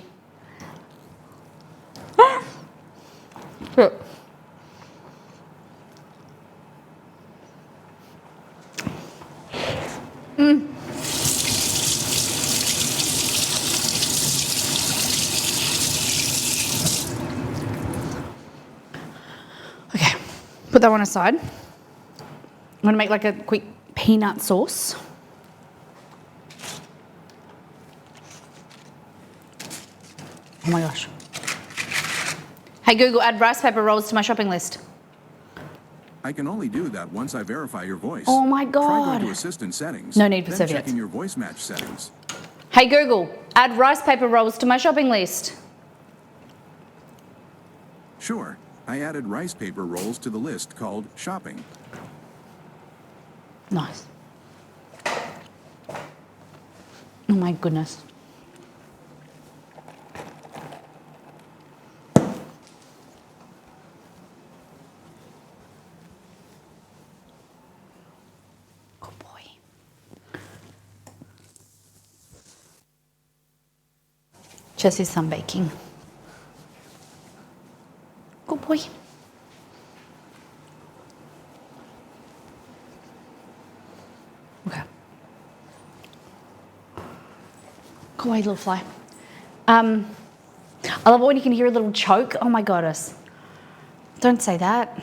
Okay, put that one aside. I'm gonna make like a quick peanut sauce. Oh my gosh. Hey Google, add rice paper rolls to my shopping list. I can only do that once I verify your voice. Oh my Try God. going to Assistant Settings. No need for then serviettes. checking your voice match settings. Hey Google, add rice paper rolls to my shopping list. Sure, I added rice paper rolls to the list called Shopping. Nice. Oh my goodness. Good boy. Jesse's sunbaking. Good boy. Okay. Go away, little fly. I love it when you can hear a little choke. Oh my goddess. Don't say that.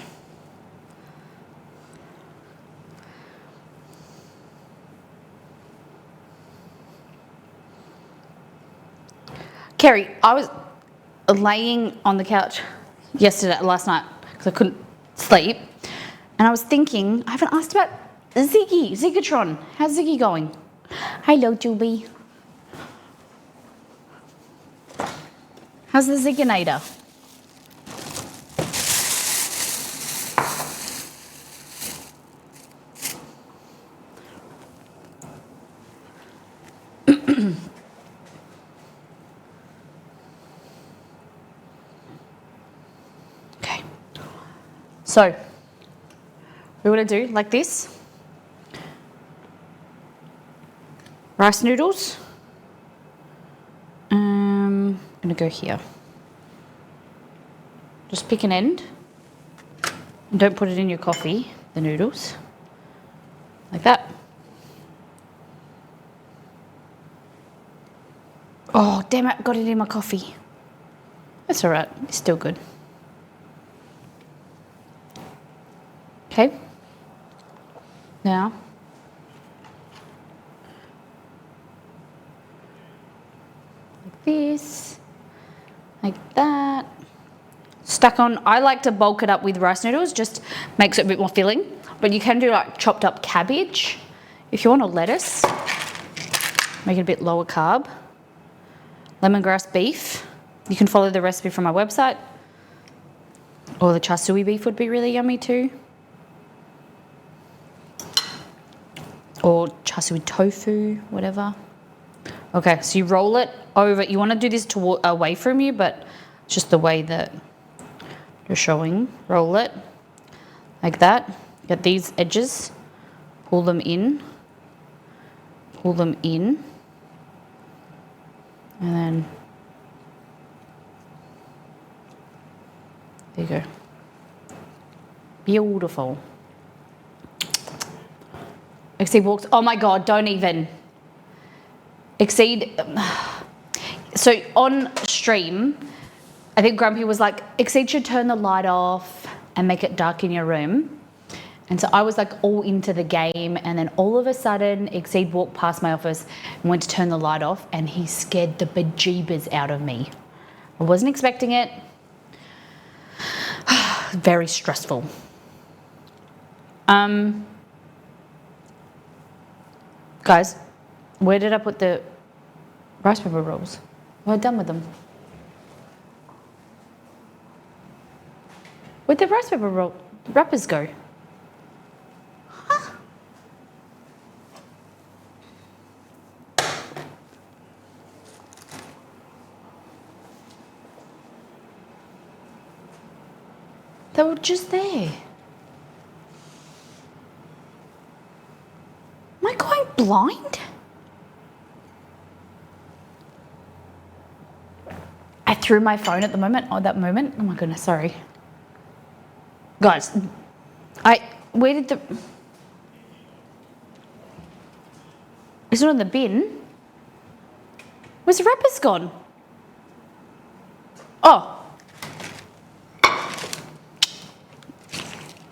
Kerry, I was laying on the couch last night, because I couldn't sleep, and I was thinking, I haven't asked about Ziggatron. How's Ziggy going? Hello, Juby. How's the Zigginator? Okay. So, we're going to do like this. Rice noodles. I'm going to go here. Just pick an end. And don't put it in your coffee, the noodles. Like that. Oh, damn it, got it in my coffee. That's all right, it's still good. Okay. Now, like this, like that. Stuck on, I like to bulk it up with rice noodles, just makes it a bit more filling. But you can do like chopped up cabbage. If you want a lettuce, make it a bit lower carb. Lemongrass beef. You can follow the recipe from my website. Or the char siu beef would be really yummy too. Or char siu tofu, whatever. Okay, so you roll it over. You want to do this away from you, but it's just the way that you're showing. Roll it like that. Get these edges. Pull them in. Pull them in. And then there you go. Beautiful. Exceed walks. Oh my God, don't even. Exceed. So on stream, I think Grumpy was like, Exceed should turn the light off and make it dark in your room. And so I was like all into the game, and then all of a sudden Exceed walked past my office and went to turn the light off, and he scared the bejeebers out of me. I wasn't expecting it. Very stressful. Guys, where did I put the rice paper rolls? Am I done with them? Where'd the rice paper wrappers go? Huh? They were just there. Am I going blind? I threw my phone at the moment. Oh, that moment. Oh my goodness, sorry. Guys, where did the... It's not in the bin. Where's the wrappers gone? Oh.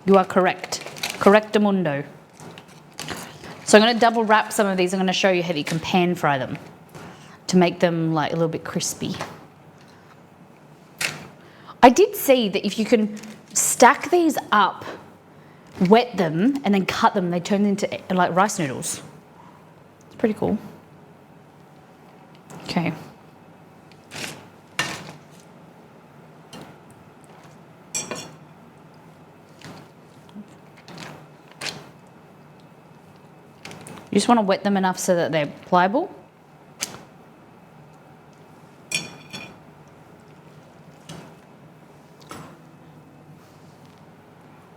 You are correct. Correctamundo. So I'm going to double wrap some of these. I'm going to show you how you can pan fry them to make them like a little bit crispy. I did see that if you can stack these up, wet them, and then cut them, they turn into like rice noodles. It's pretty cool. Okay. You just want to wet them enough so that they're pliable.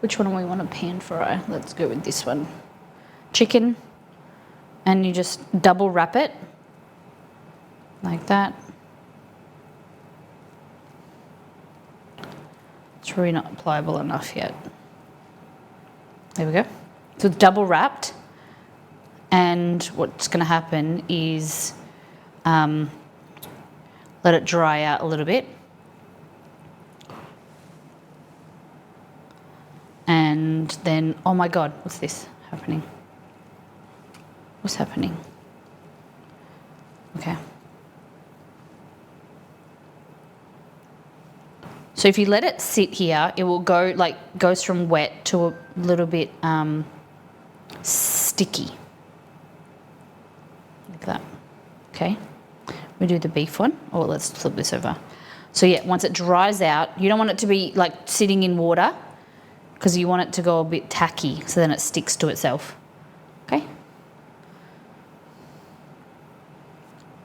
Which one do we want to pan fry? Let's go with this one. Chicken, and you just double wrap it like that. It's really not pliable enough yet. There we go. So it's double wrapped, and what's going to happen is let it dry out a little bit. And then, oh my God, what's this happening? What's happening? Okay. So if you let it sit here, it will go goes from wet to a little bit sticky. Like that. Okay. We do the beef one. Oh, let's flip this over. So yeah, once it dries out, you don't want it to be like sitting in water, because you want it to go a bit tacky, so then it sticks to itself. Okay?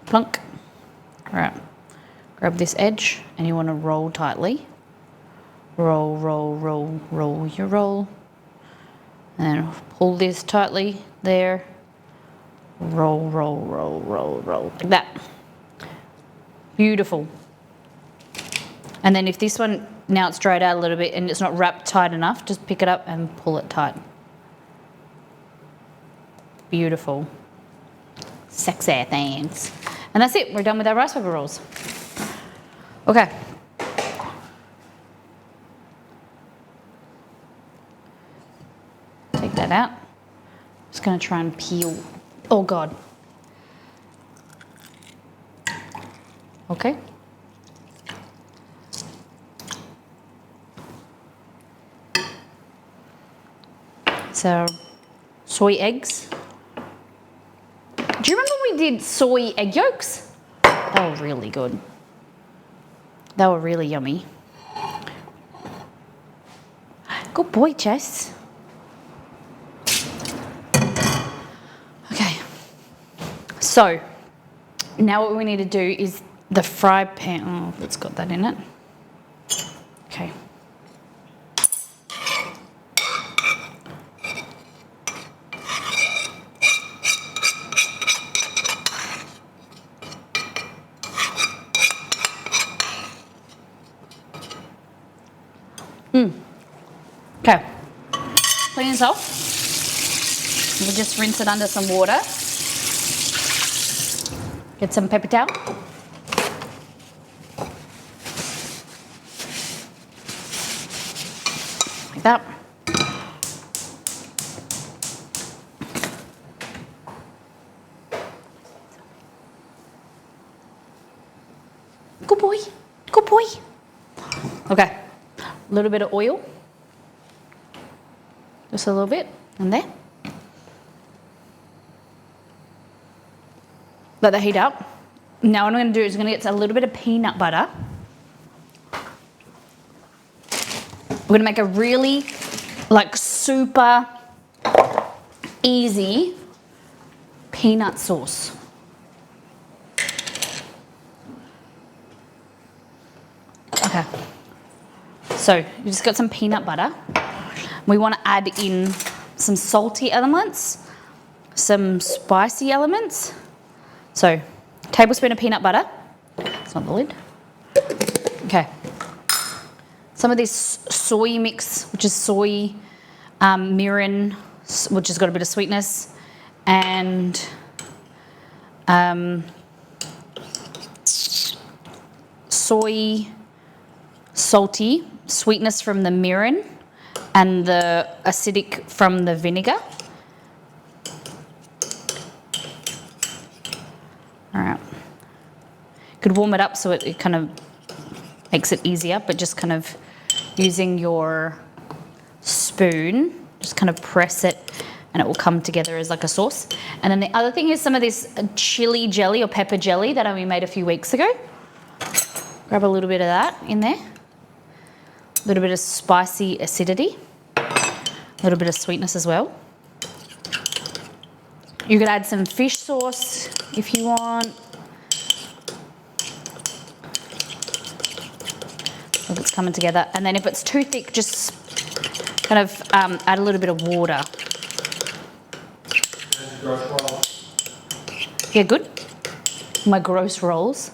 Plunk. All right. Grab this edge, and you want to roll tightly. Roll, roll, roll, roll your roll. And then pull this tightly there. Roll, roll, roll, roll, roll. Like that. Beautiful. And then if this one, now it's dried out a little bit and it's not wrapped tight enough, just pick it up and pull it tight. Beautiful. Sexy things. And that's it, we're done with our rice paper rolls. Okay. Take that out. Just gonna try and peel. Oh God. Okay. So, soy eggs. Do you remember we did soy egg yolks? They were really good. They were really yummy. Good boy, Jess. Okay. So, now what we need to do is the fry pan. Oh, it's got that in it. Okay. Okay, clean this off. We'll just rinse it under some water. Get some paper towel. Like that. Good boy, good boy. Okay, a little bit of oil. Just a little bit in there. Let that heat up. Now what I'm going to do is I'm going to get a little bit of peanut butter. We're going to make a really super easy peanut sauce. Okay. So you just got some peanut butter. We want to add in some salty elements, some spicy elements. So, tablespoon of peanut butter. It's not the lid. Okay. Some of this soy mix, which is soy, mirin, which has got a bit of sweetness, and soy, salty, sweetness from the mirin, and the acidic from the vinegar. All right. Could warm it up so it kind of makes it easier, but just kind of using your spoon, just kind of press it and it will come together as like a sauce. And then the other thing is some of this chili jelly or pepper jelly that we made a few weeks ago. Grab a little bit of that in there. A little bit of spicy acidity. A little bit of sweetness as well. You could add some fish sauce if you want. Look, it's coming together. And then if it's too thick, just kind of add a little bit of water. Yeah, good. My gross rolls.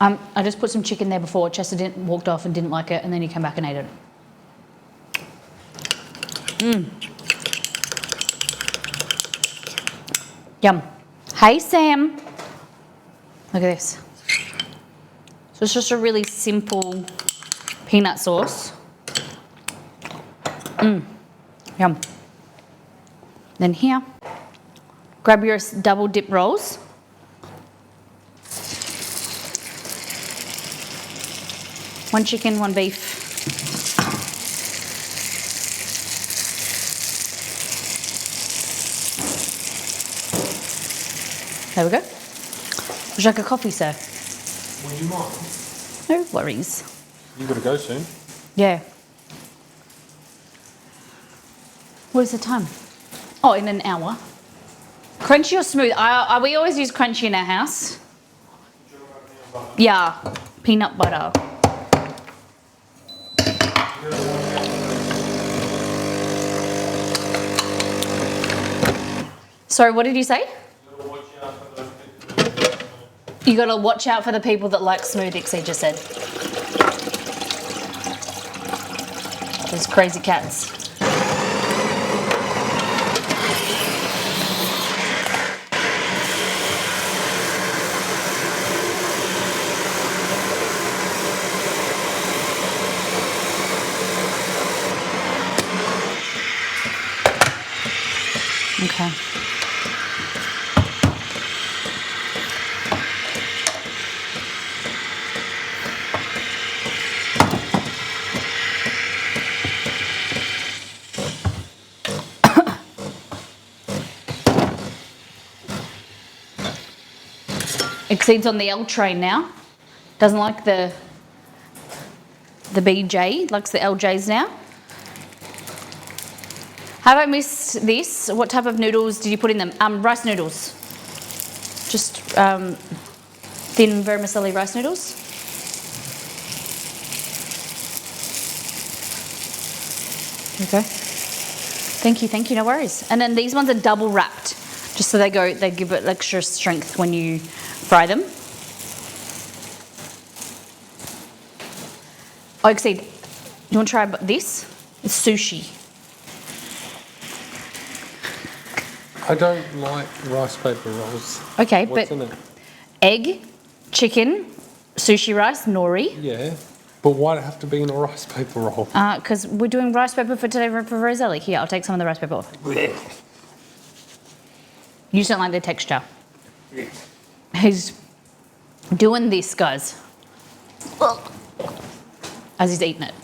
I just put some chicken there before. Chester walked off and didn't like it, and then he came back and ate it. Yum. Hey, Sam. Look at this. So it's just a really simple peanut sauce. Yum. Then here, grab your double dip rolls. One chicken, one beef. There we go. Would you like a coffee, sir? Would you mind? No worries. You gotta go soon. Yeah. What is the time? Oh, in an hour. Crunchy or smooth? We always use crunchy in our house. Yeah, peanut butter. Sorry, what did you say? You gotta watch out for the people that like smooth, Exceed just said. Those crazy cats. Okay. Exceed's on the L train now. Doesn't like the BJ, likes the LJs now. Have I missed this? What type of noodles did you put in them? Rice noodles. Just thin vermicelli rice noodles. Okay. Thank you, no worries. And then these ones are double wrapped, just so they give it extra strength when you fry them. Oh, Exceed, you want to try this? It's sushi. I don't like rice paper rolls. Okay, What's but in it? egg, chicken, sushi rice, nori. Yeah, but why'd it have to be in a rice paper roll? Because we're doing rice paper for today for Roselli. Here, I'll take some of the rice paper off. You just don't like the texture. He's doing this, guys. As he's eating it.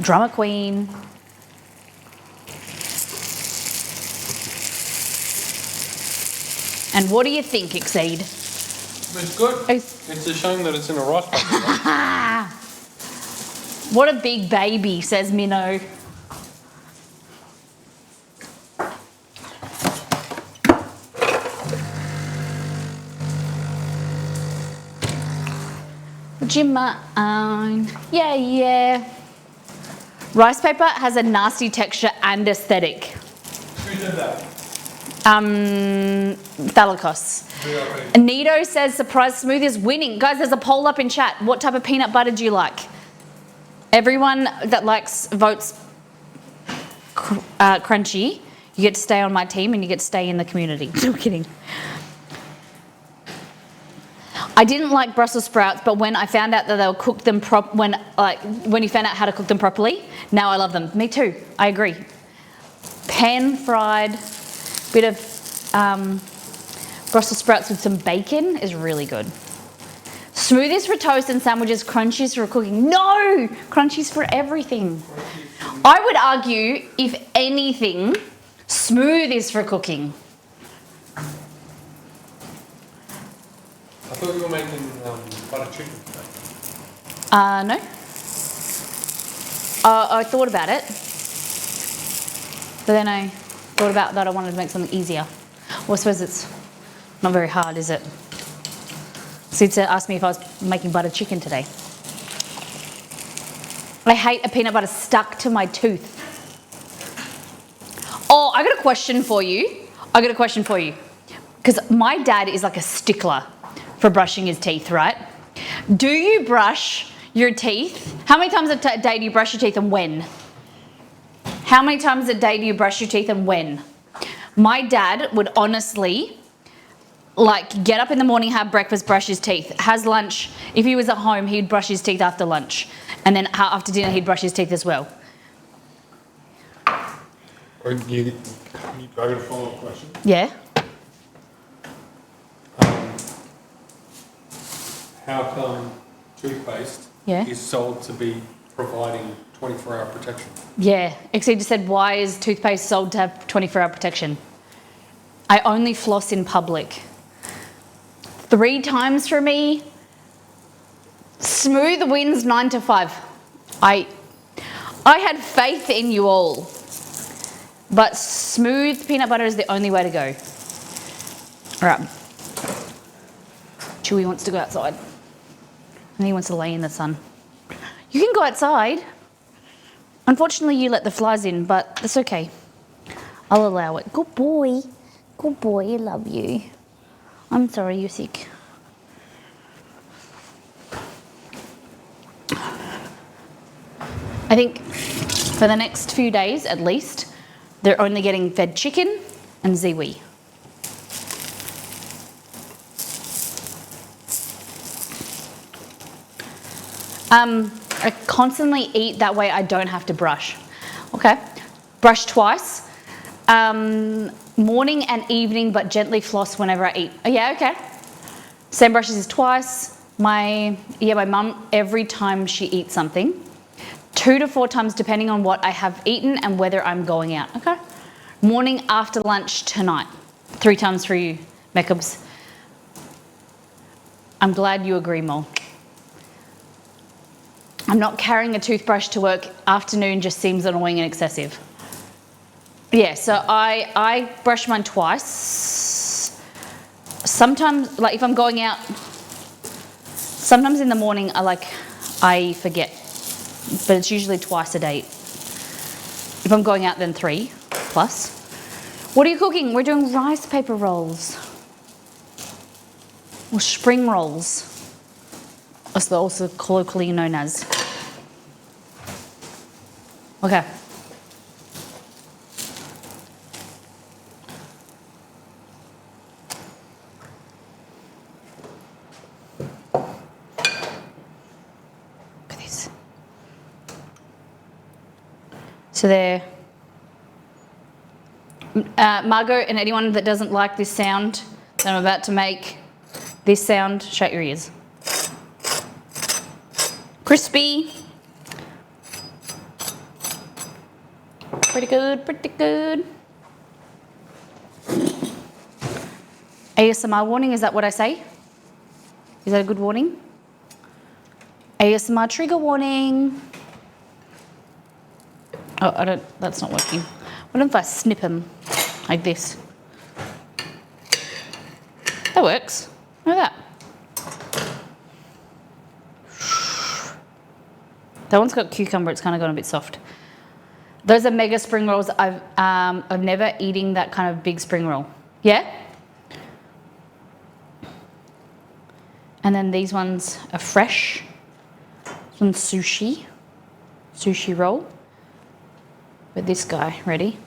Drama queen. And what do you think, Exceed? It's good. It's- It's a shame that it's in a rice paper roll. What a big baby, says Minnow. Jimma, yeah. Rice paper has a nasty texture and aesthetic. Who did that? Thalikos. Anito says surprise smoothie is winning. Guys, there's a poll up in chat. What type of peanut butter do you like? Everyone that votes crunchy, you get to stay on my team and you get to stay in the community. No kidding. I didn't like Brussels sprouts, but when I found out that they were cooked them when you found out how to cook them properly, now I love them. Me too. I agree. Pan fried, bit of Brussels sprouts with some bacon is really good. Smoothies for toast and sandwiches, crunchies for cooking. No! Crunchies for everything. I would argue, if anything, smoothies for cooking. I thought you were making butter chicken today. No. I thought about it. But then I thought about that I wanted to make something easier. Well, I suppose it's not very hard, is it? Sita asked me if I was making butter chicken today. I hate a peanut butter stuck to my tooth. Oh, I got a question for you. Because my dad is like a stickler for brushing his teeth, right? Do you brush your teeth? How many times a day do you brush your teeth and when? How many times a day do you brush your teeth and when? My dad would honestly get up in the morning, have breakfast, brush his teeth, has lunch. If he was at home, he'd brush his teeth after lunch. And then after dinner, he'd brush his teeth as well. I got a follow-up question. Yeah? How come toothpaste Yeah. is sold to be providing 24-hour protection? Yeah. Exceed just said, why is toothpaste sold to have 24-hour protection? I only floss in public. 3 times for me. Smooth wins 9 to 5. I had faith in you all. But smooth peanut butter is the only way to go. All right. Chewy wants to go outside. And he wants to lay in the sun. You can go outside. Unfortunately, you let the flies in, but that's okay. I'll allow it. Good boy. Good boy, I love you. I'm sorry you're sick. I think for the next few days, at least, they're only getting fed chicken and ziwi. I constantly eat, that way I don't have to brush. Okay, brush twice. Morning and evening, but gently floss whenever I eat. Oh yeah, okay. Same brushes is twice. My mum, every time she eats something, 2 to 4 times depending on what I have eaten and whether I'm going out. Okay. Morning, after lunch, tonight. 3 times for you, Meckubs. I'm glad you agree, Mol. I'm not carrying a toothbrush to work. Afternoon just seems annoying and excessive. Yeah, so I brush mine twice. Sometimes, like if I'm going out, sometimes in the morning I forget, but it's usually twice a day. If I'm going out, then 3 plus. What are you cooking? We're doing rice paper rolls. Or spring rolls, as they're also colloquially known as. Okay. Look at this. So there. Margot and anyone that doesn't like this sound that I'm about to make, this sound, shut your ears. Crispy. Pretty good, pretty good. ASMR warning, is that what I say? Is that a good warning? ASMR trigger warning. Oh, that's not working. What if I snip him like this? That works. Look at that. That one's got cucumber, it's kind of gone a bit soft. Those are mega spring rolls. I've never eaten that kind of big spring roll. Yeah? And then these ones are fresh. Some sushi roll. With this guy, ready?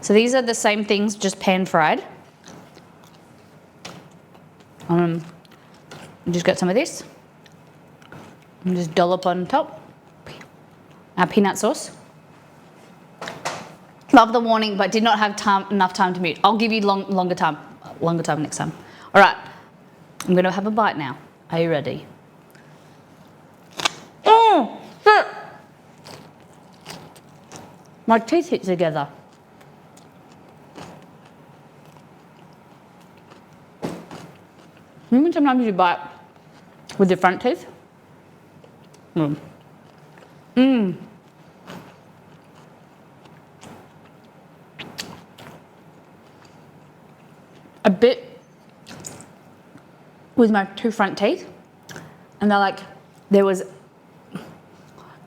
So these are the same things, just pan fried. Just got some of this. And just dollop on top. Peanut sauce. Love the warning, but did not have enough time to mute. I'll give you longer time next time. All right. I'm going to have a bite now. Are you ready? Oh, shit. My teeth hit together. You know sometimes you bite with your front teeth? A bit with my two front teeth, and they're like, there was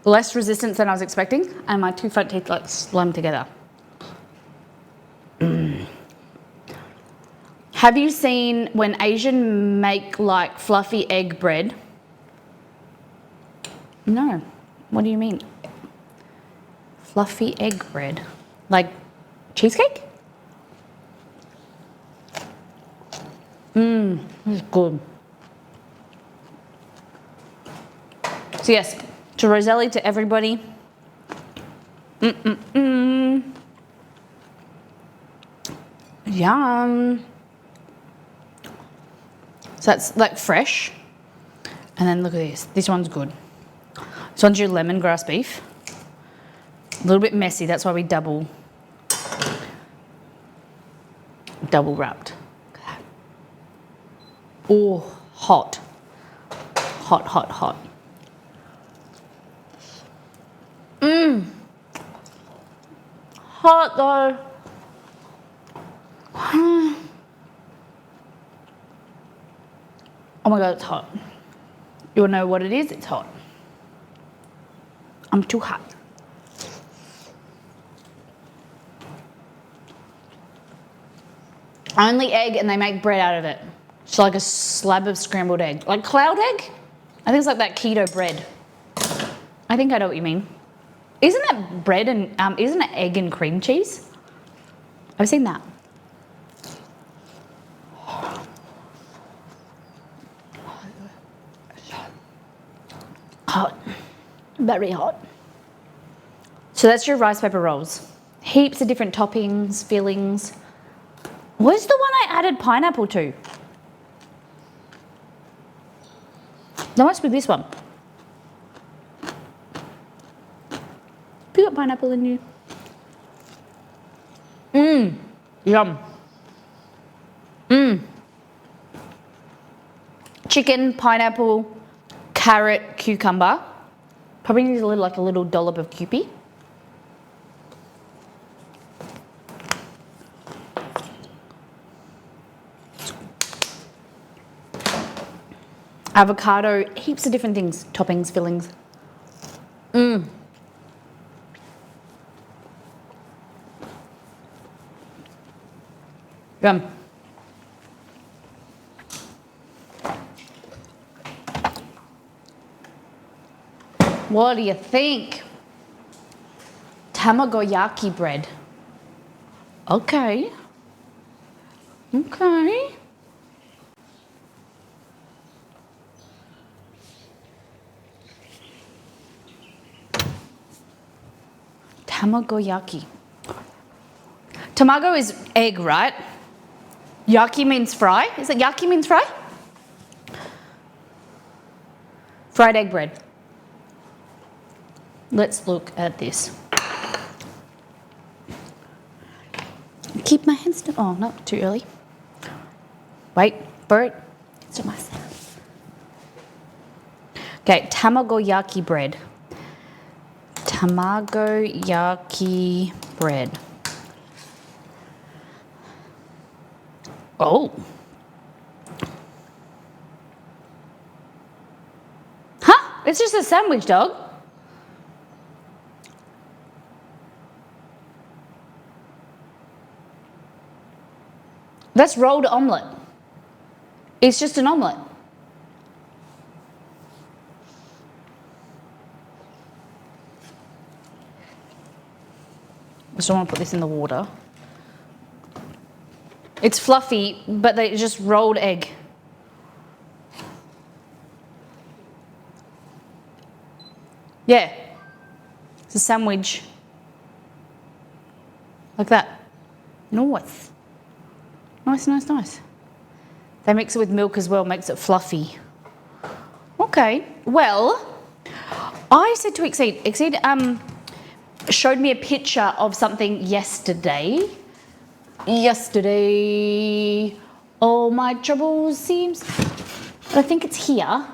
less resistance than I was expecting, and my two front teeth like slammed together. Have you seen when Asian make like fluffy egg bread? No. What do you mean? Fluffy egg bread? Like cheesecake? This is good. So yes, to Roselli, to everybody. Yum. So that's like fresh. And then look at this. This one's good. This one's your lemongrass beef. A little bit messy, that's why we double wrapped. Look at that. Oh, hot. Hot, hot, hot. Hot though. Oh my God, it's hot. You wanna know what it is? It's hot. I'm too hot. Only egg, and they make bread out of it. It's like a slab of scrambled egg. Like cloud egg? I think it's like that keto bread. I think I know what you mean. Isn't that bread and, isn't it egg and cream cheese? I've seen that. Hot. Very hot. So that's your rice paper rolls. Heaps of different toppings, fillings. Where's the one I added pineapple to? That must be this one. Have you got pineapple in you? Yum. Chicken, pineapple, carrot, cucumber. Probably needs a little dollop of Kewpie. Avocado, heaps of different things, toppings, fillings. Yum. What do you think? Tamagoyaki bread. Okay. Okay. Tamagoyaki. Tamago is egg, right? Yaki means fry. Is it yaki means fry? Fried egg bread. Let's look at this. Keep my hands down. Oh, not too early. Wait for it. It's to myself. Okay, tamagoyaki bread. Tamagoyaki bread. Oh. Huh? It's just a sandwich, dog. That's rolled omelette. It's just an omelette. I just want to put this in the water. It's fluffy, but it's just rolled egg. Yeah. It's a sandwich. Like that. Nice. Nice, nice, nice. They mix it with milk as well, makes it fluffy. Okay, well, I said to Exceed showed me a picture of something yesterday. All my troubles seems, but I think it's here.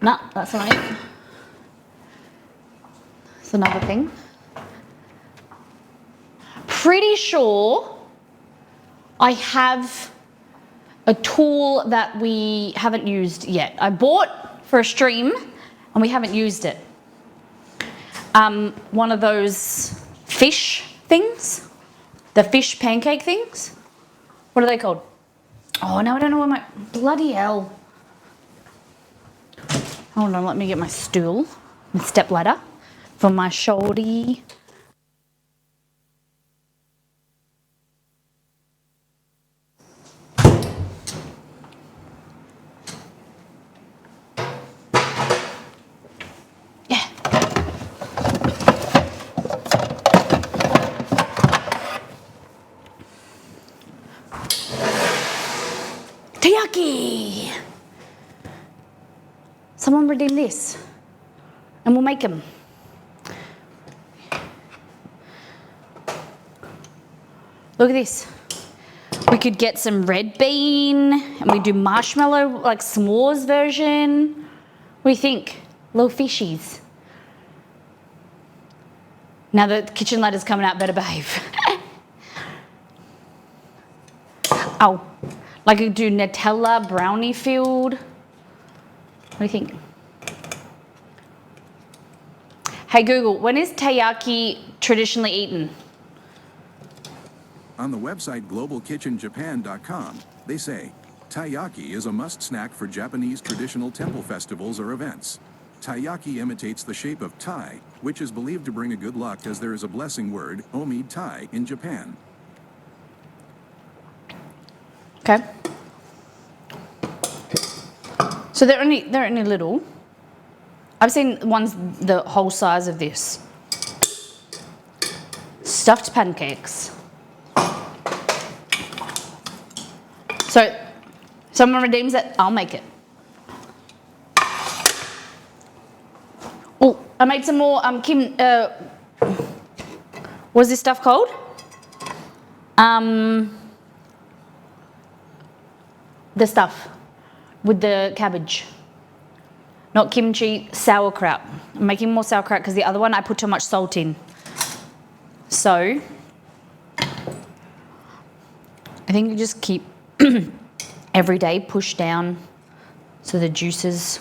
No, that's not it. It's another thing. Pretty sure I have a tool that we haven't used yet. I bought for a stream and we haven't used it. One of those fish things, the fish pancake things. What are they called? Oh no, I don't know where my, bloody hell. Hold on, let me get my stool, my step ladder for my shoulder. Yeah. Taiyaki! Someone redeem this and we'll make them. Look at this. We could get some red bean and we do marshmallow, like s'mores version. What do you think? Little fishies. Now the kitchen ladder's coming out, better behave. Oh, like you do Nutella brownie filled. What do you think? Hey Google, when is taiyaki traditionally eaten? On the website globalkitchenjapan.com, they say, taiyaki is a must snack for Japanese traditional temple festivals or events. Taiyaki imitates the shape of Tai, which is believed to bring a good luck as there is a blessing word, Omid Tai, in Japan. Okay. So they're only little. I've seen ones the whole size of this. Stuffed pancakes. So someone redeems it, I'll make it. Oh, I made some more what's this stuff called? The stuff with the cabbage. Not kimchi, sauerkraut. I'm making more sauerkraut because the other one I put too much salt in. So, I think you just keep every day push down so the juices,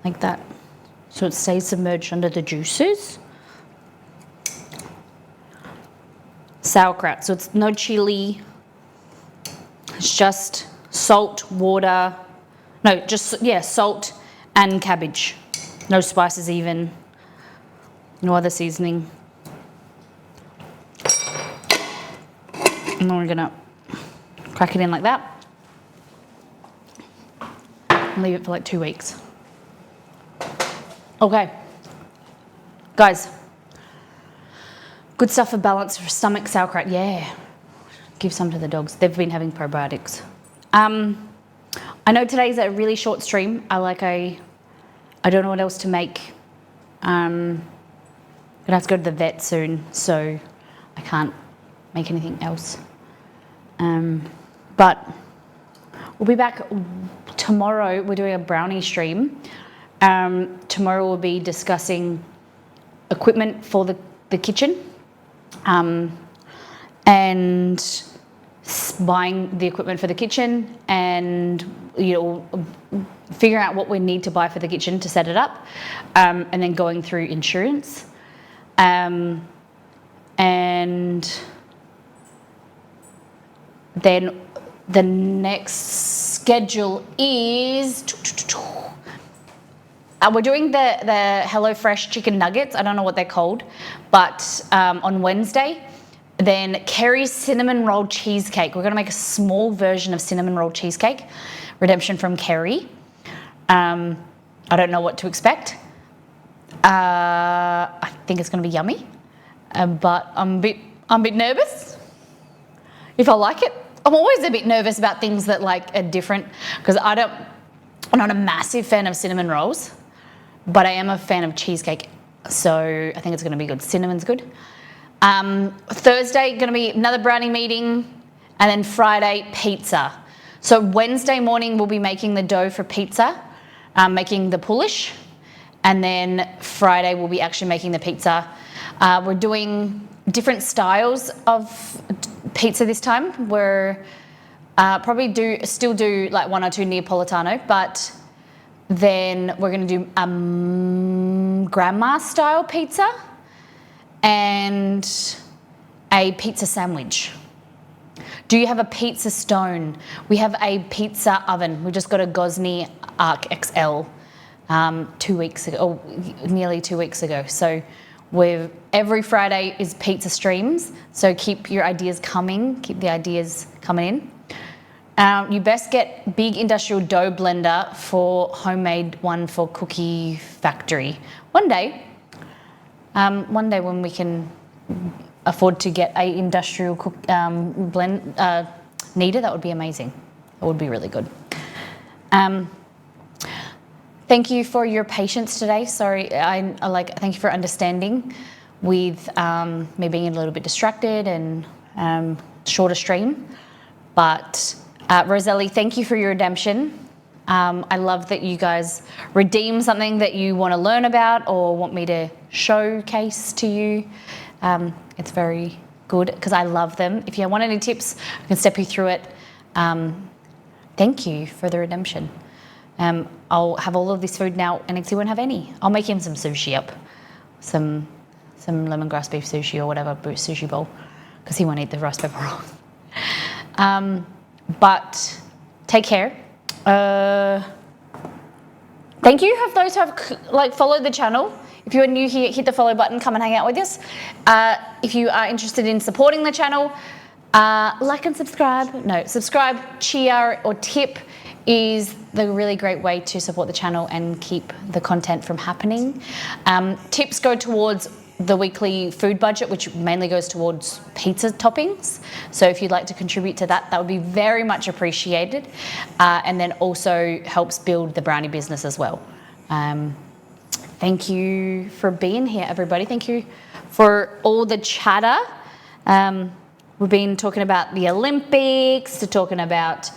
like that. So it stays submerged under the juices. Sauerkraut, so it's no chili, it's just salt, water, no, just, yeah, salt and cabbage. No spices even, no other seasoning. And then we're gonna crack it in like that. And leave it for like 2 weeks. Okay, guys. Good stuff for balance for stomach, sauerkraut, yeah. Give some to the dogs. They've been having probiotics. I know today's a really short stream. I don't know what else to make. I'm gonna have to go to the vet soon, so I can't make anything else. But we'll be back tomorrow. We're doing a brownie stream. Tomorrow we'll be discussing equipment for the kitchen. And buying the equipment for the kitchen and, you know, figuring out what we need to buy for the kitchen to set it up, and then going through insurance. And then the next schedule is we're doing the HelloFresh chicken nuggets. I don't know what they're called, but on Wednesday. Then Kerry's cinnamon roll cheesecake. We're gonna make a small version of cinnamon roll cheesecake, redemption from Kerry. I don't know what to expect. I think it's gonna be yummy, but I'm I'm a bit nervous if I like it. I'm always a bit nervous about things that like are different because I'm not a massive fan of cinnamon rolls, but I am a fan of cheesecake. So I think it's going to be good. Cinnamon's good. Thursday, going to be another brownie meeting, and then Friday, pizza. So Wednesday morning, we'll be making the dough for pizza, making the pulish, and then Friday, we'll be actually making the pizza. We're doing different styles of pizza this time. We're probably still do like 1 or 2 Neapolitano, but then we're going to do grandma style pizza and a pizza sandwich. Do you have a pizza stone? We have a pizza oven. We just got a Gosney Arc XL 2 weeks ago, or nearly 2 weeks ago. So every Friday is pizza streams. So keep your ideas coming. Keep the ideas coming in. You best get big industrial dough blender for homemade one for Cookie Factory. One day when we can afford to get a industrial blend kneader, that would be amazing. That would be really good. Thank you for your patience today. Sorry, thank you for understanding with me being a little bit distracted and shorter stream. But Roselli, thank you for your redemption. I love that you guys redeem something that you want to learn about or want me to showcase to you. It's very good because I love them. If you want any tips, I can step you through it. Thank you for the redemption. I'll have all of this food now and Nixie won't have any. I'll make him some sushi up. Some lemongrass beef sushi or whatever sushi bowl because he won't eat the rice paper rolls. But take care. Thank you for those who have followed the channel. If you are new here, hit the follow button, come and hang out with us. If you are interested in supporting the channel, like and subscribe. No, subscribe, cheer or tip is the really great way to support the channel and keep the content from happening. Tips go towards the weekly food budget, which mainly goes towards pizza toppings. So if you'd like to contribute to that, that would be very much appreciated. And then also helps build the brownie business as well. Thank you for being here, everybody. Thank you for all the chatter. We've been talking about the Olympics, to talking about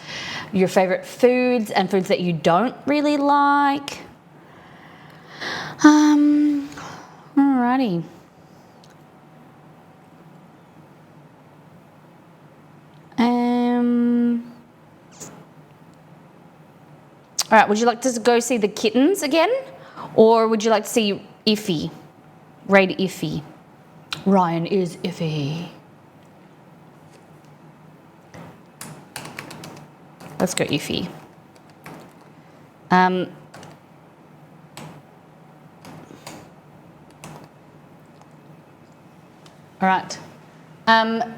your favorite foods and foods that you don't really like. Alrighty. All right, would you like to go see the kittens again? Or would you like to see Iffy? Raid Iffy. Ryan is Iffy. Let's go Iffy. All right.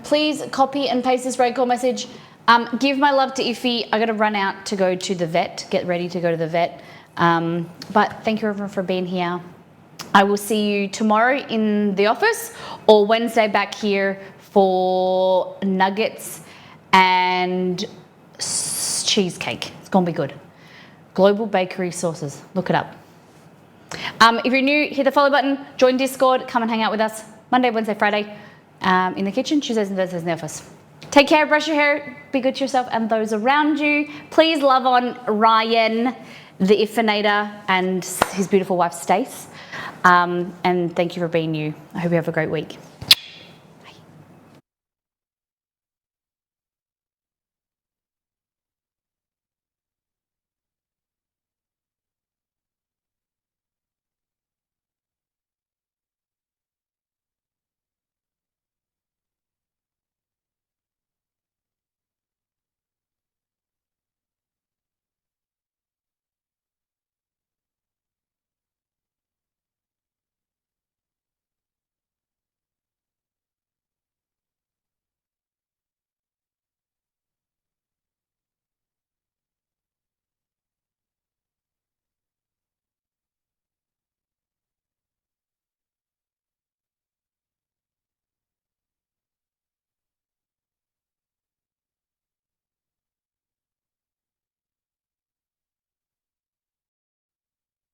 Please copy and paste this raid call message. Give my love to Iffy. I got to run out to go to the vet, get ready to go to the vet. But thank you everyone for being here. I will see you tomorrow in the office or Wednesday back here for nuggets and cheesecake. It's gonna be good. Global Bakery Sauces. Look it up. If you're new, hit the follow button, join Discord, come and hang out with us Monday, Wednesday, Friday in the kitchen, Tuesdays and Thursdays in the office. Take care, brush your hair, be good to yourself and those around you. Please love on Ryan, the Iffinator, and his beautiful wife, Stace. And thank you for being you. I hope you have a great week.